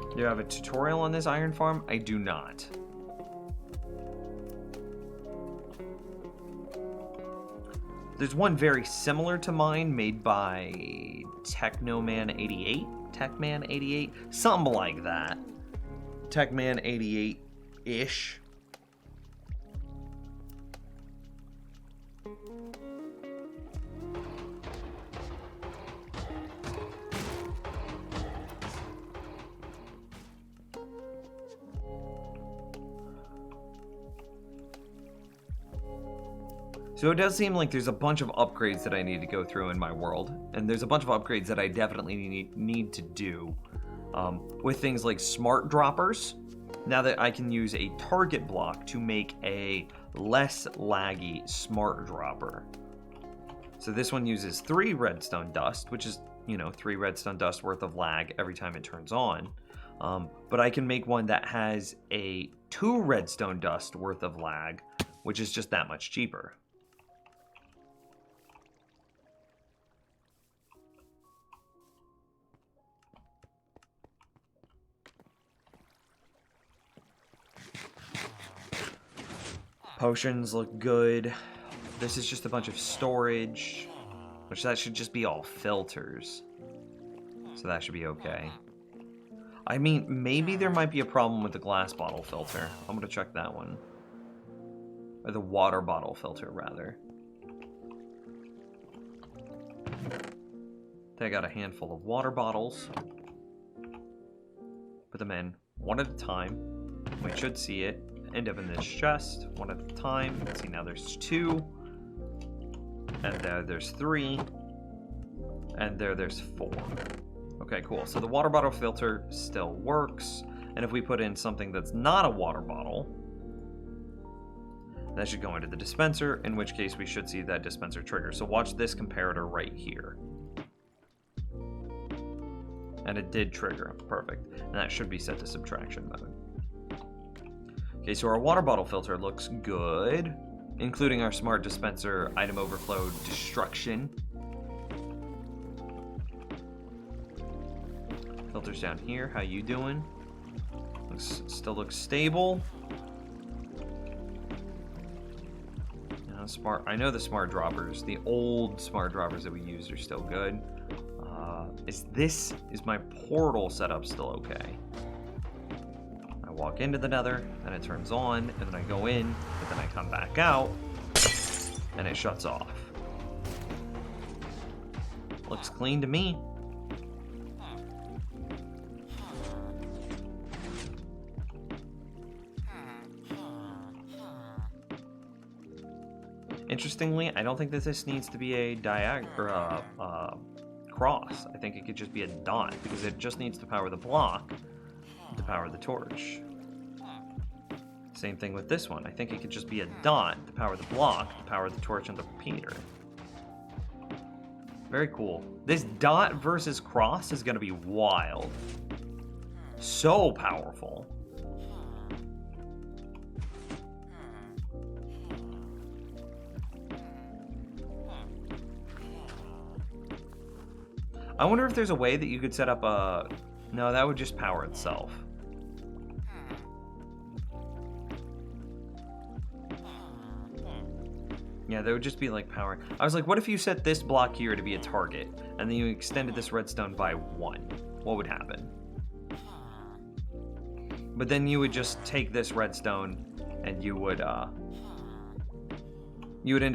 Do you have a tutorial on this iron farm? I do not. There's one very similar to mine made by Technoman88? Techman88? Something like that. Techman88-ish. So it does seem like there's a bunch of upgrades that I need to go through in my world, and there's a bunch of upgrades that I definitely need to do with things like smart droppers. Now that I can use a target block to make a less laggy smart dropper. So this one uses 3 redstone dust, which is, 3 redstone dust worth of lag every time it turns on. But I can make one that has a 2 redstone dust worth of lag, which is just that much cheaper. Potions look good. This is just a bunch of storage, which that should just be all filters. So that should be okay. I mean, maybe there might be a problem with the glass bottle filter. I'm gonna check that one. Or the water bottle filter, rather. I got a handful of water bottles. Put them in one at a time. We should see it. End up in this chest, one at a time. Let's see, now there's 2. And there's 3. And there's 4. Okay, cool. So the water bottle filter still works. And if we put in something that's not a water bottle, that should go into the dispenser, in which case we should see that dispenser trigger. So watch this comparator right here. And it did trigger. Perfect. And that should be set to subtraction mode. Okay, so our water bottle filter looks good, including our smart dispenser item overflow destruction. Filters down here, how you doing? Still looks stable. I know the smart droppers, the old smart droppers that we used are still good. Is my portal setup still okay? Walk into the nether, and it turns on, and then I go in, but then I come back out, and it shuts off. Looks clean to me. Interestingly, I don't think that this needs to be a cross. I think it could just be a dot, because it just needs to power the block to power the torch. Same thing with this one. I think it could just be a dot to power the block, to power the torch and the repeater. Very cool. This dot versus cross is going to be wild. So powerful. I wonder if there's a way that you could set up a... No, that would just power itself. Yeah, that would just be like power. I was like, what if you set this block here to be a target, and then you extended this redstone by 1? What would happen? But then you would just take this redstone, and you would end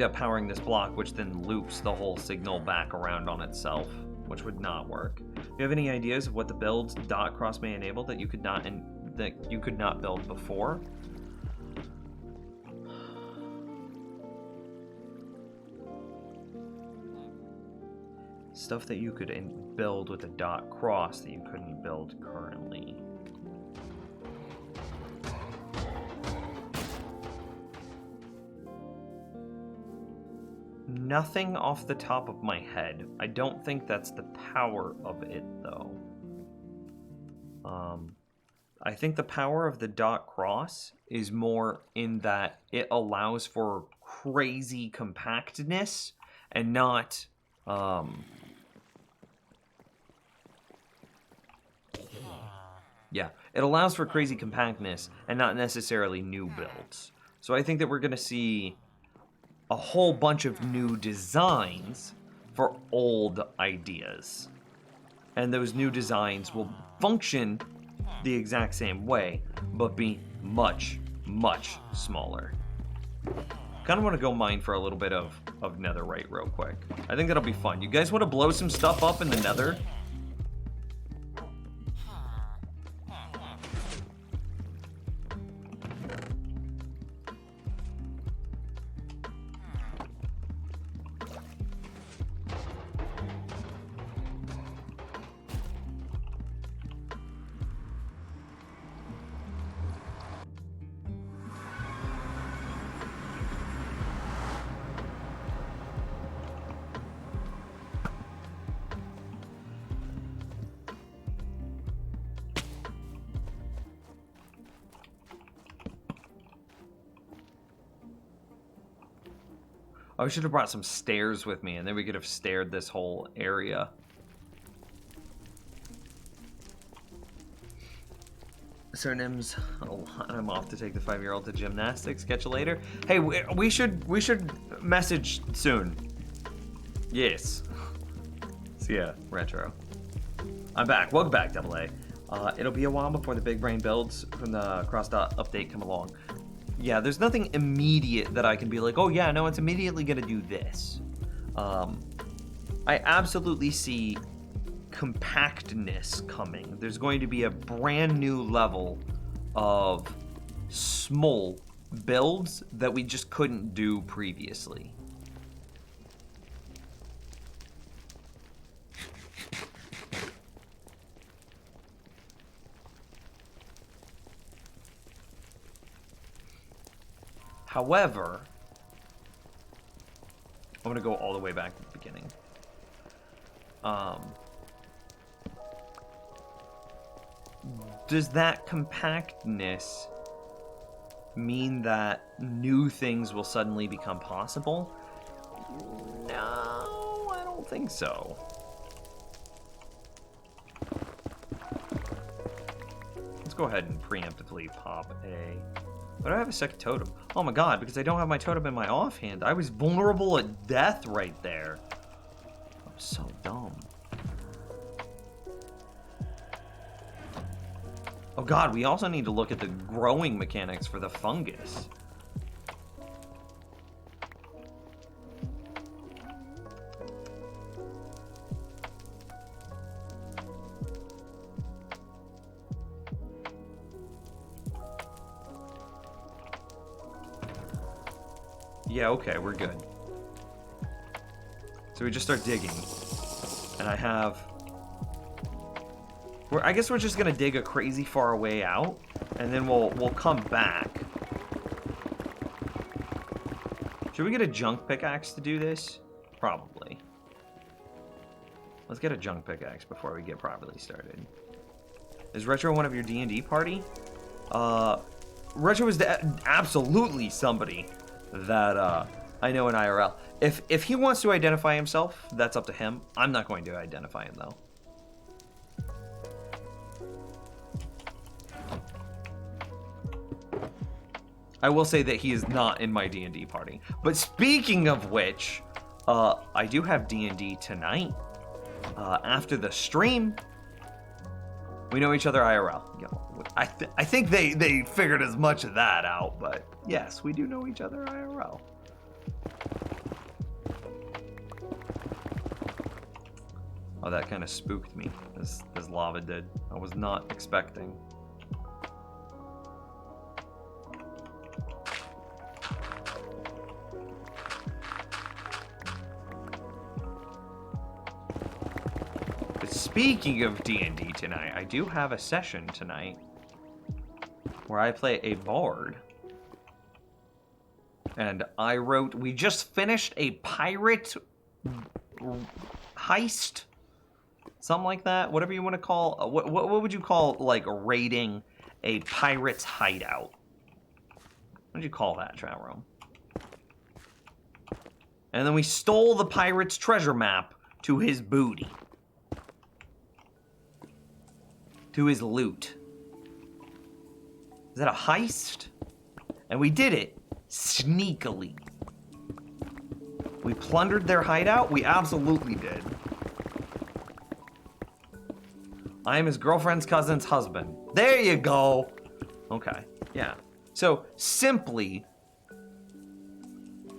up powering this block, which then loops the whole signal back around on itself, which would not work. Do you have any ideas of what the builds dot cross may enable that you could not build before? Stuff that you could build with a dot cross that you couldn't build currently. Nothing off the top of my head. I don't think that's the power of it, though. I think the power of the dot cross is more in that it allows for crazy compactness and not... Yeah, it allows for crazy compactness and not necessarily new builds. So I think that we're going to see a whole bunch of new designs for old ideas. And those new designs will function the exact same way, but be much, much smaller. Kind of want to go mine for a little bit of netherite real quick. I think that'll be fun. You guys want to blow some stuff up in the nether? I should have brought some stairs with me, and then we could have staired this whole area. Surnames, I'm off to take the 5-year-old to gymnastics. Catch you later. Hey, we should message soon. Yes. See ya, Retro. I'm back. Welcome back, Double A. It'll be a while before the big brain builds from the cross-dot update come along. Yeah, there's nothing immediate that I can be like, oh yeah, no, it's immediately gonna do this. I absolutely see compactness coming. There's going to be a brand new level of small builds that we just couldn't do previously. However, I'm going to go all the way back to the beginning. Does that compactness mean that new things will suddenly become possible? No, I don't think so. Let's go ahead and preemptively pop a... But I have a second totem. Oh my god, because I don't have my totem in my offhand. I was vulnerable at death right there. I'm so dumb. Oh god, we also need to look at the growing mechanics for the fungus. Yeah, okay, we're good. So we just start digging. And I have... I guess we're just gonna dig a crazy far way out, and then we'll come back. Should we get a junk pickaxe to do this? Probably. Let's get a junk pickaxe before we get properly started. Is Retro one of your D&D party? Retro is absolutely somebody that I know in IRL. If he wants to identify himself, that's up to him. I'm not going to identify him though. I will say that he is not in my D&D party. But speaking of which, I do have D&D tonight. After the stream, we know each other IRL. You know, I think they figured as much of that out, but yes, we do know each other IRL. Oh, that kind of spooked me, as lava did. I was not expecting. Speaking of D&D tonight, I do have a session tonight where I play a bard. And we just finished a pirate heist, something like that, whatever you want to call, what would you call, like, raiding a pirate's hideout? What would you call that, chat room? And then we stole the pirate's treasure map to his booty. To his loot. Is that a heist? And we did it sneakily. We plundered their hideout? We absolutely did. I am his girlfriend's cousin's husband. There you go. Okay, yeah. So, simply,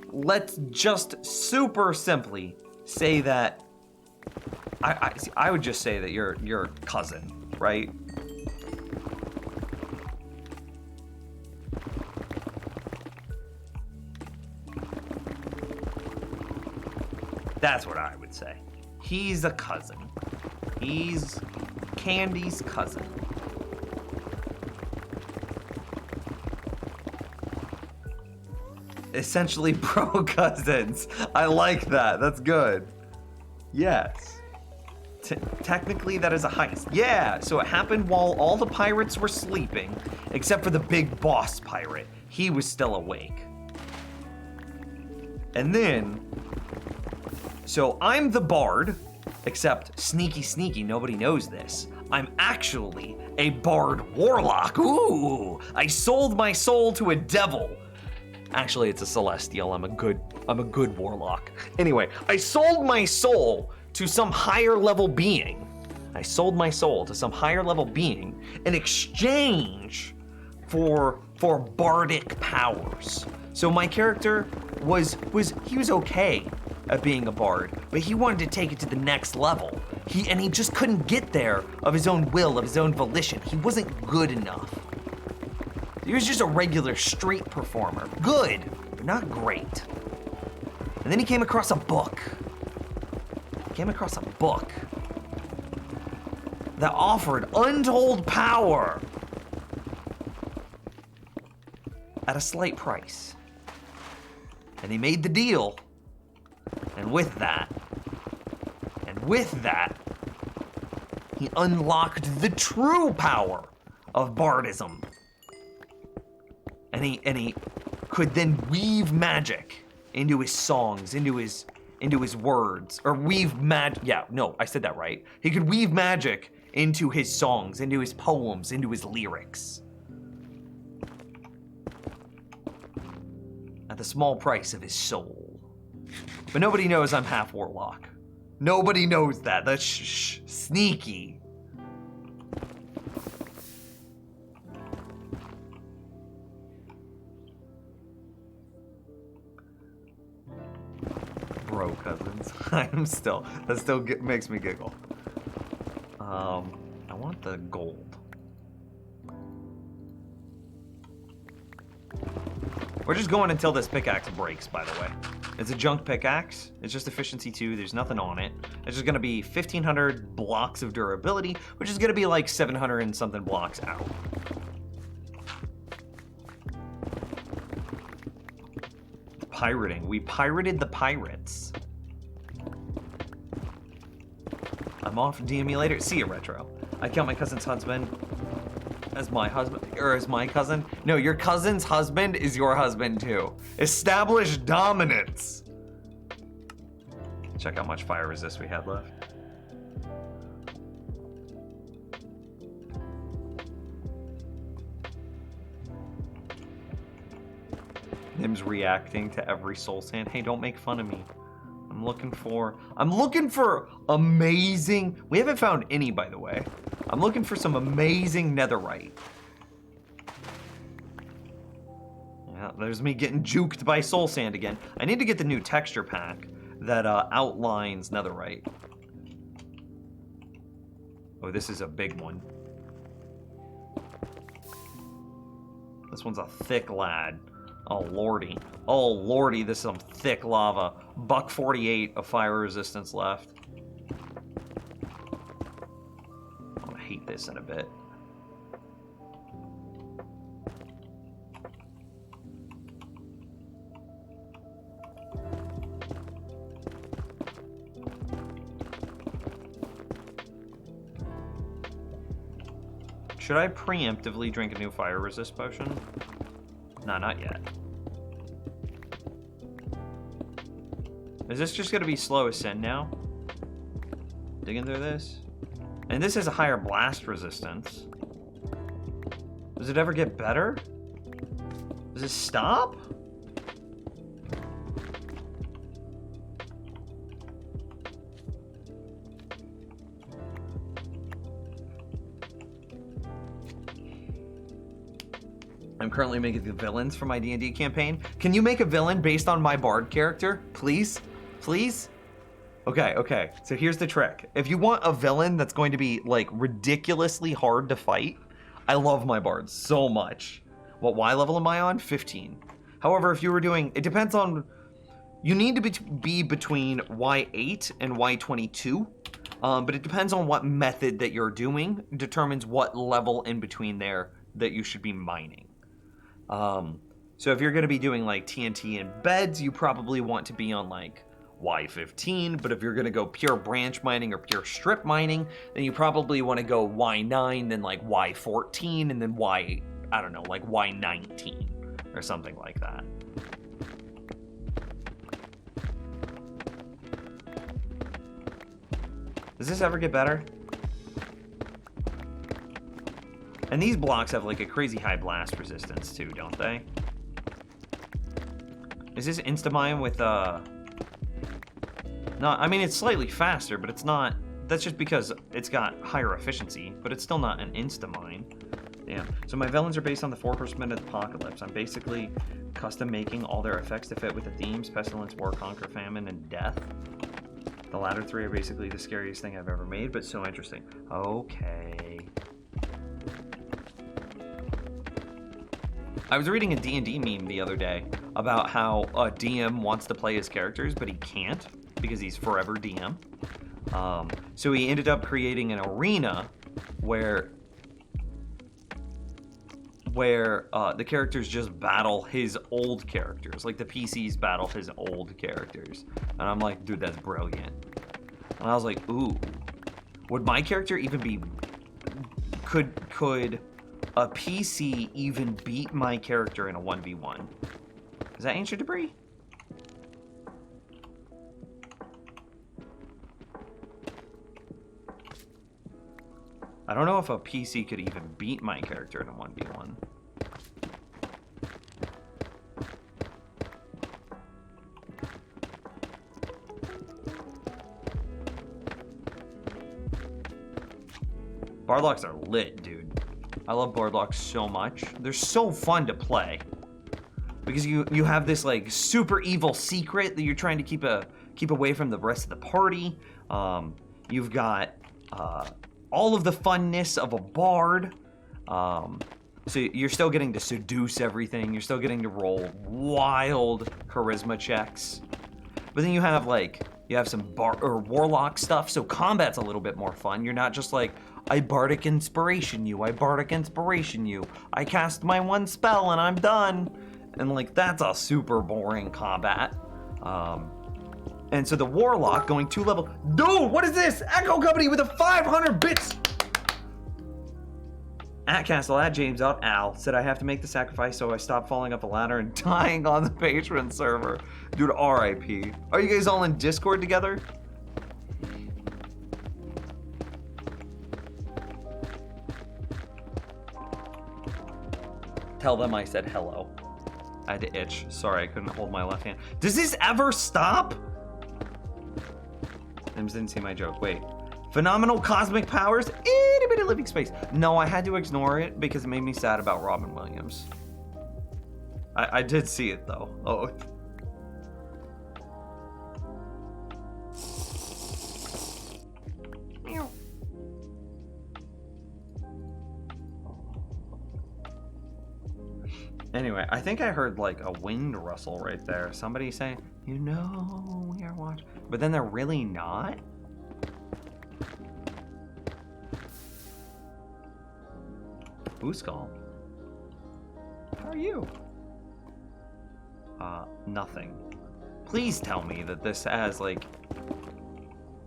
let's just super simply say that I would just say that you're your cousin, right? That's what I would say. He's a cousin. He's Candy's cousin. Essentially bro cousins. I like that. That's good. Yes. Technically, that is a heist. Yeah, so it happened while all the pirates were sleeping, except for the big boss pirate. He was still awake. And then, so I'm the bard, except sneaky, nobody knows this. I'm actually a bard warlock. Ooh, I sold my soul to a devil. Actually, it's a celestial. I'm a good warlock. Anyway, I sold my soul to some higher level being. I sold my soul to some higher level being in exchange for bardic powers. So my character was okay at being a bard, but he wanted to take it to the next level. He just couldn't get there of his own will, of his own volition. He wasn't good enough. He was just a regular street performer. Good, but not great. And then he came across a book. That offered untold power at a slight price. And he made the deal. And with that, he unlocked the true power of bardism. And he could then weave magic into his songs, into his words, or I said that right. He could weave magic into his songs, into his poems, into his lyrics. At the small price of his soul. But nobody knows I'm half warlock. Nobody knows that. That's sneaky. Bro cousins. That still makes me giggle. I want the gold. We're just going until this pickaxe breaks, by the way. It's a junk pickaxe. It's just efficiency 2. There's nothing on it. It's just gonna be 1,500 blocks of durability, which is gonna be like 700 and something blocks out. Pirating. We pirated the pirates. I'm off DME later. See ya, Retro. I count my cousin's husband as my husband, or as my cousin. No, your cousin's husband is your husband too. Establish dominance. Check how much fire resist we had left. Nim's reacting to every soul sand. Hey, don't make fun of me. I'm looking for amazing, we haven't found any, by the way. I'm looking for some amazing netherite. Yeah, there's me getting juked by soul sand again. I need to get the new texture pack that outlines netherite. Oh, this is a big one. This one's a thick lad. Oh lordy. Oh lordy, this is some thick lava. Buck 48 of fire resistance left. this in a bit. Should I preemptively drink a new fire resist potion? No, not yet. Is this just gonna be slow ascend now? Digging through this? And this has a higher blast resistance. Does it ever get better? Does it stop? I'm currently making the villains for my D&D campaign. Can you make a villain based on my bard character? Please? Please? Okay. So here's the trick. If you want a villain that's going to be, like, ridiculously hard to fight, I love my bards so much. What Y level am I on? 15. However, if you were doing... It depends on... You need to be between Y8 and Y22. But it depends on what method that you're doing. Determines what level in between there that you should be mining. So if you're going to be doing like TNT and beds, you probably want to be on like Y15, but if you're going to go pure branch mining or pure strip mining, then you probably want to go Y9, then like Y14, and then I don't know, like Y19 or something like that. Does this ever get better? And these blocks have like a crazy high blast resistance too, don't they? Is this Instamine with no, I mean it's slightly faster, but it's not. That's just because it's got higher efficiency, but it's still not an Instamine. Yeah. So my villains are based on the 4 Horsemen of the Apocalypse. I'm basically custom making all their effects to fit with the themes: pestilence, war, conquer, famine, and death. The latter 3 are basically the scariest thing I've ever made, but so interesting. Okay. I was reading a D&D meme the other day about how a DM wants to play his characters, but he can't because he's forever DM. So he ended up creating an arena where the characters just battle his old characters, like the PCs battle his old characters. And I'm like, dude, that's brilliant. And I was like, ooh, would my character even be, could a PC even beat my character in a 1v1? Is that ancient debris? I don't know if a PC could even beat my character in a 1v1. Bardlocks are lit, dude. I love Bardlocks so much. They're so fun to play. Because you have this like super evil secret that you're trying to keep away from the rest of the party. You've got all of the funness of a bard. So you're still getting to seduce everything. You're still getting to roll wild charisma checks. But then you have some warlock stuff, so combat's a little bit more fun. You're not just like, I bardic inspiration you, I cast my one spell and I'm done. And like, that's a super boring combat. And so the warlock going 2 level, dude, what is this? Echo Company with a 500 bits. At Castle, at James, at Al, said I have to make the sacrifice so I stop falling up the ladder and dying on the patron server. Dude, RIP. Are you guys all in Discord together? Tell them I said hello. I had to itch. Sorry, I couldn't hold my left hand. Does this ever stop? Nims didn't see my joke. Wait. Phenomenal cosmic powers, itty bitty living space. No, I had to ignore it because it made me sad about Robin Williams. I did see it though. Oh. Anyway, I think I heard like a wind rustle right there. Somebody saying, you know, we are watching. But then they're really not. Booskull. How are you? Nothing. Please tell me that this has, like,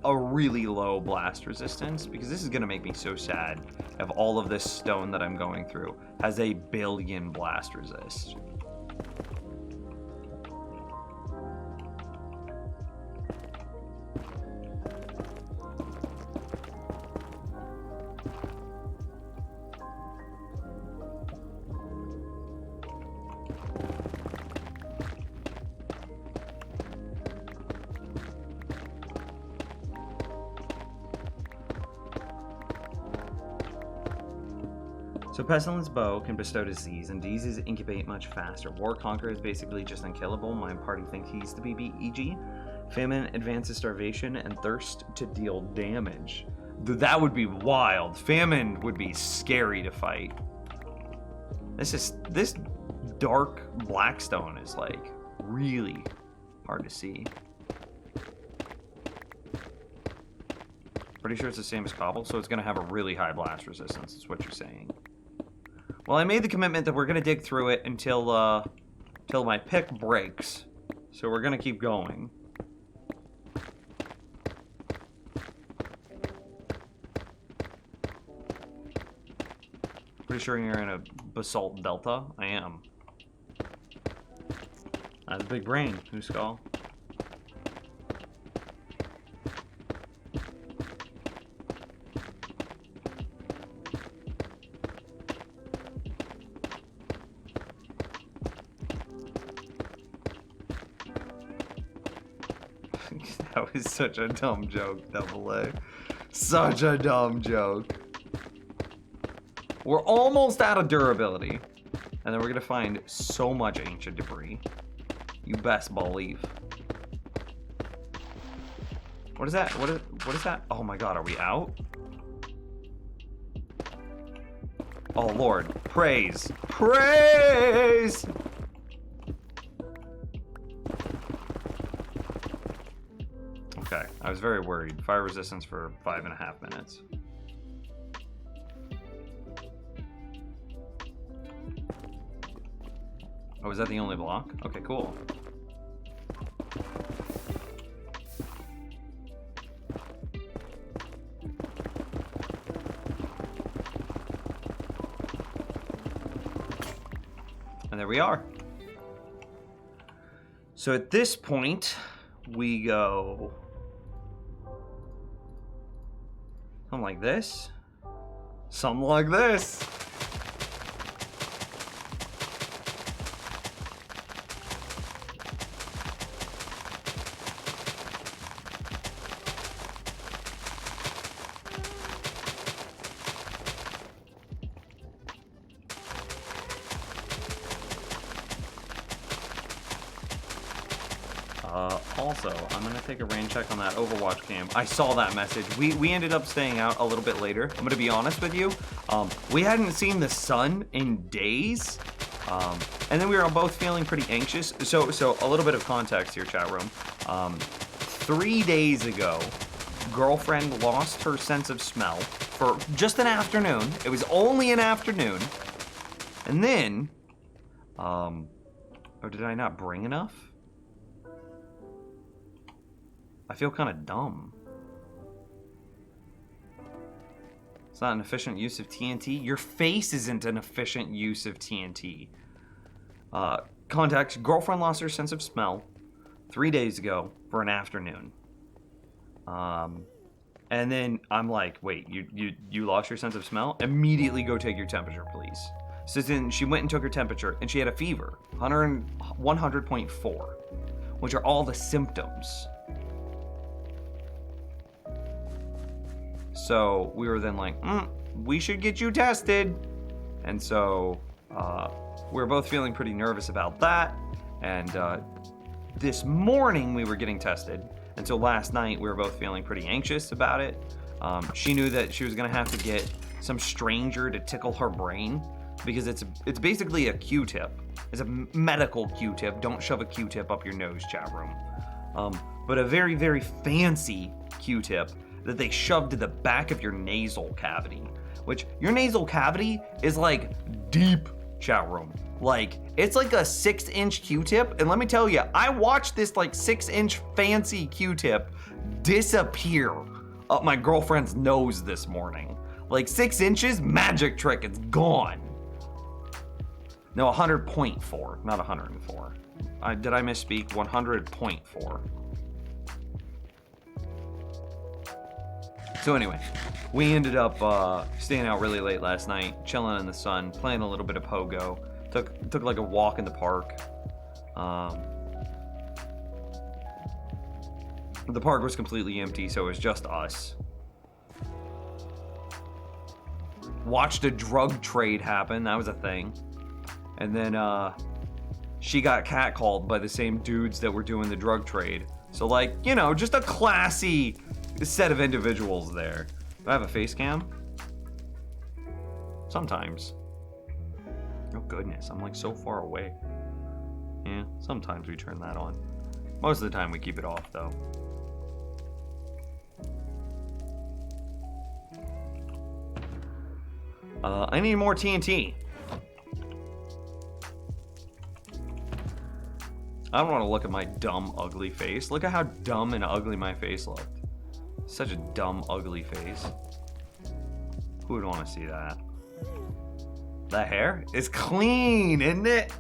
a really low blast resistance, because this is gonna make me so sad if all of this stone that I'm going through has a billion blast resist. So Pestilence Bow can bestow disease, and diseases incubate much faster. War Conqueror is basically just unkillable. My party think he's the BBEG. Famine advances starvation, and Thirst to deal damage. Dude, that would be wild. Famine would be scary to fight. This dark Blackstone is like really hard to see. Pretty sure it's the same as Cobble, so it's gonna have a really high blast resistance, is what you're saying. Well, I made the commitment that we're gonna dig through it until my pick breaks. So we're gonna keep going. Pretty sure you're in a basalt delta? I am. That's a big brain, Booskull. That was such a dumb joke, Double A. Such a dumb joke. We're almost out of durability. And then we're gonna find so much ancient debris. You best believe. What is that? What is that? Oh my god, are we out? Oh Lord, praise. Praise! Okay, I was very worried. Fire resistance for 5.5 minutes. Oh, is that the only block? Okay, cool. And there we are. So at this point, we go something like this. Something like this. Also, I'm gonna take a rain check on that Overwatch cam. I saw that message. We ended up staying out a little bit later. I'm gonna be honest with you. We hadn't seen the sun in days. And then we were both feeling pretty anxious. So a little bit of context here, chat room. 3 days ago, girlfriend lost her sense of smell for just an afternoon. It was only an afternoon. And then, oh, did I not bring enough? I feel kind of dumb. It's not an efficient use of TNT. Your face isn't an efficient use of TNT. Context, girlfriend lost her sense of smell 3 days ago for an afternoon. And then I'm like, wait, you lost your sense of smell? Immediately go take your temperature, please. So then she went and took her temperature, and she had a fever, 100.4, which are all the symptoms. So we were then like, we should get you tested. And so we were both feeling pretty nervous about that. And this morning we were getting tested. And so last night we were both feeling pretty anxious about it. She knew that she was gonna have to get some stranger to tickle her brain, because it's basically a Q-tip. It's a medical Q-tip. Don't shove a Q-tip up your nose, chat room. But a very, very fancy Q-tip that they shoved to the back of your nasal cavity. which your nasal cavity is like deep, chat room. Like, it's like a 6-inch Q-tip, and let me tell you, I watched this like 6-inch fancy Q-tip disappear up my girlfriend's nose this morning. Like 6 inches, magic trick, it's gone. No, 100.4, not 104. Did I misspeak? 100.4. So anyway, we ended up staying out really late last night, chilling in the sun, playing a little bit of pogo. Took like a walk in the park. The park was completely empty, so it was just us. Watched a drug trade happen, that was a thing. And then she got catcalled by the same dudes that were doing the drug trade. So like, you know, just a classy set of individuals there. Do I have a face cam? Sometimes. Oh goodness, I'm like so far away. Yeah, sometimes we turn that on. Most of the time we keep it off though. I need more TNT. I don't want to look at my dumb, ugly face. Look at how dumb and ugly my face looked. Such a dumb, ugly face. Who would want to see that? The hair is clean, isn't it?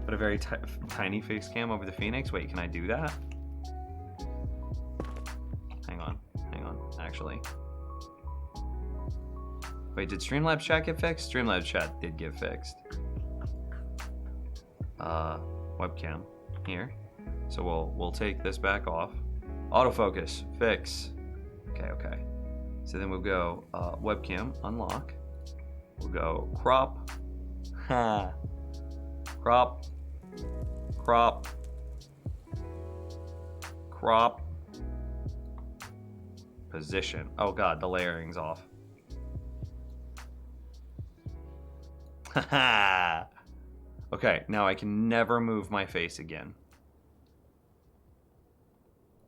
Put a very tiny face cam over the Phoenix. Wait, can I do that? Hang on, actually. Wait, did Streamlabs chat get fixed? Streamlabs chat did get fixed. Webcam here. So we'll take this back off. Autofocus, fix. Okay. So then we'll go webcam, unlock. We'll go crop. Crop. Position. Oh god, the layering's off. Okay, now I can never move my face again.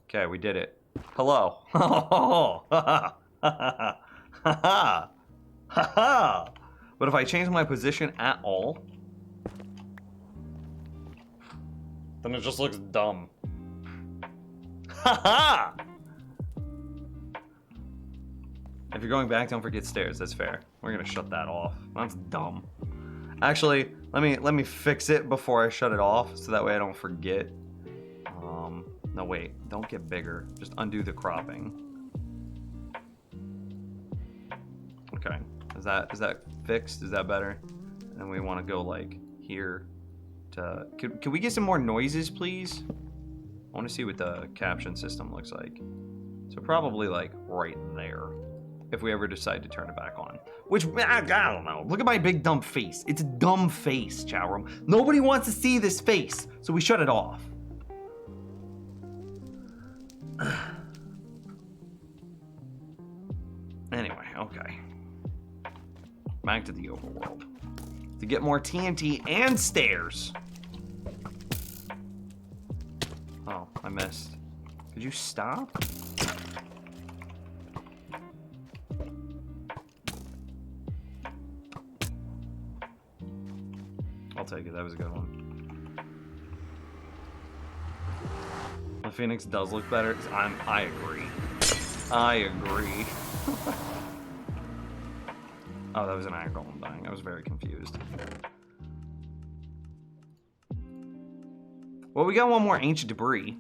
Okay, we did it. Hello. But if I change my position at all, then it just looks dumb. If you're going back, don't forget stairs. That's fair. We're gonna shut that off. That's dumb. Actually, let me fix it before I shut it off, so that way I don't forget. No wait, don't get bigger. Just undo the cropping. Okay, is that fixed? Is that better? And we want to go like here to. Can we get some more noises, please? I want to see what the caption system looks like. So probably like right there. If we ever decide to turn it back on. Which, I don't know. Look at my big dumb face. It's a dumb face, chat room. Nobody wants to see this face, so we shut it off. Anyway, okay. Back to the overworld. To get more TNT and stairs. Oh, I missed. Could you stop? I'll take it, that was a good one. The Phoenix does look better. I agree. I agree. Oh, that was an iron golem dying. I was very confused. Well, we got one more ancient debris.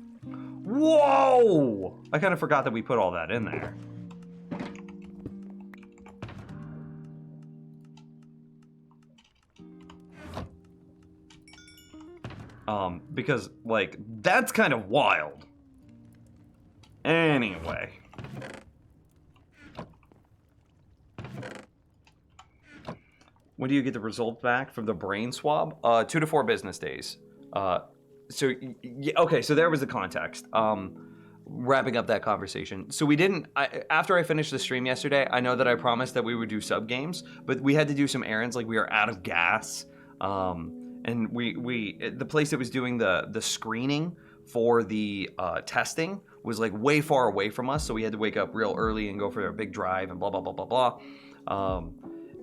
Whoa! I kind of forgot that we put all that in there. Because, like, that's kind of wild. Anyway. When do you get the result back from the brain swab? 2 to 4 business days. Okay, so there was the context. Wrapping up that conversation. So we didn't, after I finished the stream yesterday, I know that I promised that we would do sub games, but we had to do some errands, like we are out of gas. And the place that was doing the screening for the testing was like way far away from us, so we had to wake up real early and go for a big drive and blah blah blah blah blah.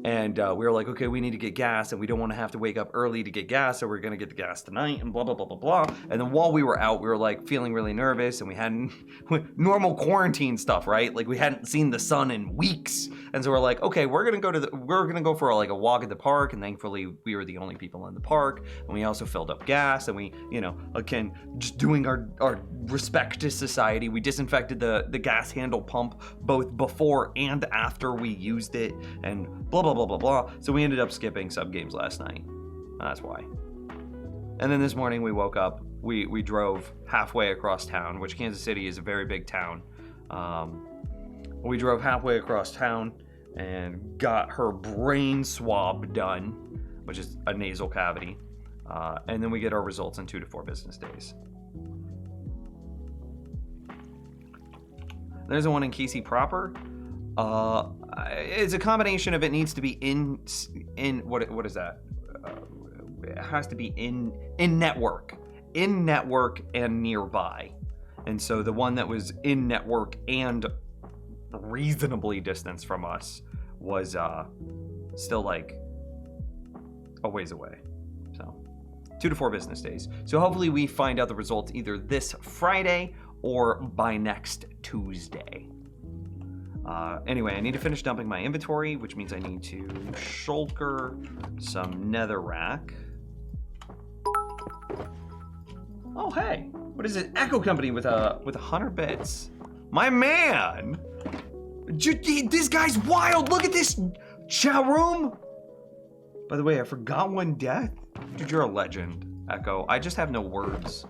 And we were like, okay, we need to get gas, and we don't want to have to wake up early to get gas, so we're gonna get the gas tonight, and blah blah blah blah blah. And then while we were out, we were like feeling really nervous, and we hadn't normal quarantine stuff, right? Like we hadn't seen the sun in weeks, and so we're like, okay, we're gonna go for like a walk at the park, and thankfully we were the only people in the park, and we also filled up gas, and we, you know, again, just doing our respect to society, we disinfected the gas handle pump both before and after we used it, and blah blah blah blah blah. So we ended up skipping sub games last night. That's why. And then this morning we woke up. We drove halfway across town, which Kansas City is a very big town. We drove halfway across town and got her brain swab done, which is a nasal cavity. And then we get our results in 2 to 4 business days. There's the one in Casey proper. It's a combination of it needs to be in what is that? It has to be in network and nearby. And so the one that was in network and reasonably distanced from us was still like a ways away. So 2 to 4 business days. So hopefully we find out the results either this Friday or by next Tuesday. Anyway, I need to finish dumping my inventory, which means I need to shulker some netherrack. Oh, hey, what is it? Echo Company with 100 bits. My man! This guy's wild! Look at this chat room! By the way, I forgot one death. Dude, you're a legend, Echo. I just have no words.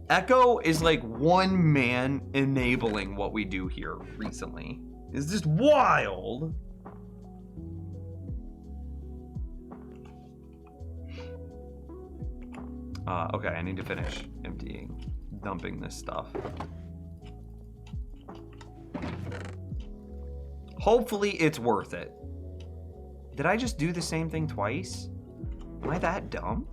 Echo is like one man enabling what we do here recently. It's just wild. Okay, I need to finish dumping this stuff. Hopefully it's worth it. Did I just do the same thing twice? Am I that dumb?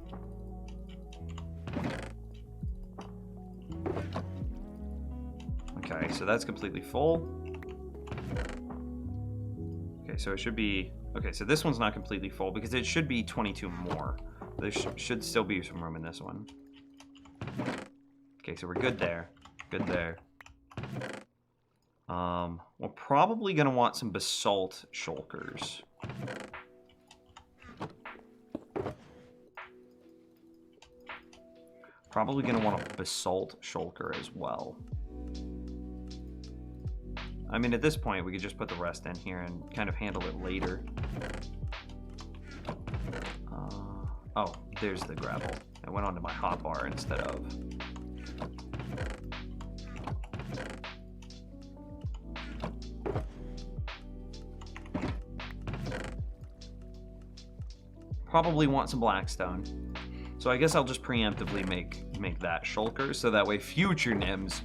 Okay, so that's completely full. Okay, so it should be... Okay, so this one's not completely full because it should be 22 more. There should still be some room in this one. Okay, so we're good there. Good there. We're probably going to want some basalt shulkers. Probably going to want a basalt shulker as well. I mean, at this point, we could just put the rest in here and kind of handle it later. Oh, there's the gravel. It went onto my hotbar instead of... Probably want some blackstone. So I guess I'll just preemptively make that shulker, so that way future NIMS...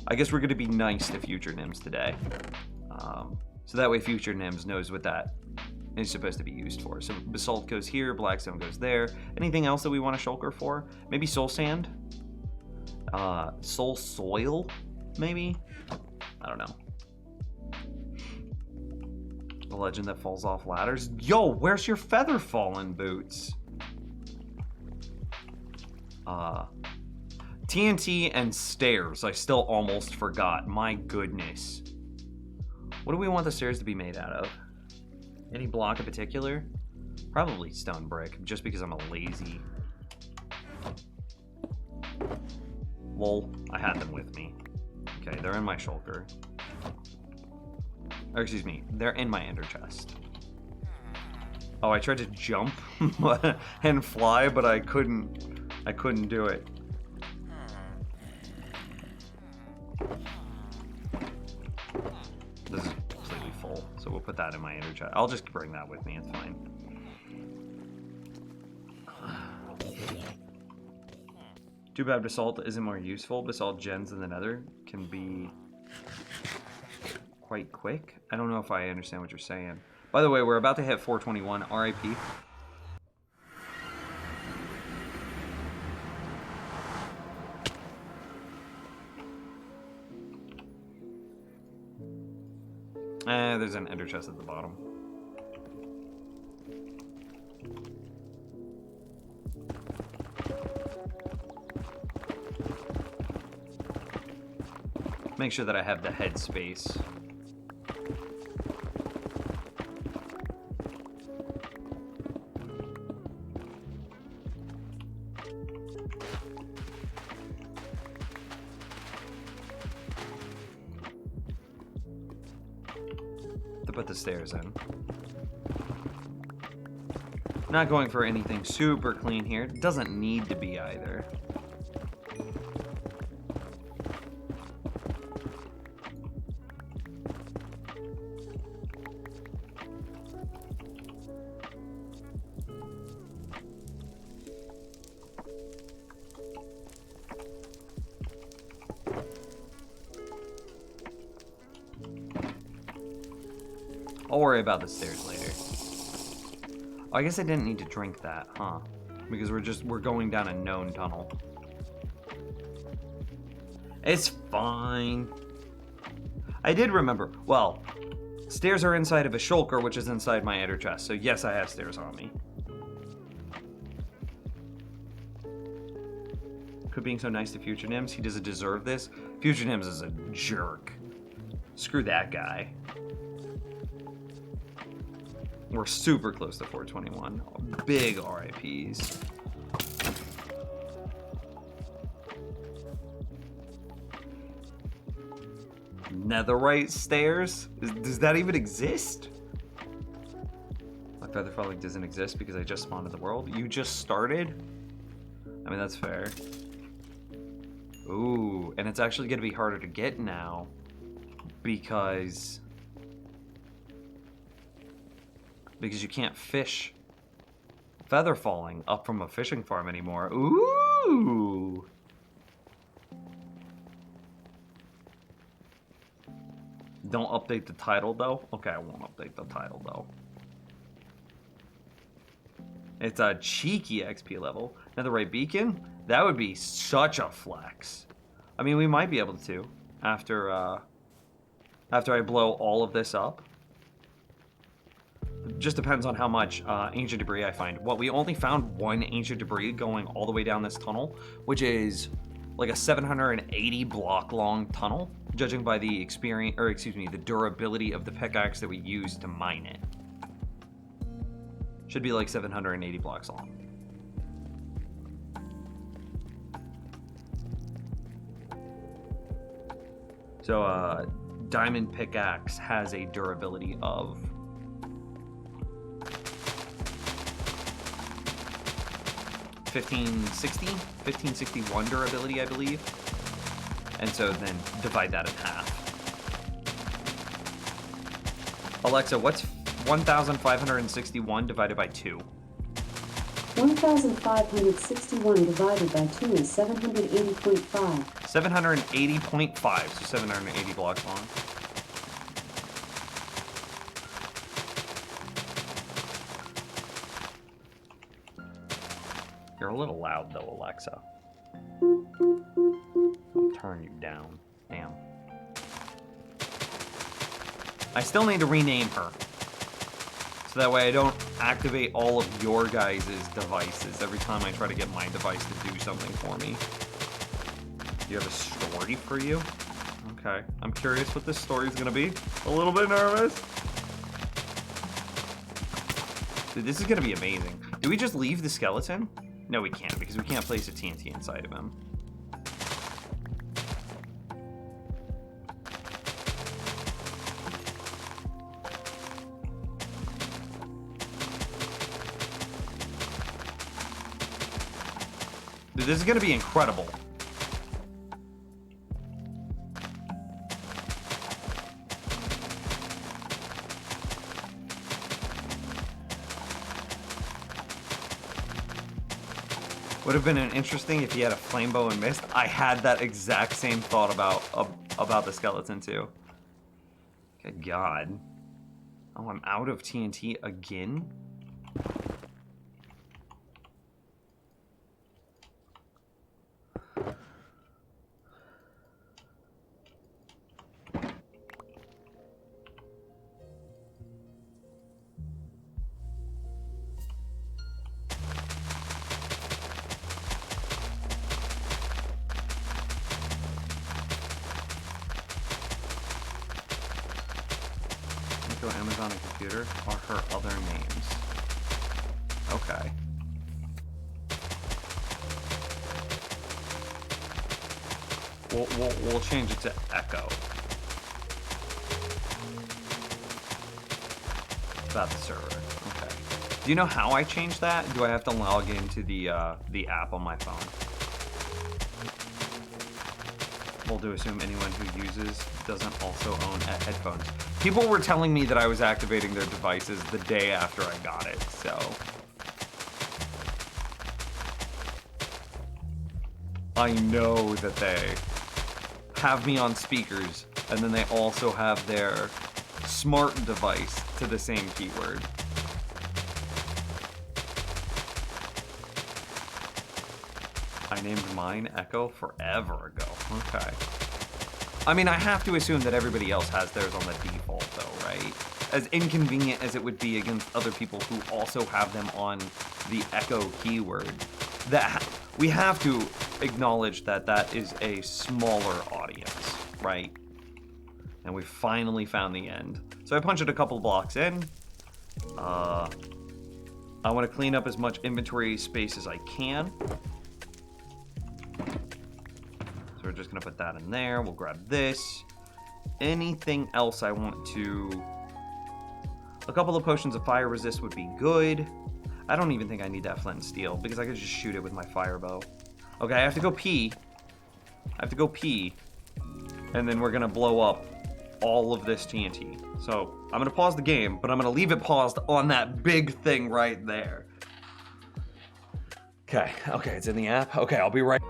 I guess we're going to be nice to future NIMS today. So that way future NIMS knows what that is supposed to be used for. So basalt goes here, blackstone goes there. Anything else that we want a shulker for? Maybe soul sand? Soul soil, maybe? I don't know. The legend that falls off ladders. Yo, where's your feather fallen boots? TNT and stairs. I still almost forgot. My goodness. What do we want the stairs to be made out of? Any block in particular? Probably stone brick, just because I'm a lazy. Lol, I had them with me. Okay, they're in my shulker. Or excuse me, they're in my ender chest. Oh, I tried to jump and fly, but I couldn't do it. This is completely full, so we'll put that in my ender chest. I'll just bring that with me, it's fine. Too bad basalt isn't more useful. Basalt gens in the nether can be quite quick. I don't know if I understand what you're saying. By the way, we're about to hit 421. RIP. There's an ender chest at the bottom. Make sure that I have the head space. To put the stairs in. Not going for anything super clean here. It doesn't need to be either. I'll worry about the stairs later. Oh, I guess I didn't need to drink that, huh? Because we're going down a known tunnel. It's fine. I did remember. Well, stairs are inside of a shulker, which is inside my ender chest. So yes, I have stairs on me. Quit being so nice to Future Nims. He doesn't deserve this. Future Nims is a jerk. Screw that guy. We're super close to 421. Big RIPs. Netherite stairs? Does that even exist? My feather falling doesn't exist because I just spawned in the world. You just started? I mean, that's fair. Ooh, and it's actually going to be harder to get now because you can't fish feather falling up from a fishing farm anymore. Ooh. Don't update the title though? Okay, I won't update the title though. It's a cheeky XP level. Netherite beacon? That would be such a flex. I mean, we might be able to after I blow all of this up. Just depends on how much ancient debris I find. Well, we only found one ancient debris going all the way down this tunnel, which is like a 780 block long tunnel, judging by the experience, or excuse me, the durability of the pickaxe that we used to mine it. Should be like 780 blocks long. So, diamond pickaxe has a durability of 1561 durability, I believe. And so then divide that in half. Alexa, what's 1,561 divided by 2? 1,561 divided by 2 is 780.5. 780.5, so 780 blocks long. You're a little loud though, Alexa. I'll turn you down. Damn. I still need to rename her. So that way I don't activate all of your guys' devices every time I try to get my device to do something for me. Do you have a story for you? Okay. I'm curious what this story is going to be. A little bit nervous. Dude, this is going to be amazing. Do we just leave the skeleton? No, we can't, because we can't place a TNT inside of him. Dude, this is going to be incredible. Would have been interesting if he had a flame bow and mist. I had that exact same thought about the skeleton too. Good God. Oh, I'm out of TNT again? Echo, Amazon, and Computer are her other names. Okay. We'll change it to Echo. About the server. Okay. Do you know how I changed that? Do I have to log into the app on my phone? We'll do assume anyone who uses doesn't also own headphones. People were telling me that I was activating their devices the day after I got it, so. I know that they have me on speakers, and then they also have their smart device to the same keyword. I named mine Echo forever ago. Okay. I mean, I have to assume that everybody else has theirs on the default, though, right? As inconvenient as it would be against other people who also have them on the Echo keyword, we have to acknowledge that that is a smaller audience, right? And we finally found the end. So I punched it a couple blocks in. I want to clean up as much inventory space as I can. So we're just going to put that in there. We'll grab this. Anything else I want to... A couple of potions of fire resist would be good. I don't even think I need that flint and steel because I could just shoot it with my fire bow. Okay, I have to go pee. And then we're going to blow up all of this TNT. So I'm going to pause the game, but I'm going to leave it paused on that big thing right there. Okay, it's in the app. Okay, I'll be right.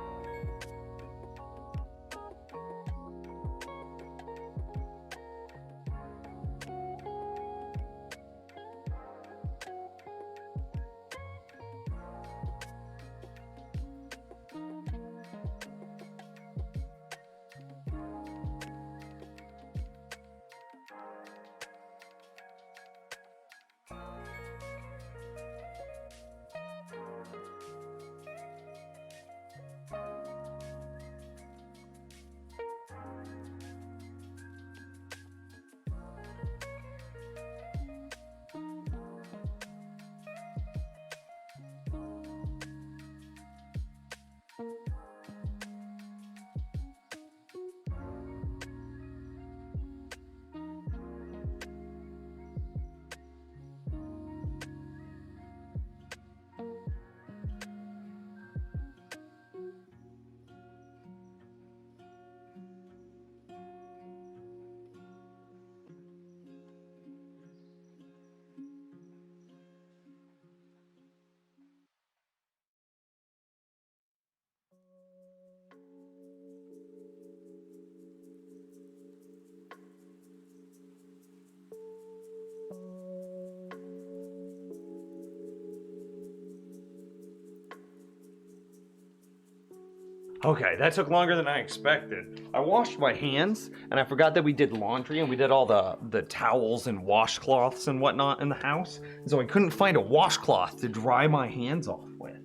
Okay, that took longer than I expected. I washed my hands, and I forgot that we did laundry, and we did all the towels and washcloths and whatnot in the house, and so I couldn't find a washcloth to dry my hands off with.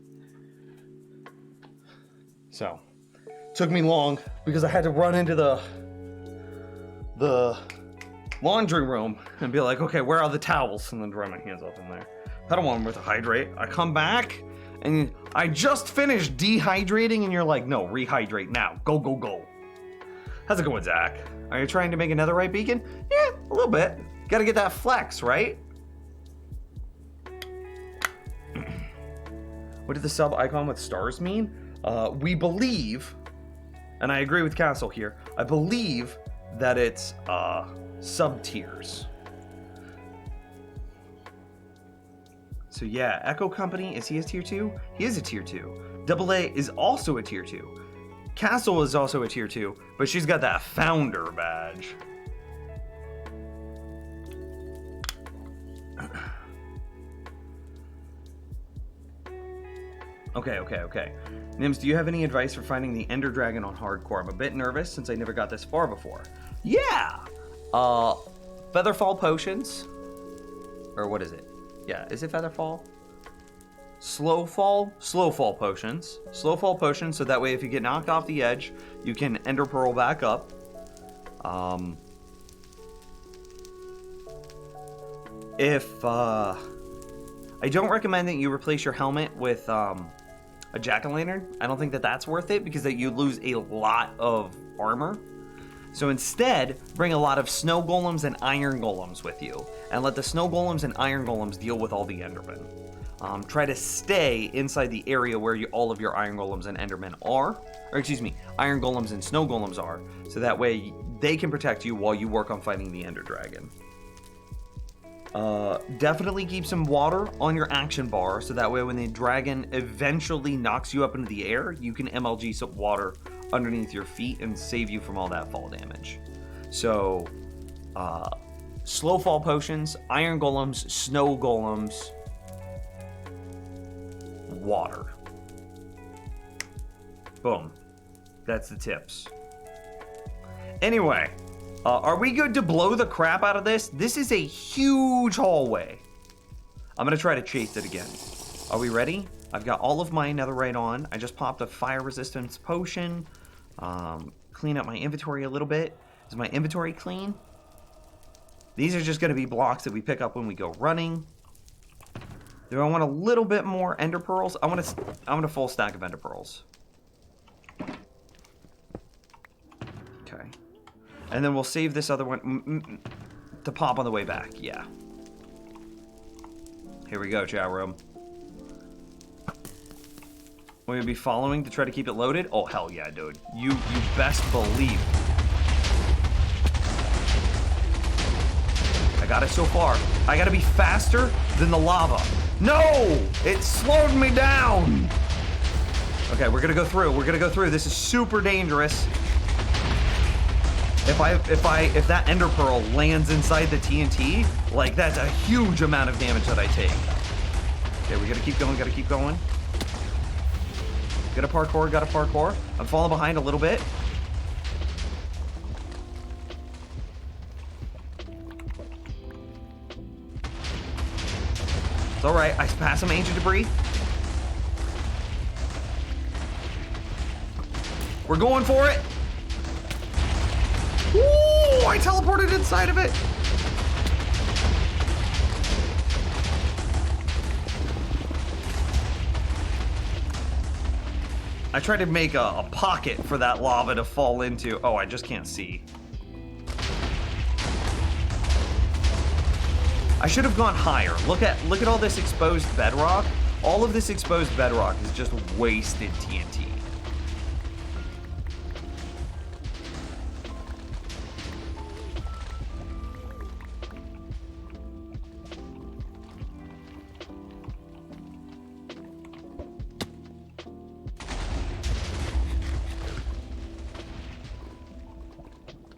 So, took me long, because I had to run into the laundry room and be like, okay, where are the towels? And then dry my hands off in there. I don't want them to hydrate. I come back, and I just finished dehydrating, and you're like, no, rehydrate now. Go, go, go. How's it going, Zach? Are you trying to make another right beacon? Yeah, a little bit. Gotta get that flex, right? What did the sub icon with stars mean? We believe, and I agree with Castle here, I believe that it's sub tiers. So yeah, Echo Company, is he a tier 2? He is a tier 2. Double A is also a tier 2. Castle is also a tier 2, but she's got that founder badge. Okay. Nims, do you have any advice for finding the Ender Dragon on hardcore? I'm a bit nervous since I never got this far before. Yeah! Featherfall potions. Or what is it? Yeah, is it Featherfall? Slowfall potions. Slowfall potions, so that way if you get knocked off the edge, you can Ender Pearl back up. if I don't recommend that you replace your helmet with a jack-o'-lantern. I don't think that that's worth it because that you lose a lot of armor. So instead, bring a lot of snow golems and iron golems with you, and let the snow golems and iron golems deal with all the endermen. Try to stay inside the area where all of your iron golems and endermen are, or excuse me, iron golems and snow golems are, so that way they can protect you while you work on fighting the ender dragon. Definitely keep some water on your action bar, so that way when the dragon eventually knocks you up into the air, you can MLG some water underneath your feet and save you from all that fall damage. So, slow fall potions, iron golems, snow golems, water. Boom. That's the tips. Anyway, are we good to blow the crap out of this? This is a huge hallway. I'm gonna try to chase it again. Are we ready? I've got all of my netherite on. I just popped a fire resistance potion. Clean up my inventory a little bit. Is my inventory clean? These are just gonna be blocks that we pick up when we go running. Do I want a little bit more ender pearls? I want a full stack of ender pearls. Okay. And then we'll save this other one to pop on the way back. Yeah. Here we go, chat room. Will you be following to try to keep it loaded? Oh, hell yeah, dude. You best believe. I got it so far. I gotta be faster than the lava. No! It slowed me down! Okay, we're gonna go through. We're gonna go through. This is super dangerous. If that ender pearl lands inside the TNT, like that's a huge amount of damage that I take. Okay, we gotta keep going, gotta keep going. Gotta parkour, gotta parkour. I'm falling behind a little bit. It's alright, I passed some ancient debris. We're going for it. Ooh, I teleported inside of it. I tried to make a pocket for that lava to fall into. Oh, I just can't see. I should have gone higher. Look at all this exposed bedrock. All of this exposed bedrock is just wasted TNT.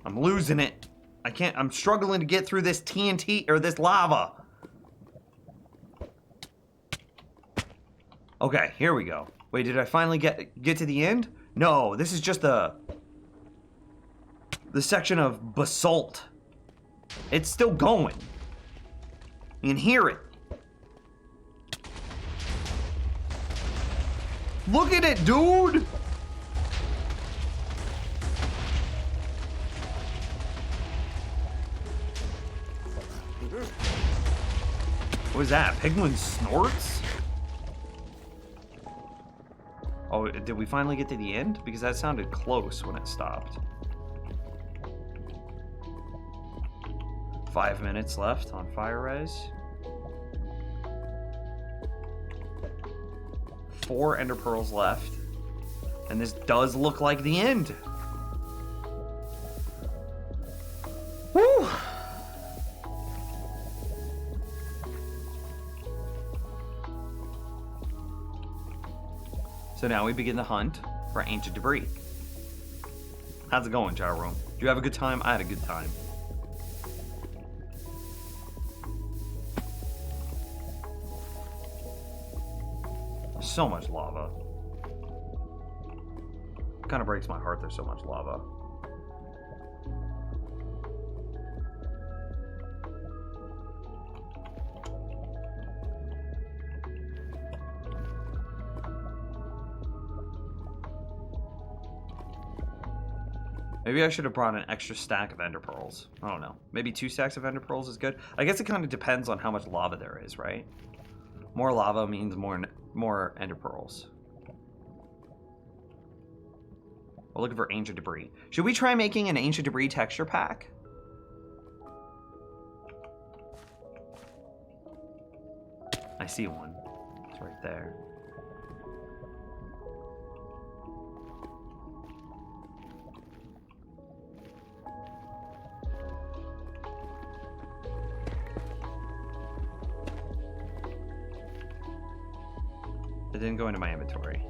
I'm losing it. I'm struggling to get through this TNT, or this lava. Okay, here we go. Wait, did I finally get to the end? No, this is just the section of basalt. It's still going. You can hear it. Look at it, dude! What was that? Penguin snorts? Oh, did we finally get to the end? Because that sounded close when it stopped. 5 minutes left on fire res. 4 ender pearls left. And this does look like the end. Woo! So now we begin the hunt for ancient debris. How's it going, Gyro? Did you have a good time? I had a good time. So much lava. It kind of breaks my heart there's so much lava. Maybe I should have brought an extra stack of ender pearls. I don't know. Maybe 2 stacks of ender pearls is good. I guess it kind of depends on how much lava there is, right? More lava means more ender pearls. We're looking for ancient debris. Should we try making an ancient debris texture pack? I see one. It's right there. It didn't go into my inventory.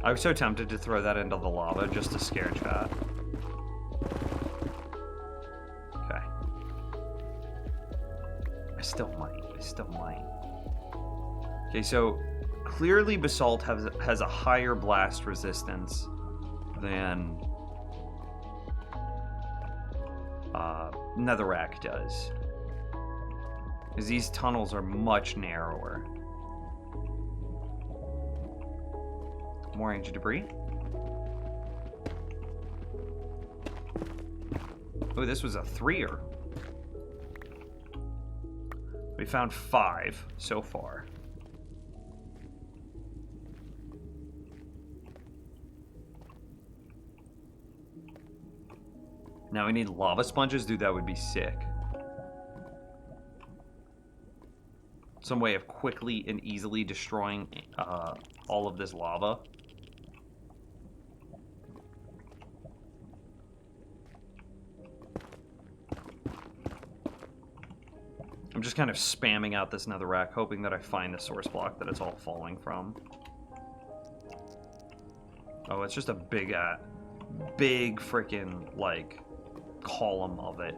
I was so tempted to throw that into the lava just to scare chat. Okay. I still might. Okay, so clearly basalt has a higher blast resistance than netherrack does. Because these tunnels are much narrower. More ancient debris. Oh, this was a 3-er. We found 5 so far. Now we need lava sponges. Dude, that would be sick. Some way of quickly and easily destroying all of this lava. I'm just kind of spamming out this netherrack, hoping that I find the source block that it's all falling from. Oh, it's just a big freaking, like, column of it.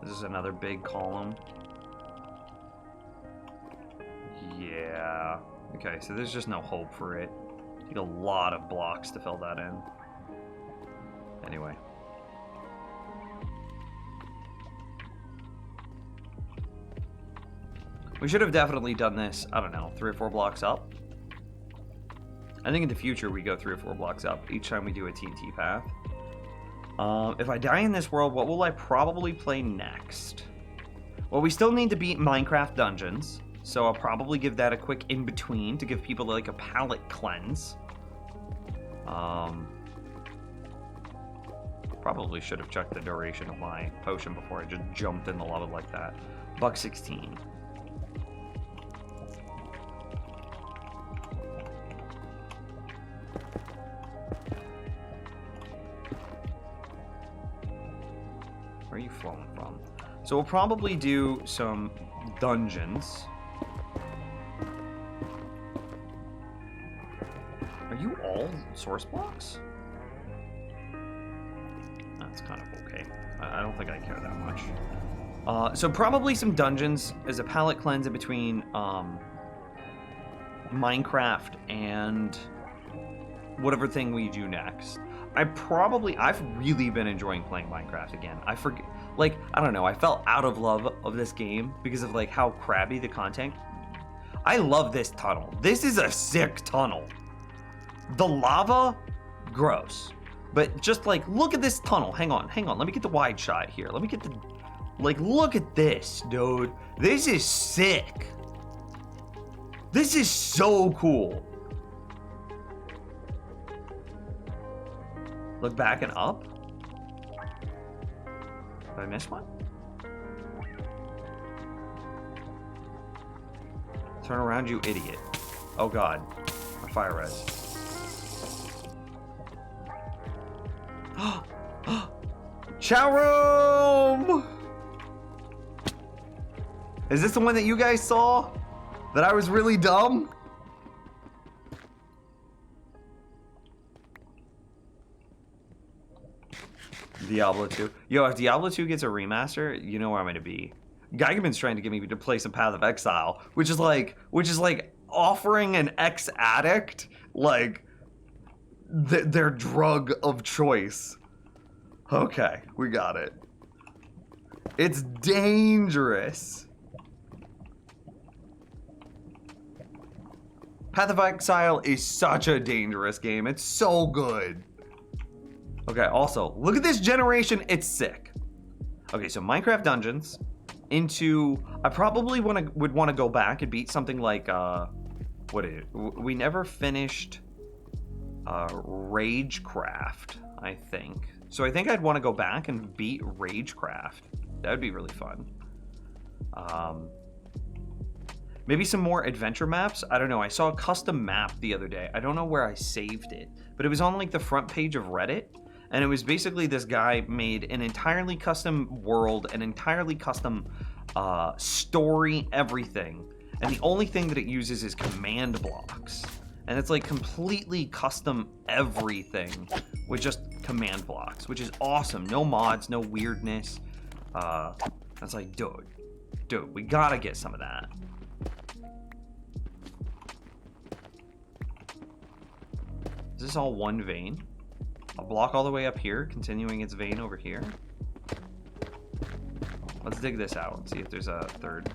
This is another big column. Yeah. Okay, so there's just no hope for it. Need a lot of blocks to fill that in. Anyway. We should have definitely done this, I don't know, 3 or 4 blocks up. I think in the future we go 3 or 4 blocks up each time we do a TNT path. If I die in this world, what will I probably play next? Well, we still need to beat Minecraft Dungeons, so I'll probably give that a quick in-between to give people like a palate cleanse. Probably should have checked the duration of my potion before I just jumped in the lava like that. Buck 16. Where are you flowing from? So we'll probably do some dungeons. Are you all source blocks? That's kind of okay. I don't think I care that much. So probably some dungeons as a palate cleanse in between Minecraft and whatever thing we do next. I've really been enjoying playing Minecraft again. I forget, like, I don't know, I fell out of love of this game because of like how crabby the content. I love this tunnel. This is a sick tunnel. The lava, gross. But just like, look at this tunnel. Hang on. Let me get the wide shot here. Let me get the, like, look at this, dude. This is sick. This is so cool. Look back and up. Did I miss one? Turn around, you idiot. Oh god. My fire res. Chow room! Is this the one that you guys saw? That I was really dumb? Diablo 2. Yo, if Diablo 2 gets a remaster, you know where I'm gonna be. Geigerman's trying to get me to play some Path of Exile, which is like offering an ex-addict, like, their drug of choice. Okay, we got it. It's dangerous. Path of Exile is such a dangerous game. It's so good. Okay, also, look at this generation. It's sick. Okay, so Minecraft Dungeons into... I probably would want to go back and beat something like... what is it? We never finished Ragecraft, I think. So I think I'd want to go back and beat Ragecraft. That would be really fun. Maybe some more adventure maps. I don't know. I saw a custom map the other day. I don't know where I saved it, but it was on like the front page of Reddit. And it was basically this guy made an entirely custom world, an entirely custom story, everything. And the only thing that it uses is command blocks. And it's like completely custom everything with just command blocks, which is awesome. No mods, no weirdness. That's like, dude, we gotta get some of that. Is this all one vein? A block all the way up here, continuing its vein over here. Let's dig this out and see if there's a third.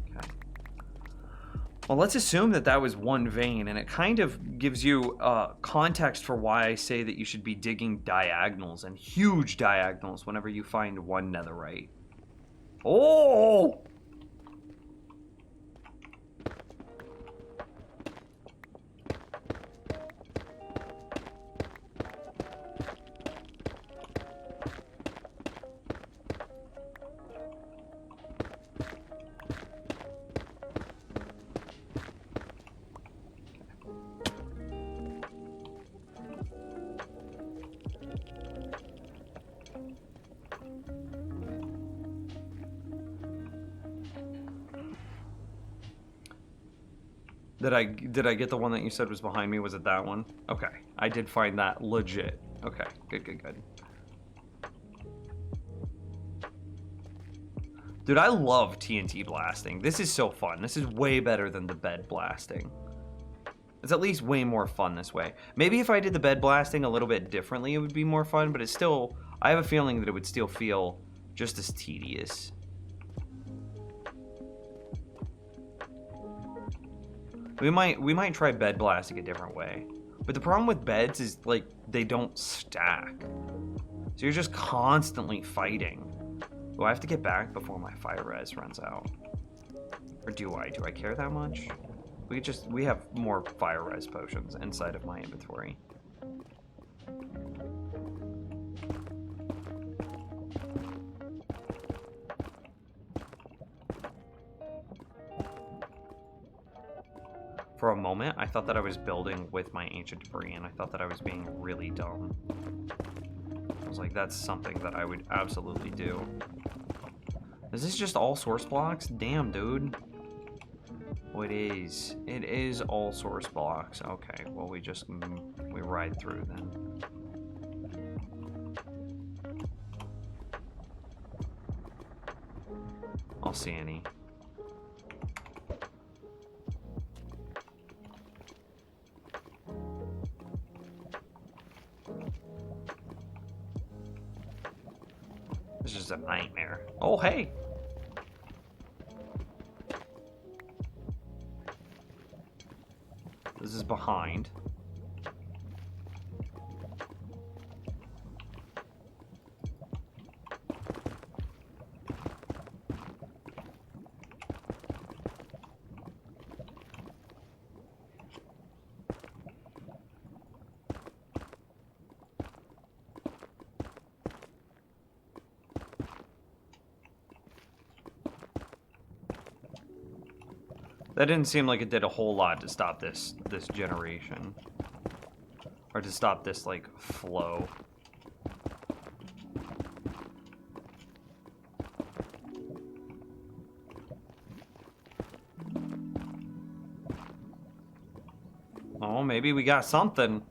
Okay. Well, let's assume that that was one vein, and it kind of gives you context for why I say that you should be digging diagonals and huge diagonals whenever you find one netherite. Oh! Did I get the one that you said was behind me? Was it that one? Okay, I did find that legit. Okay, good. Dude, I love TNT blasting. This is so fun. This is way better than the bed blasting. It's at least way more fun this way. Maybe if I did the bed blasting a little bit differently, it would be more fun, but it's still... I have a feeling that it would still feel just as tedious. We might try bed blasting a different way. But the problem with beds is, like, they don't stack. So you're just constantly fighting. Do I have to get back before my fire res runs out? Or do I? Do I care that much? We have more fire res potions inside of my inventory. For a moment, I thought that I was building with my ancient debris, and I thought that I was being really dumb. I was like, that's something that I would absolutely do. Is this just all source blocks? Damn, dude. Oh, it is. It is all source blocks. Okay, well, we ride through then. I'll see any. This is a nightmare. Oh, hey! This is behind. That didn't seem like it did a whole lot to stop this generation. Or to stop this, like, flow. Oh, maybe we got something.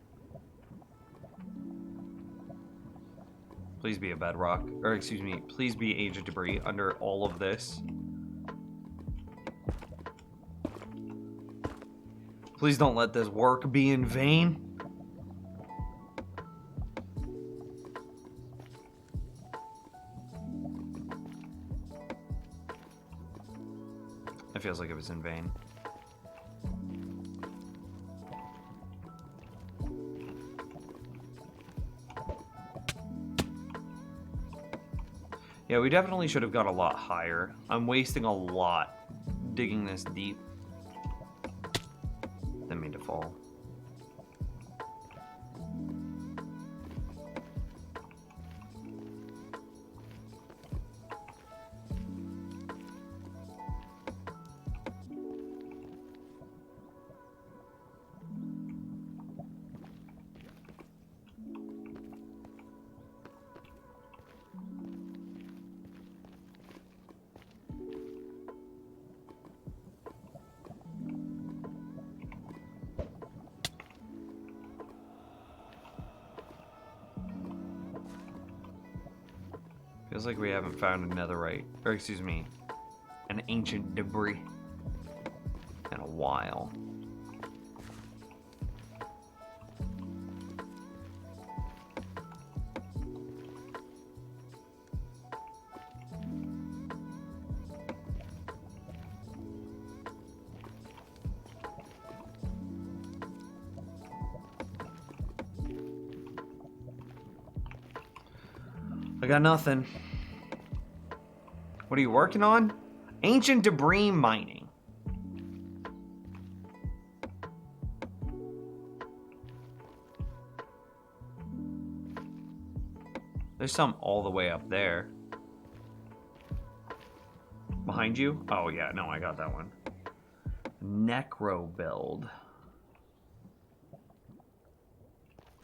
Please be a bedrock. Or, excuse me, please be age of debris under all of this. Please don't let this work be in vain. feels like it was in vain. Yeah, we definitely should have got a lot higher. I'm wasting a lot digging this deep. Didn't mean to fall. Feels like we haven't found a netherite, or excuse me, an ancient debris in a while. I got nothing. What are you working on? Ancient debris mining. There's some all the way up there. Behind you? Oh yeah, no, I got that one. Necro build.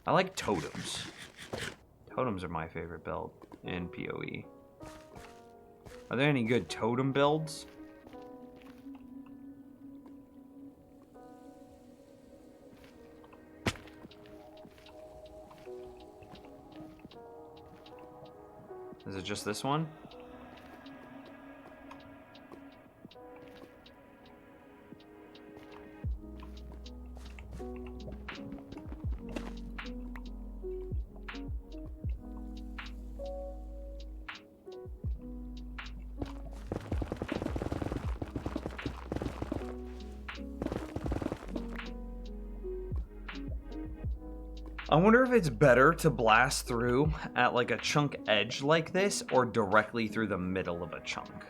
I like totems. Totems are my favorite build in PoE. Are there any good totem builds? Is it just this one? I wonder if it's better to blast through at like a chunk edge like this or directly through the middle of a chunk.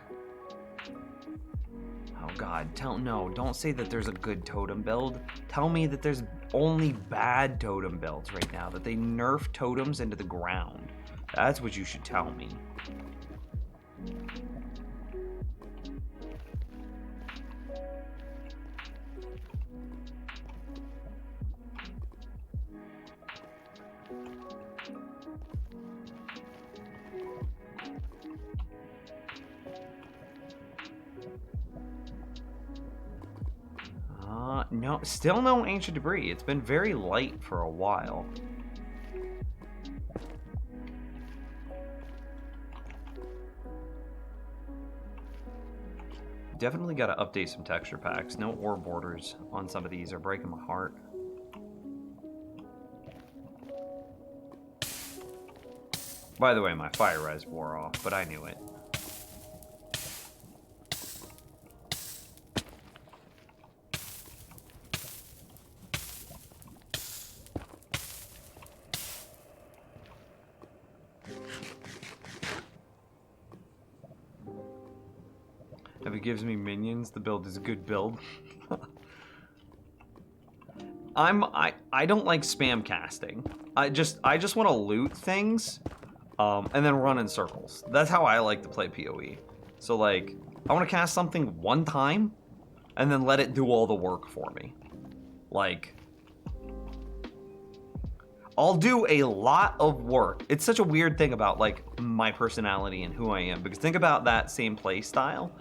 Oh god, don't say that there's a good totem build. Tell me that there's only bad totem builds right now, that they nerf totems into the ground. That's what you should tell me. No, still no ancient debris. It's been very light for a while. Definitely got to update some texture packs. No ore borders on some of these are breaking my heart. By the way, my fire res wore off, but I knew it. If it gives me minions, the build is a good build. I don't like spam casting. I just want to loot things, and then run in circles. That's how I like to play PoE. So like, I want to cast something one time, and then let it do all the work for me. Like, I'll do a lot of work. It's such a weird thing about like my personality and who I am, because think about that same play style.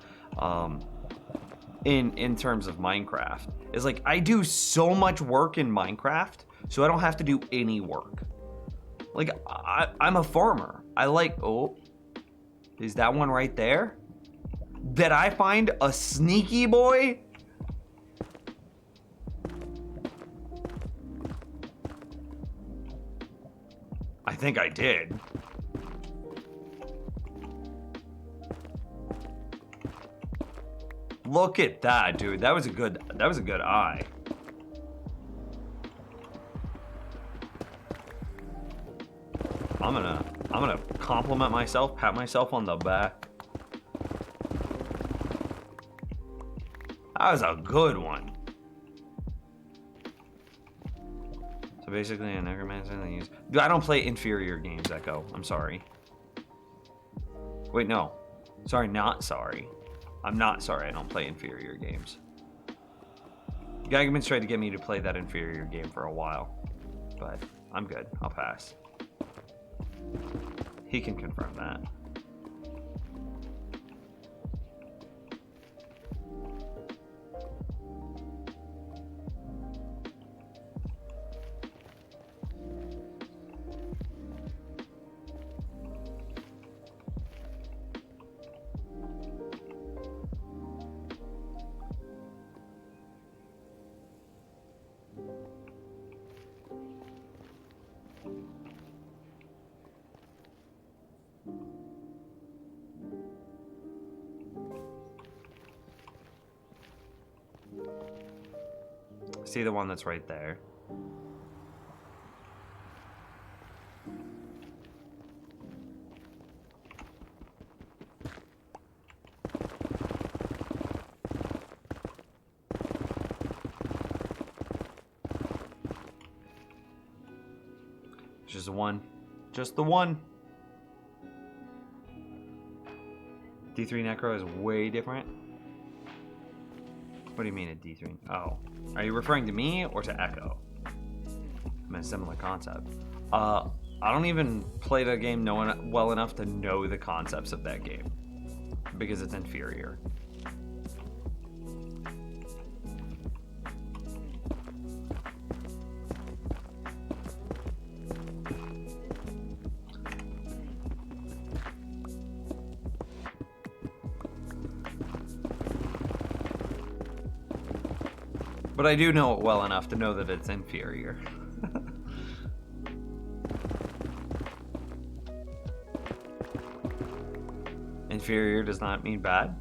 In terms of Minecraft, is like I do so much work in Minecraft, so I don't have to do any work. Like I'm a farmer. I like, oh, is that one right there? Did I find a sneaky boy? I think I did. Look at that, dude. That was a good eye. I'm gonna compliment myself, pat myself on the back. That was a good one. So basically, a necromancer they use. Dude, I don't play inferior games, Echo. I'm sorry. Wait, no. Sorry, not sorry. I'm not sorry. I don't play inferior games. Geigerman's tried to get me to play that inferior game for a while, but I'm good. I'll pass. He can confirm that. See the one that's right there. Just the one. Just the one. D3 Necro is way different. What do you mean a D3? Oh. Are you referring to me or to Echo? I mean, a similar concept. I don't even play the game well enough to know the concepts of that game. Because it's inferior. But I do know it well enough to know that it's inferior. Inferior does not mean bad.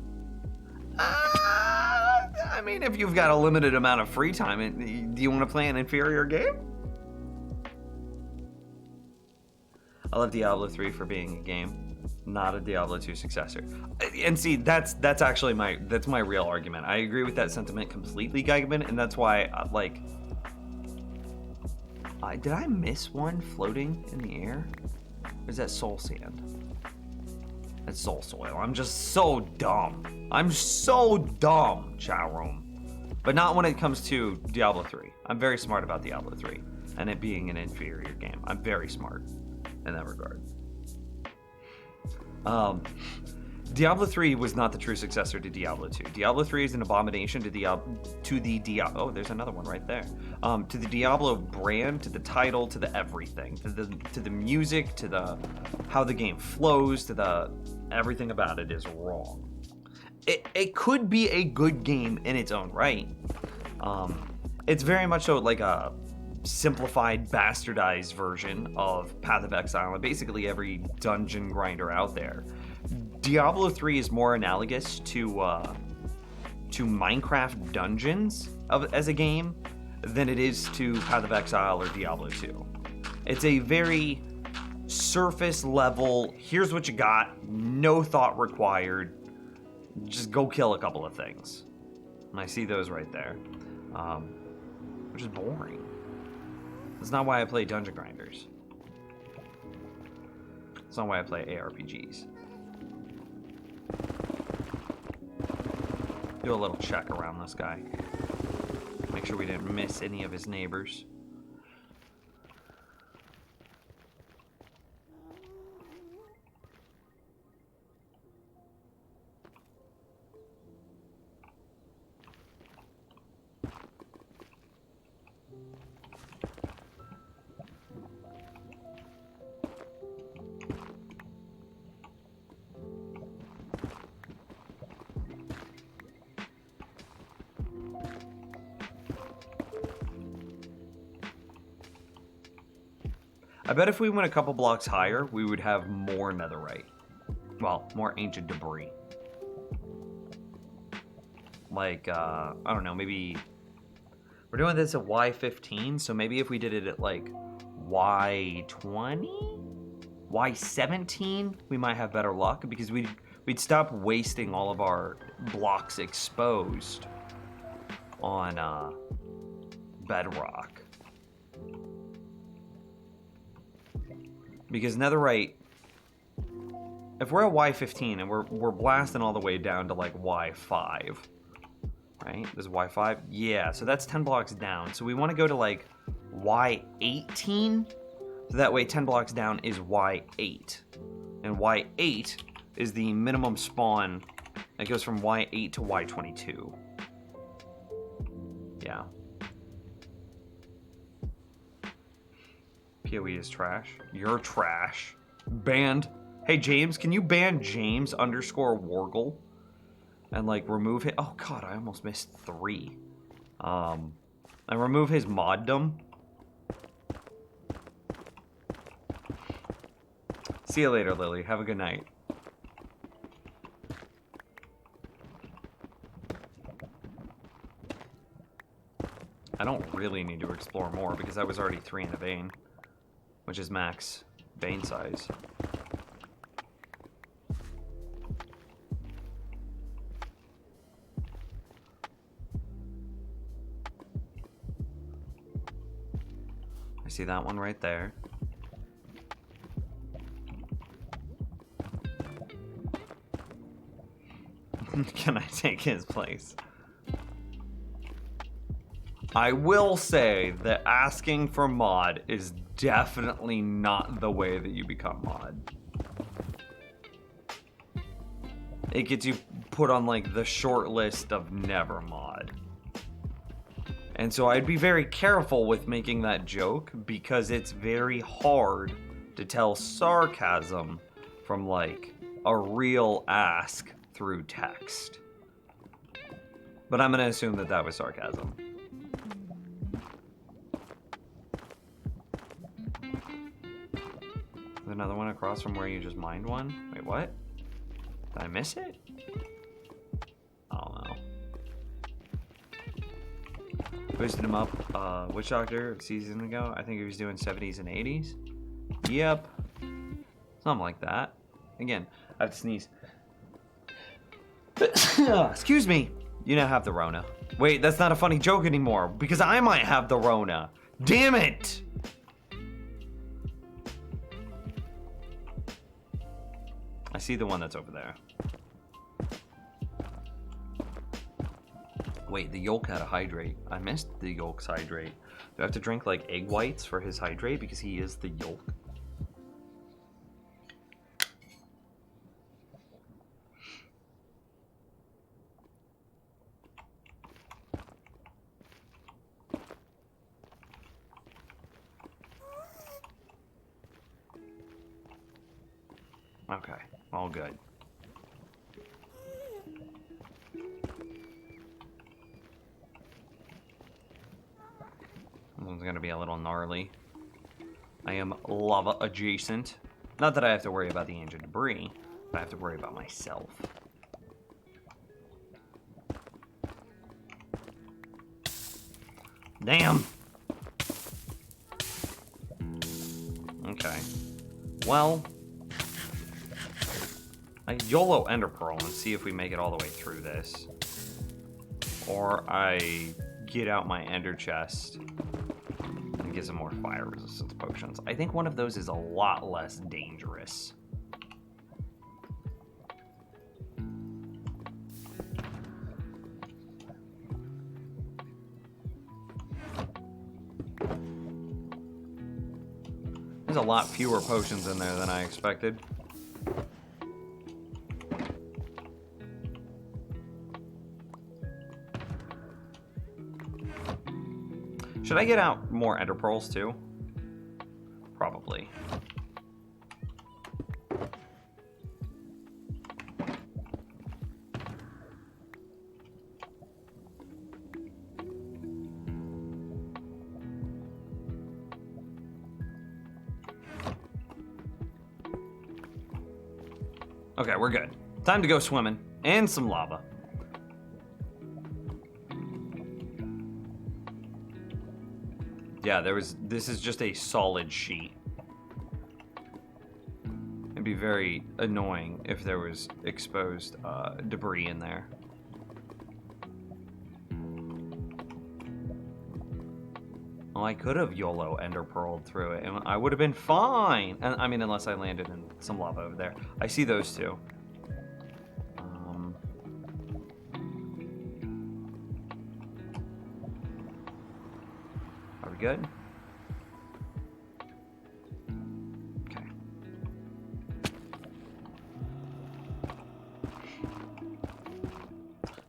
I mean, if you've got a limited amount of free time, do you want to play an inferior game? I love Diablo 3 for being a game, not a Diablo 2 successor. And see, that's actually my real argument. I agree with that sentiment completely, Geigerman, and that's why, did I miss one floating in the air? Or is that soul sand? That's soul soil. I'm just so dumb. I'm so dumb, chat room. But not when it comes to Diablo 3. I'm very smart about Diablo 3 and it being an inferior game. I'm very smart in that regard. Diablo 3 was not the true successor to Diablo 2. Diablo 3 is an abomination to the Diablo. Oh, there's another one right there. To the Diablo brand, to the title, to the everything, to the music, to the how the game flows, to the everything about it is wrong. It could be a good game in its own right. It's very much so like a simplified, bastardized version of Path of Exile and basically every dungeon grinder out there. Diablo 3 is more analogous to Minecraft Dungeons as a game than it is to Path of Exile or Diablo 2. It's a very surface level, here's what you got, no thought required, just go kill a couple of things. And I see those right there, which is boring. That's not why I play Dungeon Grinders. That's not why I play ARPGs. Do a little check around this guy. Make sure we didn't miss any of his neighbors. I bet if we went a couple blocks higher, we would have more netherite. Well, more ancient debris. like, I don't know, maybe we're doing this at Y15, so maybe if we did it at like Y20, Y17, we might have better luck because we'd stop wasting all of our blocks exposed on bedrock. Because netherite, if we're at Y15 and we're blasting all the way down to like Y5, right? This is Y5? Yeah, so that's 10 blocks down. So we want to go to like Y18. So that way 10 blocks down is Y8. And Y8 is the minimum spawn that goes from Y8 to Y22. Yeah. PoE is trash. You're trash. Banned. Hey, James, can you ban James _Wargle? And, like, remove it? Oh, God, I almost missed 3. And remove his moddom. See you later, Lily. Have a good night. I don't really need to explore more because I was already 3 in a vein, which is max vein size. I see that one right there. Can I take his place? I will say that asking for mod is definitely not the way that you become mod. It gets you put on like the short list of never mod. And so I'd be very careful with making that joke because it's very hard to tell sarcasm from like a real ask through text. But I'm gonna assume that that was sarcasm. There's another one across from where you just mined one? Wait, what? Did I miss it? I don't know. Boosted him up, Witch Doctor a season ago. I think he was doing 70s and 80s. Yep. Something like that. Again, I have to sneeze. Excuse me. You now have the Rona. Wait, that's not a funny joke anymore because I might have the Rona. Damn it! I see the one that's over there. Wait, the yolk had a hydrate. I missed the yolk's hydrate. Do I have to drink like egg whites for his hydrate because he is the yolk? Okay, all good. This one's gonna be a little gnarly. I am lava adjacent. Not that I have to worry about the ancient debris, but I have to worry about myself. Damn! Okay. Well, I YOLO Ender Pearl and see if we make it all the way through this. Or I get out my Ender Chest and get some more fire resistance potions. I think one of those is a lot less dangerous. There's a lot fewer potions in there than I expected. Should I get out more Ender Pearls too? Probably. Okay, we're good. Time to go swimming. And some lava. Yeah, this is just a solid sheet. It'd be very annoying if there was exposed debris in there. Well, I could have YOLO Ender Pearled through it, and I would have been fine. And I mean, unless I landed in some lava over there. I see those two. Are we good? Okay.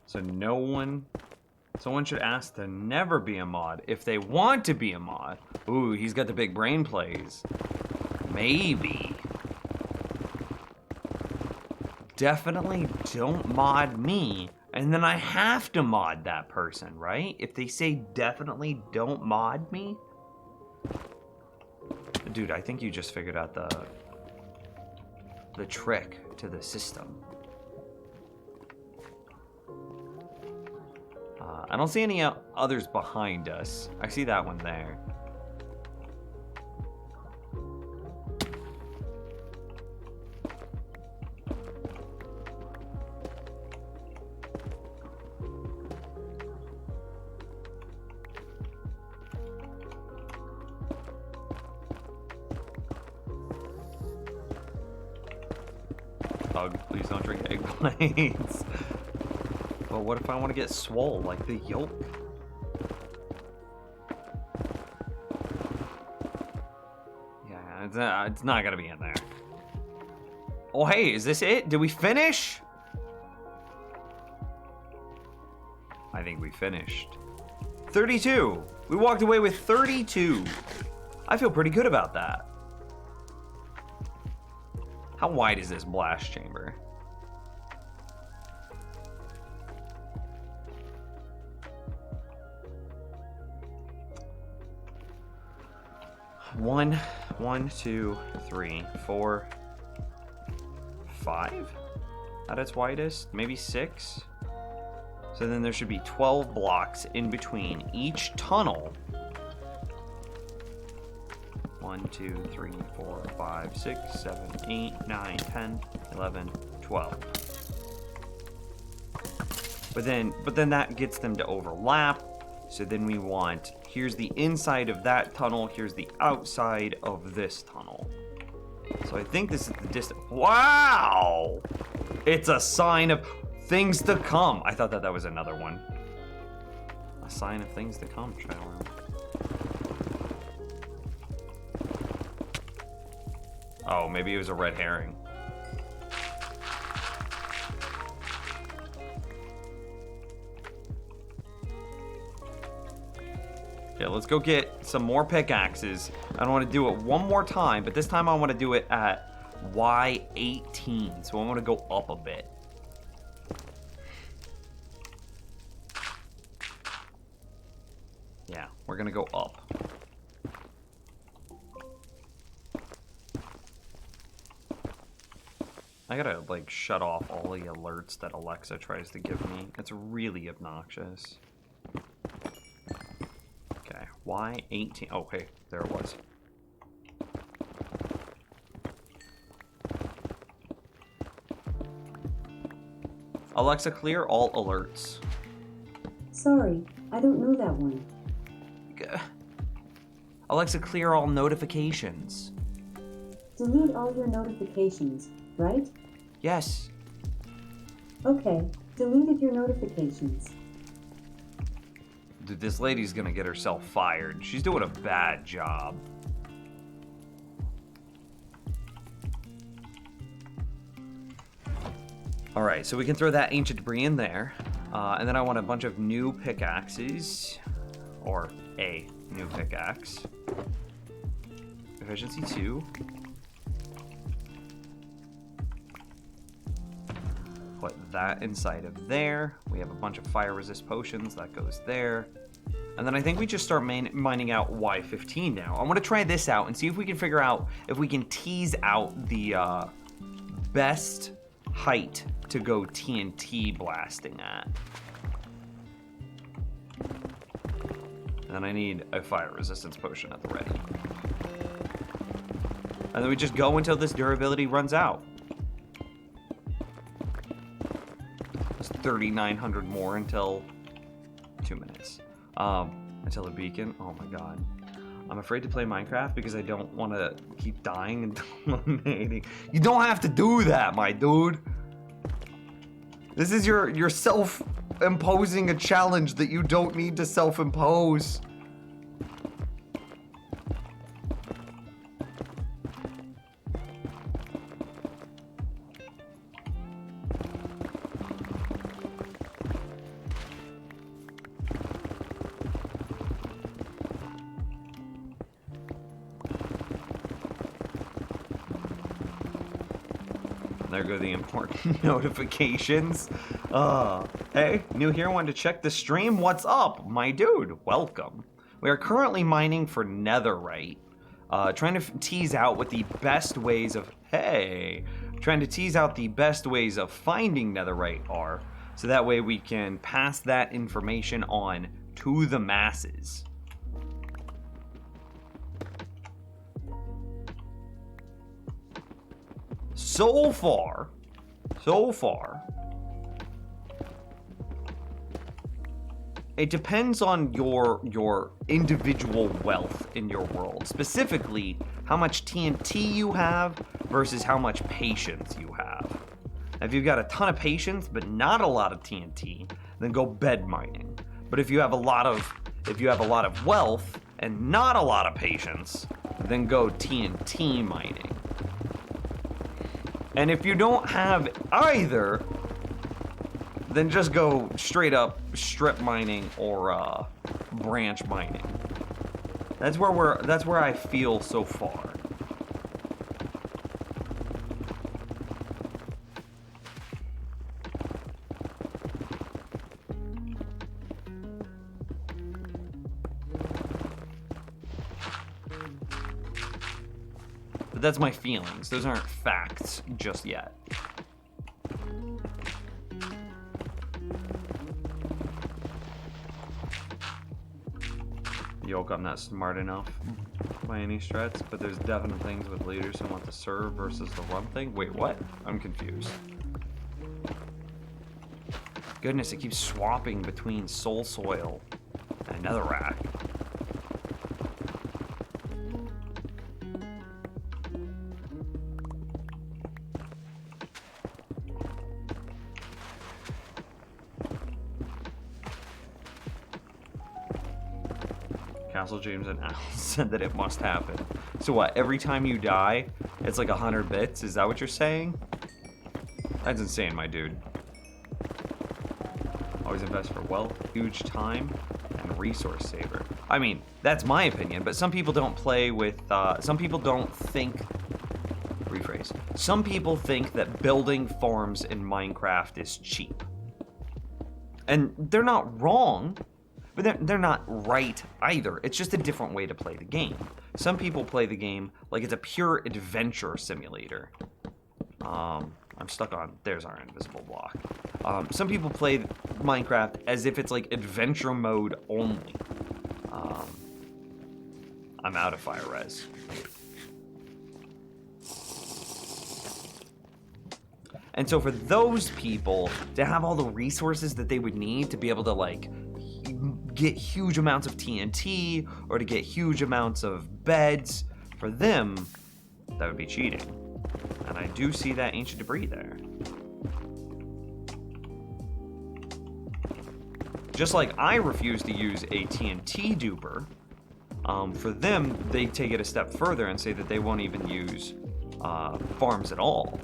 So someone should ask to never be a mod if they want to be a mod. Ooh, he's got the big brain plays. Maybe. Definitely don't mod me, and then I have to mod that person, right? If they say definitely don't mod me. Dude, I think you just figured out the trick to the system. I don't see any others behind us. I see that one there. Ugh, please don't drink eggplants. Well, what if I want to get swole, like the yolk? Yeah, it's not gonna be in there. Oh, hey, is this it? Did we finish? I think we finished. 32. We walked away with 32. I feel pretty good about that. How wide is this blast chamber? One, 2, 3, 4, 5 at its widest, maybe 6. So then there should be 12 blocks in between each tunnel. 1, 2, 3, 4, 5, 6, 7, 8, 9, 10, 11, 12. But then that gets them to overlap. So then we want, here's the inside of that tunnel, here's the outside of this tunnel. So I think this is the distance. Wow! It's a sign of things to come. I thought that was another one. A sign of things to come, child. Oh, maybe it was a red herring. Okay, let's go get some more pickaxes. I want to do it one more time, but this time I want to do it at Y18. So I want to go up a bit. Yeah, we're going to go up. I gotta, like, shut off all the alerts that Alexa tries to give me. It's really obnoxious. Okay, Y18. Oh, hey, there it was. Alexa, clear all alerts. Sorry, I don't know that one. Alexa, clear all notifications. Delete all your notifications, right? Yes. Okay, deleted your notifications. Dude, this lady's gonna get herself fired. She's doing a bad job. Alright, so we can throw that ancient debris in there. And then I want a bunch of new pickaxes. Or a new pickaxe. Efficiency 2. Put that inside of there. We have a bunch of fire resist potions. That goes there. And then I think we just start mining out Y15 now. I want to try this out and see if we can figure out if we can tease out the best height to go TNT blasting at. And then I need a fire resistance potion at the ready. And then we just go until this durability runs out. It's 3,900 more until 2 minutes. Until a beacon. Oh my god. I'm afraid to play Minecraft because I don't want to keep dying and dominating. You don't have to do that, my dude. This is your self-imposing a challenge that you don't need to self-impose. There go the important notifications. Hey, new here, wanted to check the stream. What's up, my dude? Welcome. We are currently mining for netherite. Trying to tease out what the best ways of, trying to tease out the best ways of finding netherite are, so that way we can pass that information on to the masses. So far, it depends on your individual wealth in your world. Specifically, how much TNT you have versus how much patience you have. If you've got a ton of patience but not a lot of TNT, then go bed mining. But if you have a lot of wealth and not a lot of patience, then go TNT mining. And if you don't have either, then just go straight up strip mining or branch mining. That's where I feel so far. That's my feelings. Those aren't facts just yet. Yoke, I'm not smart enough by any stretch, but there's definite things with leaders who want to serve versus the run thing. Wait, what? I'm confused. Goodness, it keeps swapping between soul soil and netherrack. Castle James and Al said that it must happen. So what, every time you die, it's like 100 bits? Is that what you're saying? That's insane, my dude. Always invest for wealth, huge time, and resource saver. I mean, that's my opinion, but some people don't play with, some people don't think, rephrase. Some people think that building farms in Minecraft is cheap. And they're not wrong. But they're not right either. It's just a different way to play the game. Some people play the game like it's a pure adventure simulator. I'm stuck on, there's our invisible block. Some people play Minecraft as if it's like adventure mode only. I'm out of fire res. And so for those people to have all the resources that they would need to be able to like get huge amounts of TNT or to get huge amounts of beds, for them, that would be cheating. And I do see that ancient debris there. Just like I refuse to use a TNT duper, for them, they take it a step further and say that they won't even use farms at all.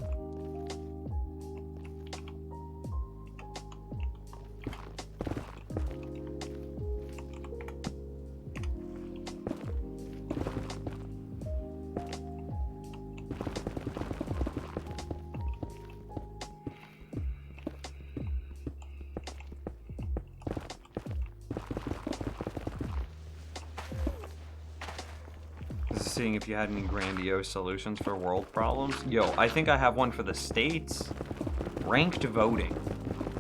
Seeing if you had any grandiose solutions for world problems. Yo, I think I have one for the States. Ranked voting.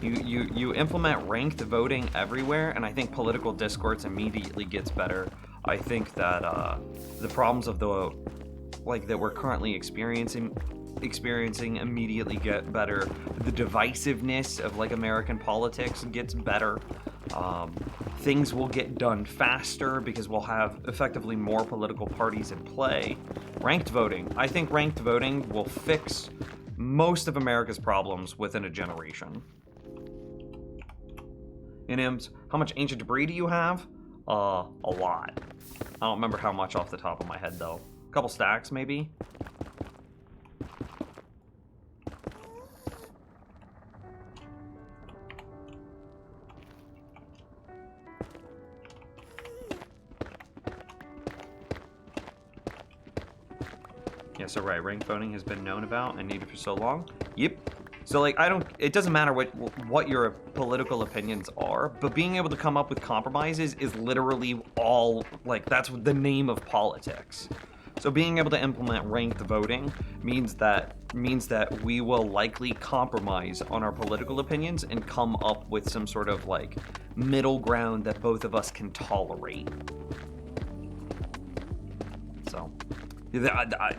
You implement ranked voting everywhere, and I think political discourse immediately gets better. I think that the problems of the that we're currently experiencing immediately get better. The divisiveness of American politics gets better. Things will get done faster because we'll have effectively more political parties in play. Ranked voting. I think ranked voting will fix most of America's problems within a generation. Inims, how much ancient debris do you have? A lot. I don't remember how much off the top of my head, though. A couple stacks, maybe? Yeah, so right, ranked voting has been known about and needed for so long. Yep. So it doesn't matter what your political opinions are, but being able to come up with compromises is literally all, that's the name of politics. So being able to implement ranked voting means that we will likely compromise on our political opinions and come up with some sort of middle ground that both of us can tolerate. So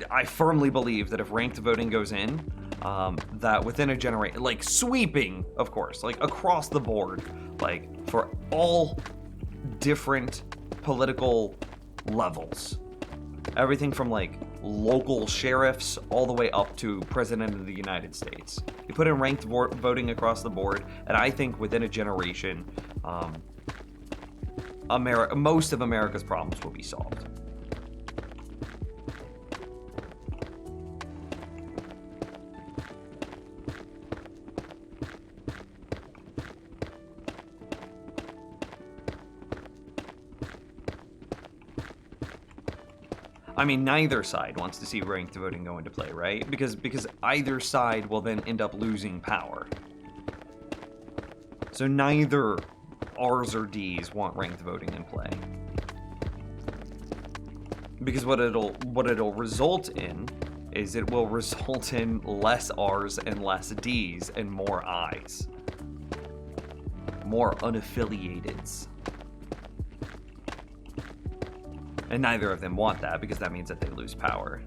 I firmly believe that if ranked voting goes in, that within a generation, sweeping, of course, across the board, for all different political levels, everything from local sheriffs all the way up to President of the United States. You put in ranked voting across the board, and I think within a generation, most of America's problems will be solved. I mean, neither side wants to see ranked voting go into play, right? Because either side will then end up losing power. So neither R's or D's want ranked voting in play. Because what it'll result in is it will result in less R's and less D's and more I's. More unaffiliateds. And neither of them want that, because that means that they lose power.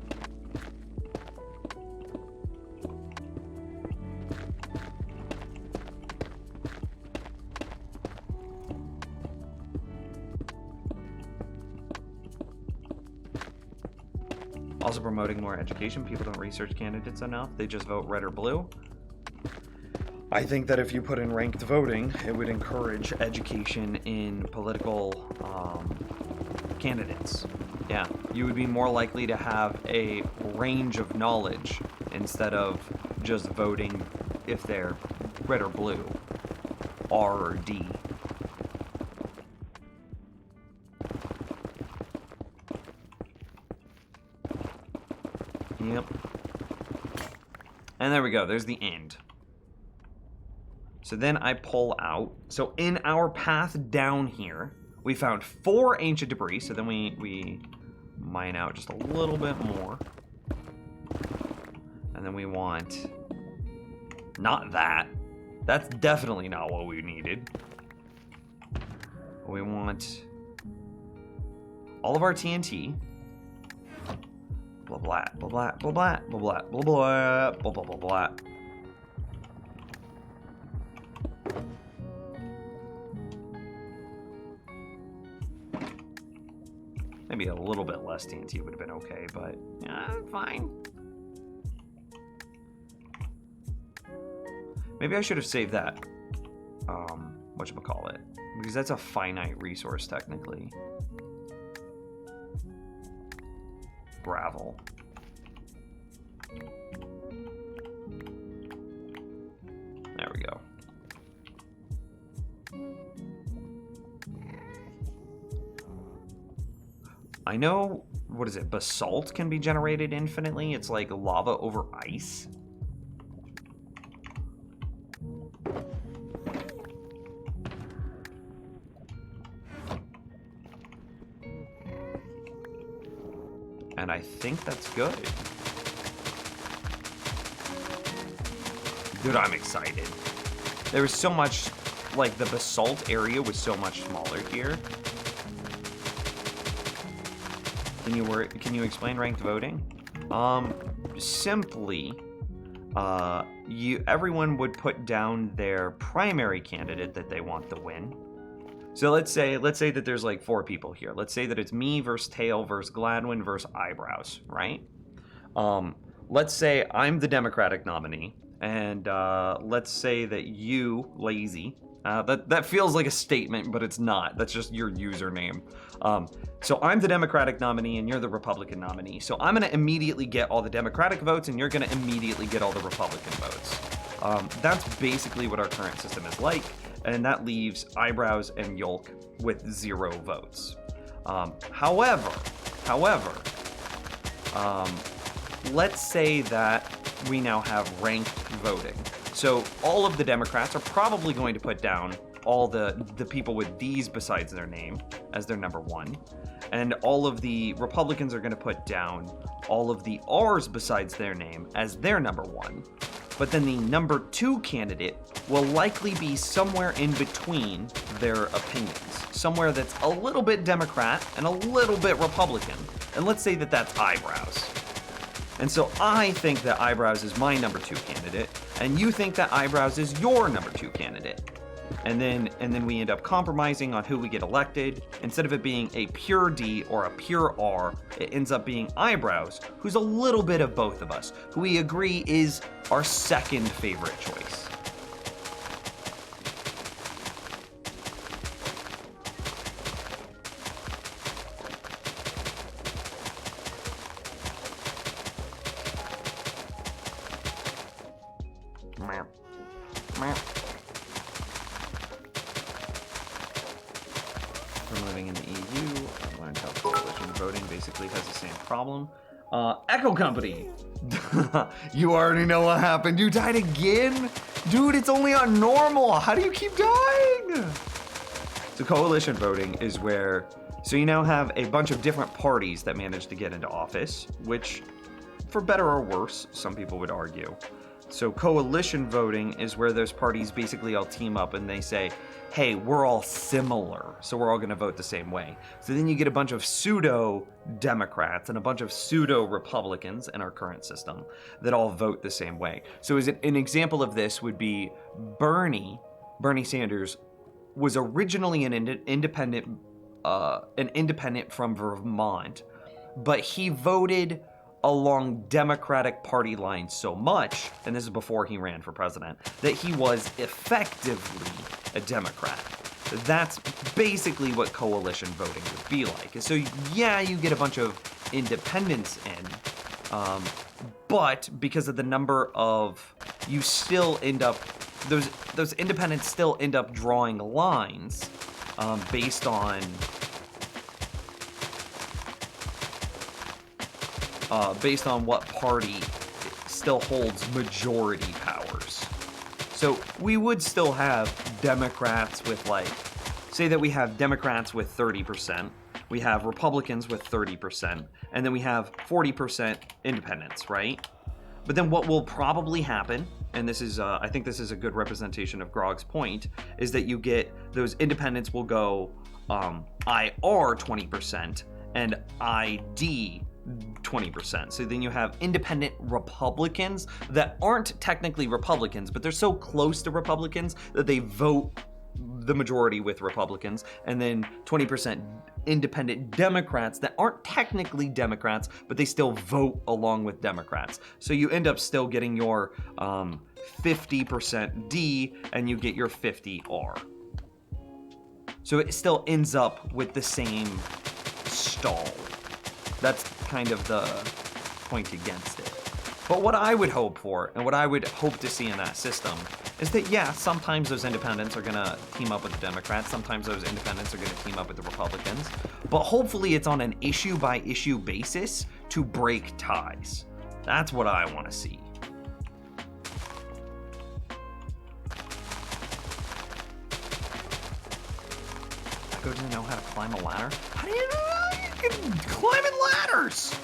Also promoting more education. People don't research candidates enough. They just vote red or blue. I think that if you put in ranked voting, it would encourage education in political candidates. Yeah, you would be more likely to have a range of knowledge instead of just voting if they're red or blue, R or D. Yep. And there we go, there's the end. So then I pull out, so in our path down here, we found 4 ancient debris, so then we mine out just a little bit more. And then we want, not that. That's definitely not what we needed. We want all of our TNT. Blah, blah, blah, blah, blah, blah, blah, blah, blah, blah, blah, blah, blah, blah. Maybe a little bit less TNT would have been okay, but yeah, fine. Maybe I should have saved that. Whatchamacallit? Because that's a finite resource, technically. Gravel. There we go. I know, what is it, basalt can be generated infinitely. It's like lava over ice. And I think that's good. Dude, I'm excited. there was so much, like the basalt area was so much smaller here. Can you explain ranked voting? Simply, everyone would put down their primary candidate that they want to win. So let's say that there's like 4 people here. Let's say that it's me versus Tail versus Gladwin versus Eyebrows, right? Let's say I'm the Democratic nominee, and let's say that you, Lazy, that feels like a statement, but it's not. That's just your username. So I'm the Democratic nominee and you're the Republican nominee. So I'm gonna immediately get all the Democratic votes and you're gonna immediately get all the Republican votes. That's basically what our current system is like, and that leaves Eyebrows and Yolk with 0 votes. However, let's say that we now have ranked voting. So all of the Democrats are probably going to put down all the people with D's besides their name as their number 1. And all of the Republicans are going to put down all of the R's besides their name as their number 1. But then the number 2 candidate will likely be somewhere in between their opinions. Somewhere that's a little bit Democrat and a little bit Republican. And let's say that that's Eyebrows. And so I think that Eyebrows is my number 2 candidate, and you think that Eyebrows is your number 2 candidate. And then we end up compromising on who we get elected. Instead of it being a pure D or a pure R, it ends up being Eyebrows, who's a little bit of both of us, who we agree is our second favorite choice. From living in the EU, I've learned how coalition voting basically has the same problem. Echo Company! You already know what happened. You died again? Dude, it's only on normal. How do you keep dying? So coalition voting is where, so you now have a bunch of different parties that manage to get into office, which, for better or worse, some people would argue. So coalition voting is where those parties basically all team up and they say, hey, we're all similar, so we're all gonna vote the same way. So then you get a bunch of pseudo-Democrats and a bunch of pseudo-Republicans in our current system that all vote the same way. So as an example of this would be Bernie Sanders was originally an independent from Vermont, but he voted along Democratic Party lines so much, and this is before he ran for president, that he was effectively a Democrat. That's basically what coalition voting would be like. So yeah, you get a bunch of independents in, but because of the number of, you still end up, those independents still end up drawing lines based on what party still holds majority powers. So we would still have Democrats with, like, say that we have Democrats with 30%, we have Republicans with 30%, and then we have 40% independents, right? But then what will probably happen, and this is, I think this is a good representation of Grog's point, is that you get, those independents will go IR 20% and ID 20%. So then you have independent Republicans that aren't technically Republicans, but they're so close to Republicans that they vote the majority with Republicans, and then 20% independent Democrats that aren't technically Democrats, but they still vote along with Democrats. So you end up still getting your 50% D and you get your 50 R. So it still ends up with the same stall. That's kind of the point against it. But what I would hope for, and what I would hope to see in that system, is that, yeah, sometimes those independents are gonna team up with the Democrats, sometimes those independents are gonna team up with the Republicans, but hopefully it's on an issue-by-issue basis to break ties. That's what I want to see. Echo doesn't know how to climb a ladder? How do you know you can climb in ladders?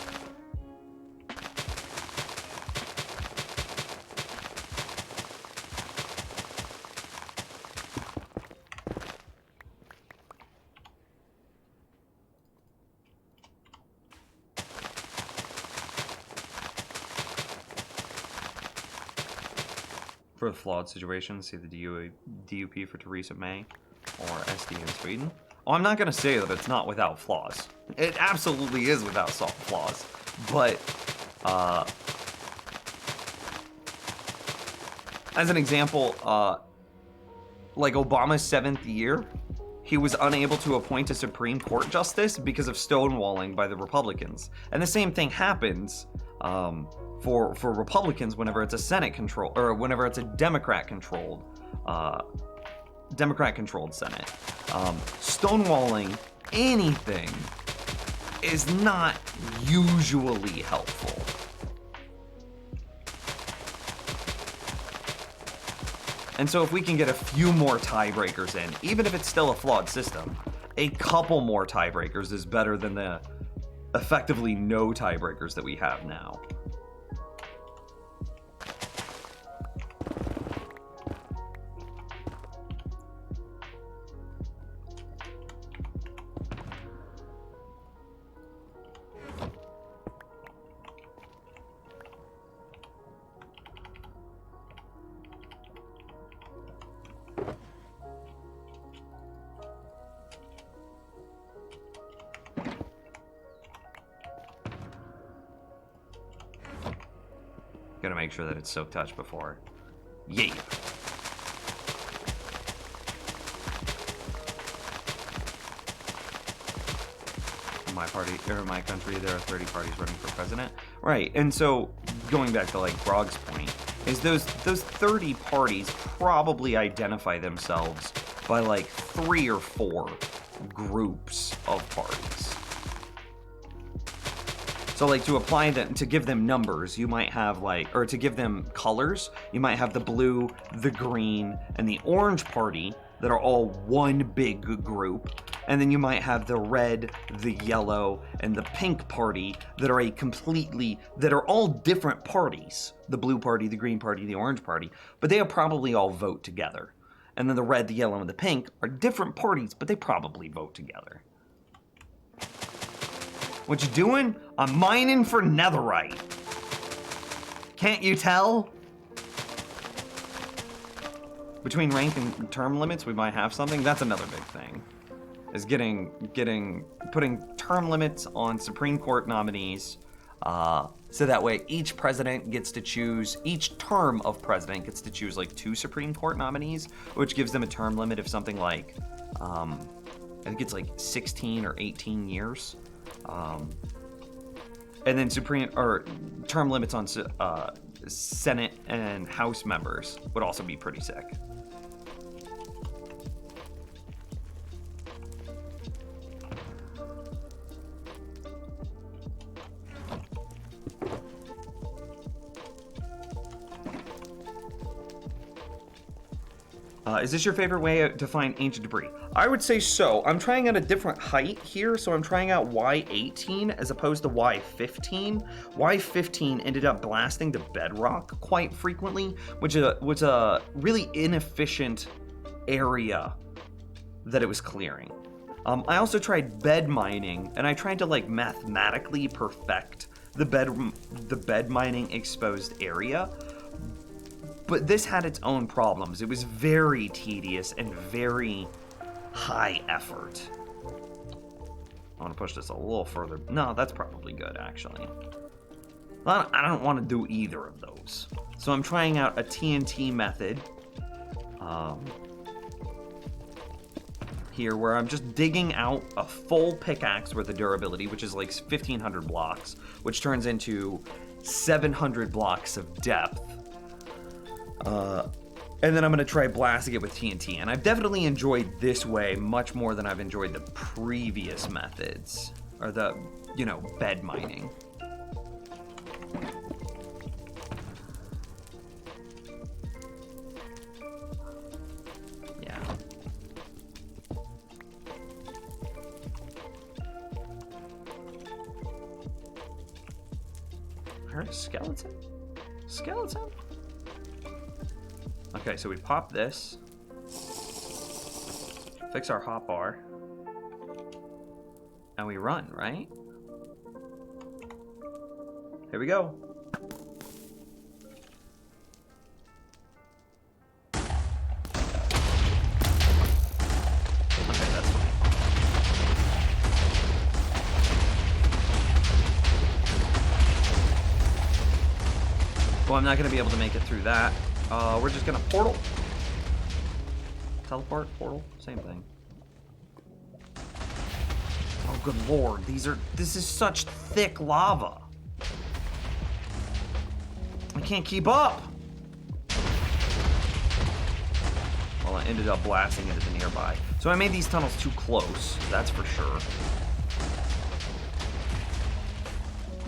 For the flawed situation, see the DUP for Theresa May or SD in Sweden. Oh, I'm not going to say that it's not without flaws. It absolutely is without flaws. But, as an example, like Obama's 7th year, he was unable to appoint a Supreme Court justice because of stonewalling by the Republicans. And the same thing happens for Republicans whenever it's a Senate control, or whenever it's a Democrat controlled Senate. Stonewalling anything is not usually helpful. And so if we can get a few more tiebreakers in, even if it's still a flawed system, a couple more tiebreakers is better than the effectively no tiebreakers that we have now. Gotta make sure that it's soak touch before. Yay! In my party, or my country, there are 30 parties running for president. Right, and so going back to like Grog's point, is those 30 parties probably identify themselves by like 3 or 4 groups of parties. So like to apply them, to give them numbers, you might have like, or to give them colors, you might have the blue, the green, and the orange party that are all one big group. And then you might have the red, the yellow, and the pink party that are that are all different parties. The blue party, the green party, the orange party, but they probably all vote together. And then the red, the yellow, and the pink are different parties, but they probably vote together. What you doing? I'm mining for netherite. Can't you tell? Between rank and term limits, we might have something. That's another big thing. Is putting term limits on Supreme Court nominees, so that way each term of president gets to choose like 2 Supreme Court nominees, which gives them a term limit of something like, I think it's like 16 or 18 years. And then term limits on Senate and House members would also be pretty sick. Is this your favorite way to find ancient debris? I would say so. I'm trying out a different height here, so I'm trying out Y18 as opposed to Y15. Y15 ended up blasting to bedrock quite frequently, which was a really inefficient area that it was clearing. I also tried bed mining, and I tried to like mathematically perfect the bed mining exposed area. But this had its own problems. It was very tedious and very high effort. I want to push this a little further. No, that's probably good, actually. I don't want to do either of those. So I'm trying out a TNT method. Here, where I'm just digging out a full pickaxe worth of durability, which is like 1,500 blocks, which turns into 700 blocks of depth. And then I'm going to try blasting it with TNT. And I've definitely enjoyed this way much more than I've enjoyed the previous methods. Or the, bed mining. Yeah. I heard a skeleton? Skeleton? Okay, so we pop this, fix our hotbar, and we run, right? Here we go. Well, I'm not going to be able to make it through that. We're just going to portal. Teleport, portal, same thing. Oh, good lord. This is such thick lava. I can't keep up. Well, I ended up blasting into the nearby. So I made these tunnels too close, that's for sure.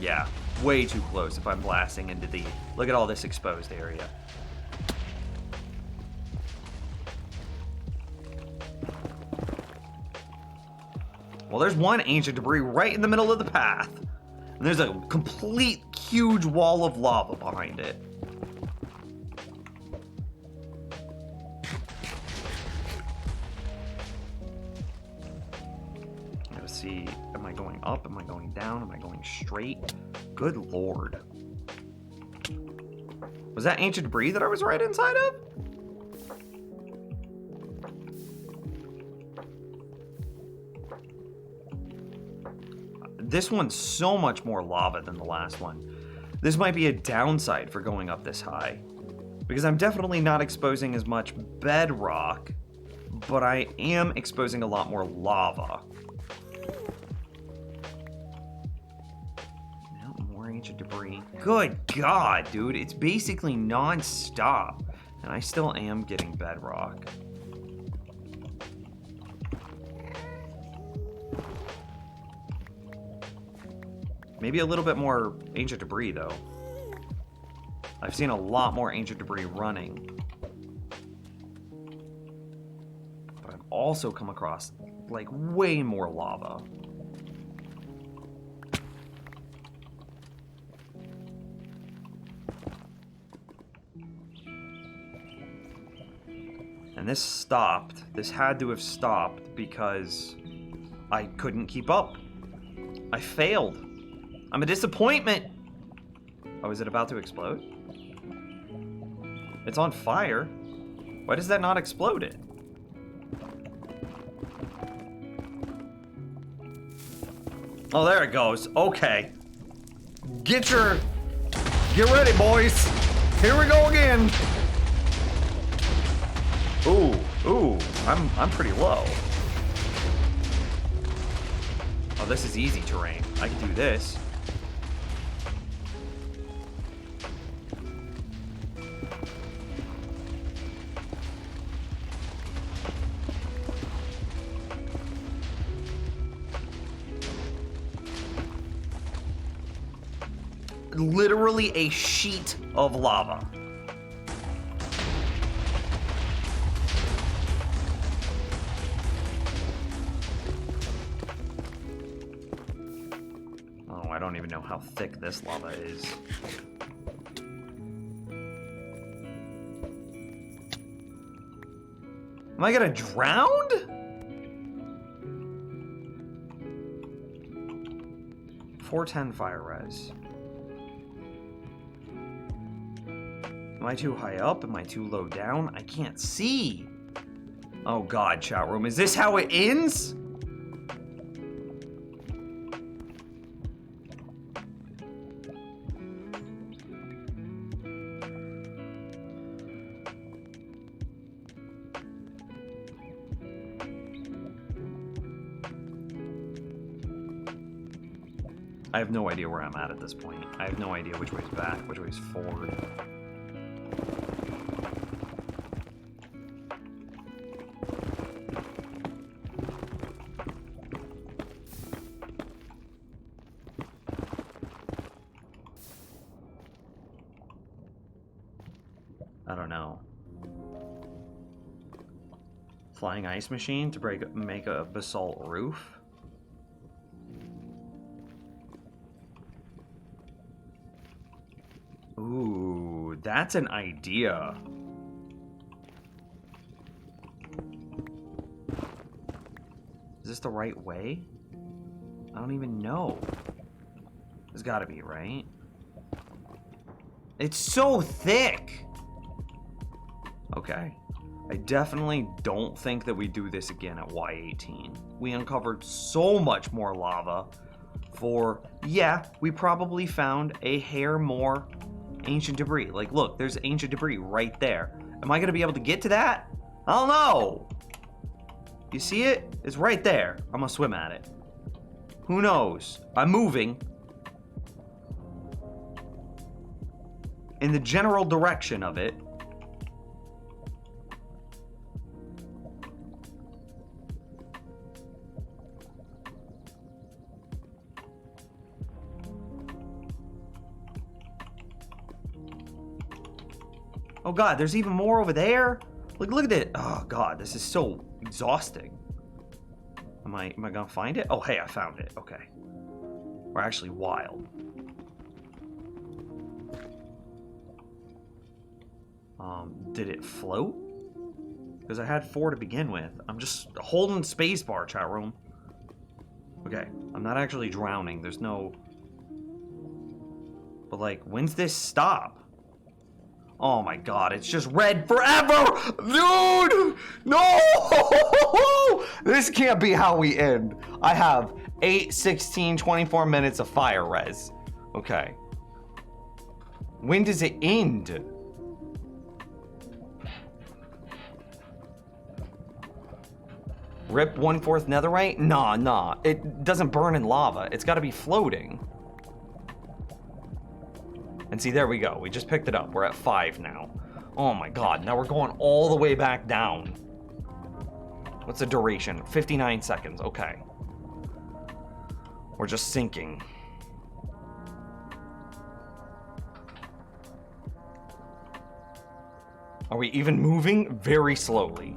Yeah, way too close if I'm blasting into the... Look at all this exposed area. Well, there's one ancient debris right in the middle of the path. And there's a complete huge wall of lava behind it. Let's see, am I going up? Am I going down? Am I going straight? Good lord. Was that ancient debris that I was right inside of? This one's so much more lava than the last one. This might be a downside for going up this high, because I'm definitely not exposing as much bedrock, but I am exposing a lot more lava. Now, more ancient debris. Good God, dude, it's basically non-stop, and I still am getting bedrock. Maybe a little bit more ancient debris, though. I've seen a lot more ancient debris running. But I've also come across, like, way more lava. And this stopped. This had to have stopped because I couldn't keep up. I failed. I'm a disappointment. Oh, is it about to explode? It's on fire. Why does that not explode it? Oh, there it goes. Okay. Get ready, boys. Here we go again. Ooh, I'm pretty low. Oh, this is easy terrain. I can do this. Literally a sheet of lava. Oh, I don't even know how thick this lava is. Am I gonna drown? .410 fire res. Am I too high up? Am I too low down? I can't see. Oh God, chat room. Is this how it ends? I have no idea where I'm at this point. I have no idea which way's back, which way's forward. I don't know. Flying ice machine to make a basalt roof? Ooh, that's an idea. Is this the right way? I don't even know. There's gotta be, right? It's so thick! Okay. I definitely don't think that we do this again at Y18. We uncovered so much more lava for, yeah, we probably found a hair more ancient debris. Like, look, there's ancient debris right there. Am I going to be able to get to that? I don't know. You see it? It's right there. I'm going to swim at it. Who knows? I'm moving in the general direction of it. Oh god, there's even more over there? Look at it. Oh god, this is so exhausting. Am I gonna find it? Oh hey, I found it. Okay. We're actually wild. Did it float? Because I had 4 to begin with. I'm just holding spacebar, chat room. Okay, I'm not actually drowning. There's no... But like, when's this stop? Oh my god, it's just red forever! Dude! No! This can't be how we end. I have 8, 16, 24 minutes of fire res. Okay. When does it end? Rip 1/4 netherite? Nah. It doesn't burn in lava. It's gotta be floating. And see, there we go. We just picked it up. We're at 5 now. Oh my god, now we're going all the way back down. What's the duration? 59 seconds. Okay. We're just sinking. Are we even moving? Very slowly.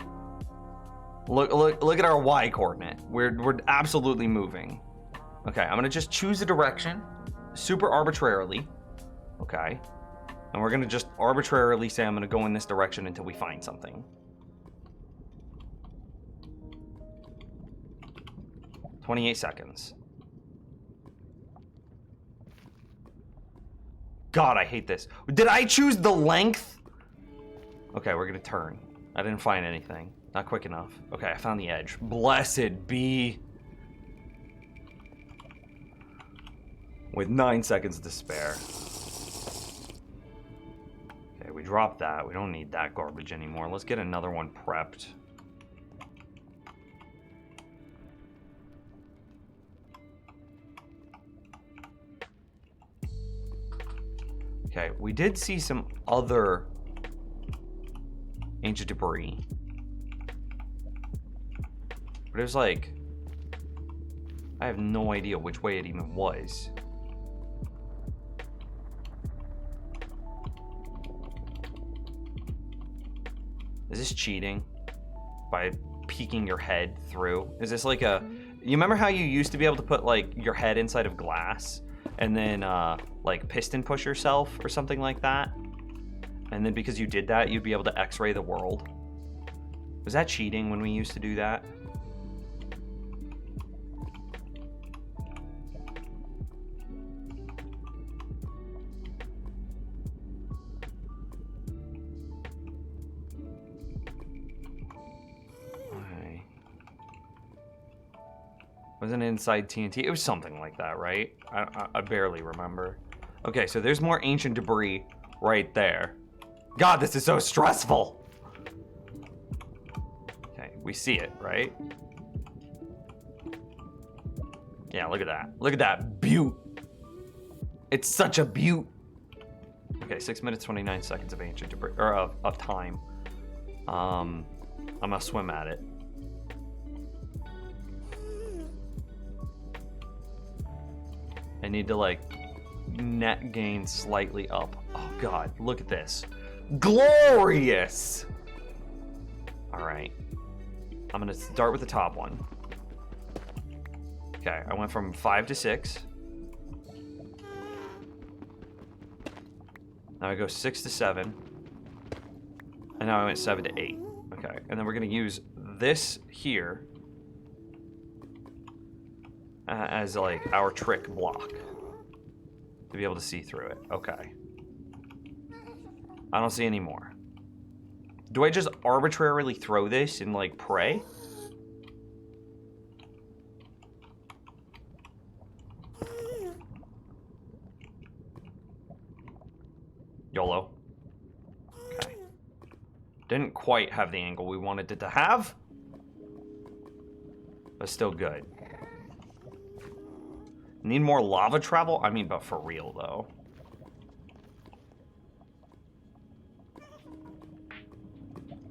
Look at our Y coordinate. We're absolutely moving. Okay, I'm gonna just choose a direction, super arbitrarily. Okay, and we're gonna just arbitrarily say I'm gonna go in this direction until we find something. 28 seconds. God, I hate this. Did I choose the length? Okay, we're gonna turn. I didn't find anything. Not quick enough. Okay, I found the edge. Blessed be. With 9 seconds to spare. Okay, we dropped that. We don't need that garbage anymore. Let's get another one prepped. Okay, we did see some other ancient debris. But it was like, I have no idea which way it even was. Is this cheating? By peeking your head through? Is this like a... You remember how you used to be able to put like your head inside of glass and then like piston push yourself or something like that? And then because you did that, you'd be able to x-ray the world? Was that cheating when we used to do that? Wasn't it inside TNT? It was something like that, right? I barely remember. Okay, so there's more ancient debris right there. God, this is so stressful. Okay, we see it, right? Yeah, look at that. Look at that beaut. It's such a beaut. Okay, 6 minutes, 29 seconds of ancient debris, or of time. I'm gonna swim at it. I need to like net gain slightly up. Oh god, look at this. Glorious! Alright. I'm gonna start with the top one. Okay, I went from 5 to 6. Now I go 6 to 7. And now I went 7 to 8. Okay, and then we're gonna use this here as like our trick block to be able to see through it. Okay. I don't see any more. Do I just arbitrarily throw this and like pray? YOLO. Okay. Didn't quite have the angle we wanted it to have, but still good. Need more lava travel? I mean, but for real, though.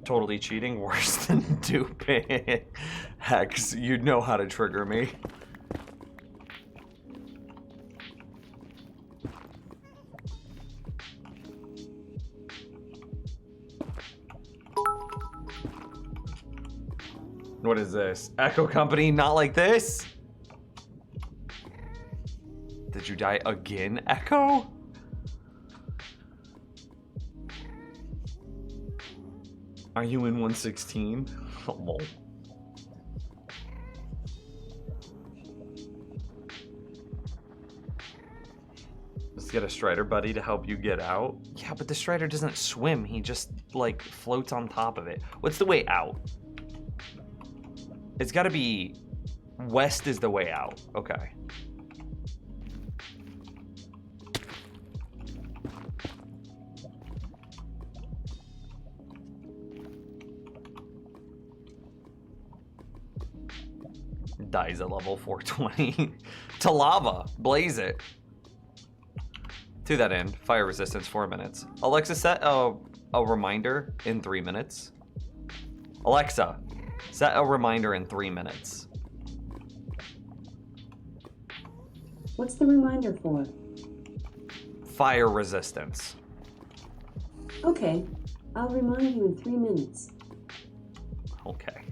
Totally cheating? Worse than duping. Hex, you know how to trigger me. What is this? Echo Company, not like this? Did you die again, Echo? Are you in 116? Oh, lol. Let's get a Strider buddy to help you get out. Yeah, but the Strider doesn't swim. He just, like, floats on top of it. What's the way out? It's gotta be... West is the way out. Okay. Dies at level 420. To lava. Blaze it. To that end, fire resistance 4 minutes. Alexa, set a reminder in 3 minutes. Alexa, set a reminder in 3 minutes. What's the reminder for? Fire resistance. Okay, I'll remind you in 3 minutes. Okay.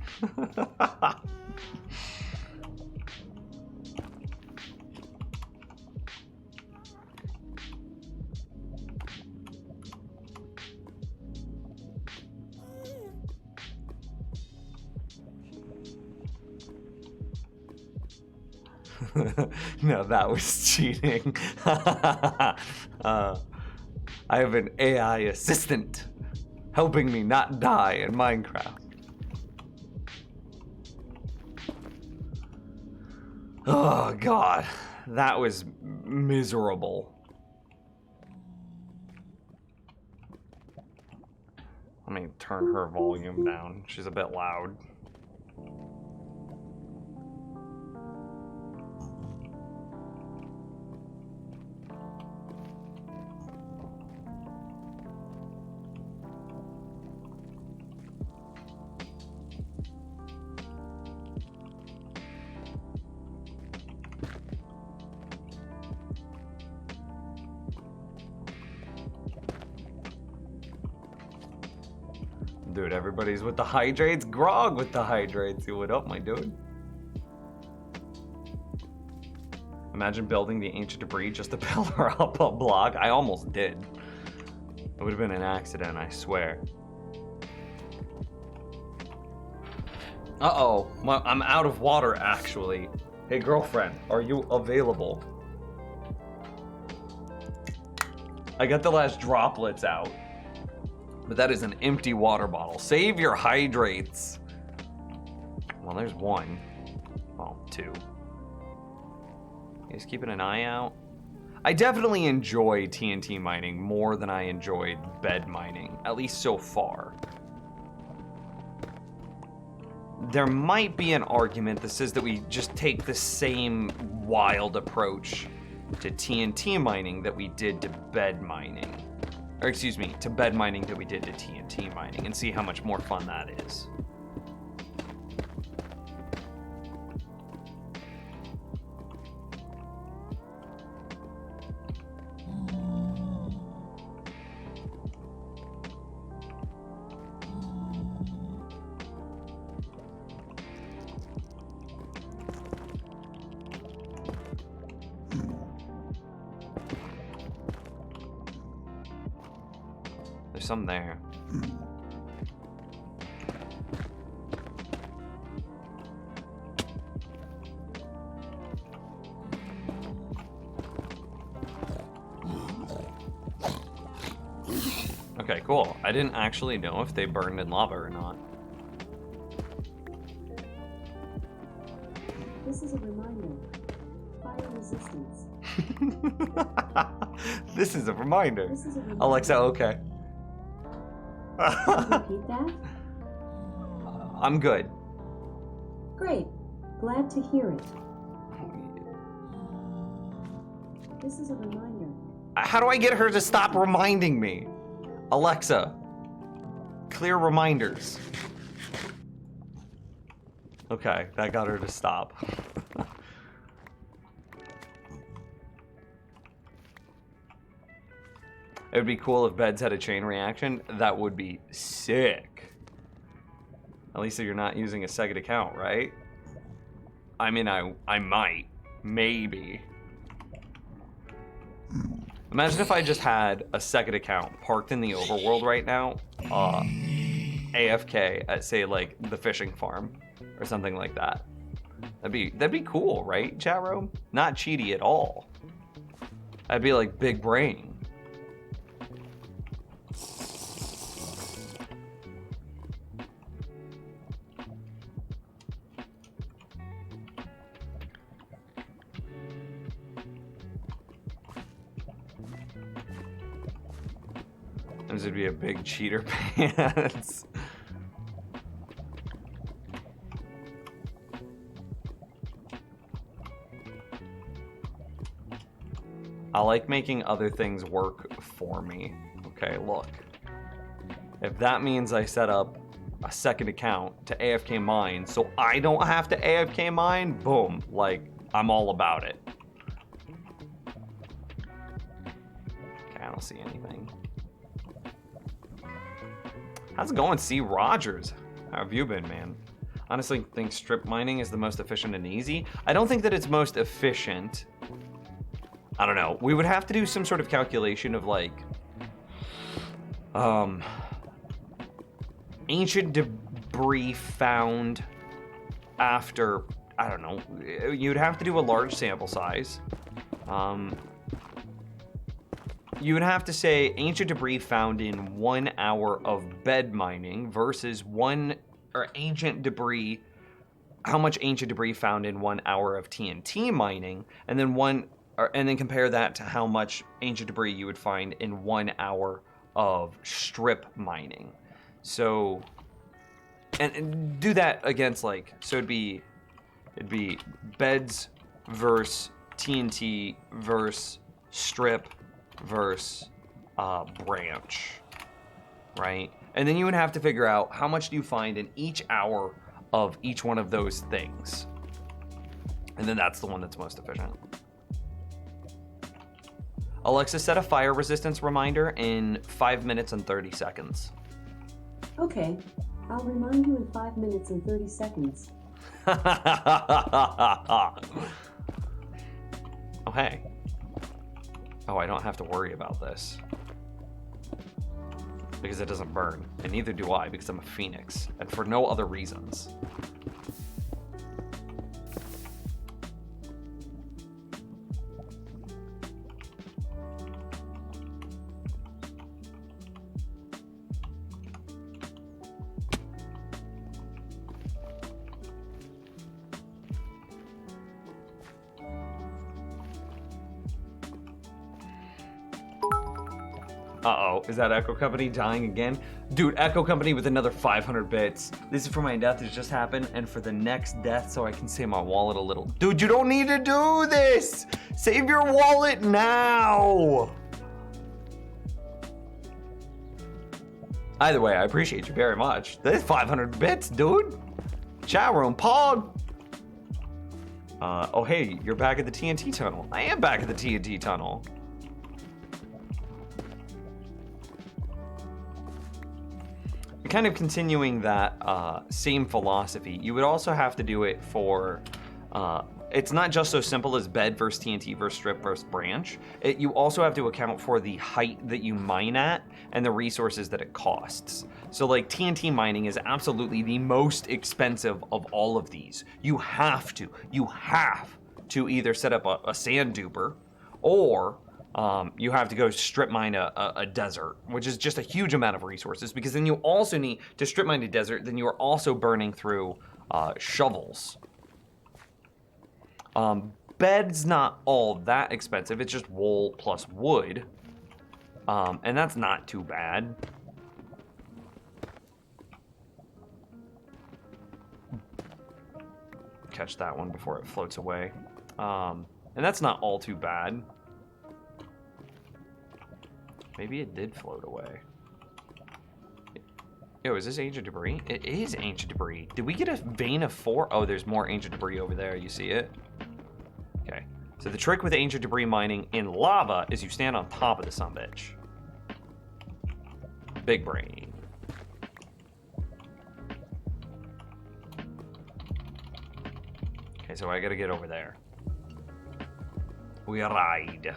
No, that was cheating. I have an AI assistant helping me not die in Minecraft. Oh god, that was miserable. Let me turn her volume down. She's a bit loud. Dude, everybody's with the hydrates. Grog with the hydrates. What up, my dude? Imagine building the ancient debris just to pillar up a block. I almost did. It would have been an accident, I swear. Uh-oh. I'm out of water, actually. Hey, girlfriend, are you available? I got the last droplets out. But that is an empty water bottle. Save your hydrates. Well, there's one. Well, two. Just keeping an eye out. I definitely enjoy TNT mining more than I enjoyed bed mining, at least so far. There might be an argument that says that we just take the same wild approach to TNT mining that we did to bed mining. Or excuse me, to bed mining that we did to TNT mining, and see how much more fun that is. There's some there. Okay, cool. I didn't actually know if they burned in lava or not. This is a reminder. Fire resistance. This is a reminder. This is a reminder. Alexa, okay. Repeat that? I'm good. Great. Glad to hear it. This is a reminder. How do I get her to stop reminding me? Alexa, clear reminders. Okay, that got her to stop. It would be cool if beds had a chain reaction. That would be sick. At least if you're not using a second account, right? I mean, I might. Maybe. Imagine if I just had a second account parked in the overworld right now, AFK at, say, like, the fishing farm or something like that. That'd be cool, right, chat room? Not cheaty at all. That'd be like big brain. This would be a big cheater pants. I like making other things work for me. Okay, look. If that means I set up a second account to AFK mine so I don't have to AFK mine, boom, like, I'm all about it. Okay, I don't see anything. How's it going, C. Rogers? How have you been, man? Honestly, think strip mining is the most efficient and easy. I don't think that it's most efficient. I don't know. We would have to do some sort of calculation of like, ancient debris found after, I don't know. You'd have to do a large sample size. You would have to say ancient debris found in 1 hour of bed mining versus ancient debris, how much ancient debris found in 1 hour of TNT mining, and then compare that to how much ancient debris you would find in 1 hour of strip mining. So, and do that against like, so it'd be beds versus TNT versus strip versus branch, right? And then you would have to figure out how much do you find in each hour of each one of those things. And then that's the one that's most efficient. Alexa, set a fire resistance reminder in 5 minutes and 30 seconds. Okay. I'll remind you in 5 minutes and 30 seconds. Oh, hey. Oh, I don't have to worry about this. Because it doesn't burn. And neither do I, because I'm a phoenix. And for no other reasons. Uh-oh, is that Echo Company dying again? Dude, Echo Company with another 500 bits. This is for my death that just happened, and for the next death so I can save my wallet a little. Dude, you don't need to do this! Save your wallet now! Either way, I appreciate you very much. That's 500 bits, dude. Chat room, Pog. Oh hey, you're back at the TNT tunnel. I am back at the TNT tunnel. Kind of continuing that same philosophy, you would also have to do it for, it's not just so simple as bed versus TNT versus strip versus branch. You also have to account for the height that you mine at and the resources that it costs. So like TNT mining is absolutely the most expensive of all of these. You have to either set up a sand duper or you have to go strip mine a desert, which is just a huge amount of resources, because then you also need to strip mine a desert, then you are also burning through shovels. bed's not all that expensive. It's just wool plus wood. And that's not too bad. Catch that one before it floats away. And that's not all too bad. Maybe it did float away. Yo, is this ancient debris? It is ancient debris. Did we get a vein of 4? Oh, there's more ancient debris over there. You see it? Okay. So the trick with ancient debris mining in lava is you stand on top of the sumbitch. Big brain. Okay, so I gotta get over there. We ride.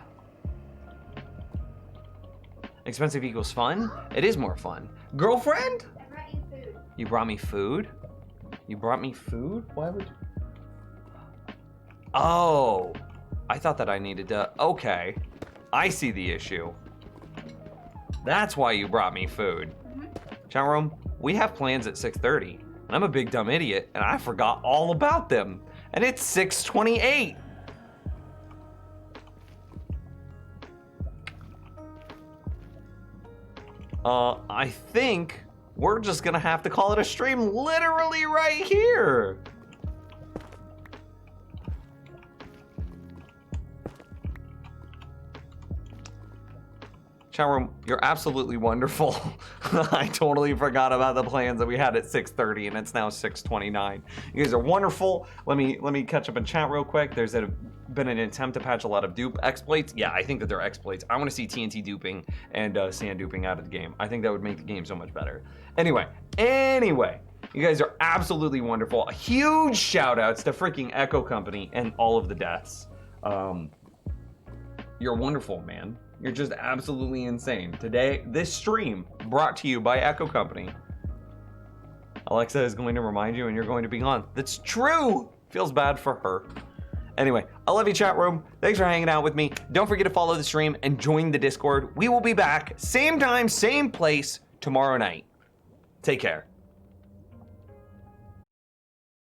Expensive equals fun? It is more fun. Girlfriend? I brought you food. You brought me food? You brought me food? Why would you? Oh, I thought that I needed to. Okay, I see the issue. That's why you brought me food. Chat room, we have plans at 6:30, and I'm a big dumb idiot, and I forgot all about them. And it's 6:28. I think we're just gonna have to call it a stream literally right here. Chat room, you're absolutely wonderful. I totally forgot about the plans that we had at 6:30 and it's now 6:29. You guys are wonderful. Let me catch up in chat real quick. There's been an attempt to patch a lot of dupe exploits. Yeah, I think that they're exploits. I want to see TNT duping and sand duping out of the game. I think that would make the game so much better. Anyway, you guys are absolutely wonderful. Huge shout outs to freaking Echo Company and all of the deaths. You're wonderful, man. You're just absolutely insane. Today, this stream brought to you by Echo Company. Alexa is going to remind you and you're going to be gone. That's true. Feels bad for her. Anyway, I love you, chat room. Thanks for hanging out with me. Don't forget to follow the stream and join the Discord. We will be back, same time, same place, tomorrow night. Take care.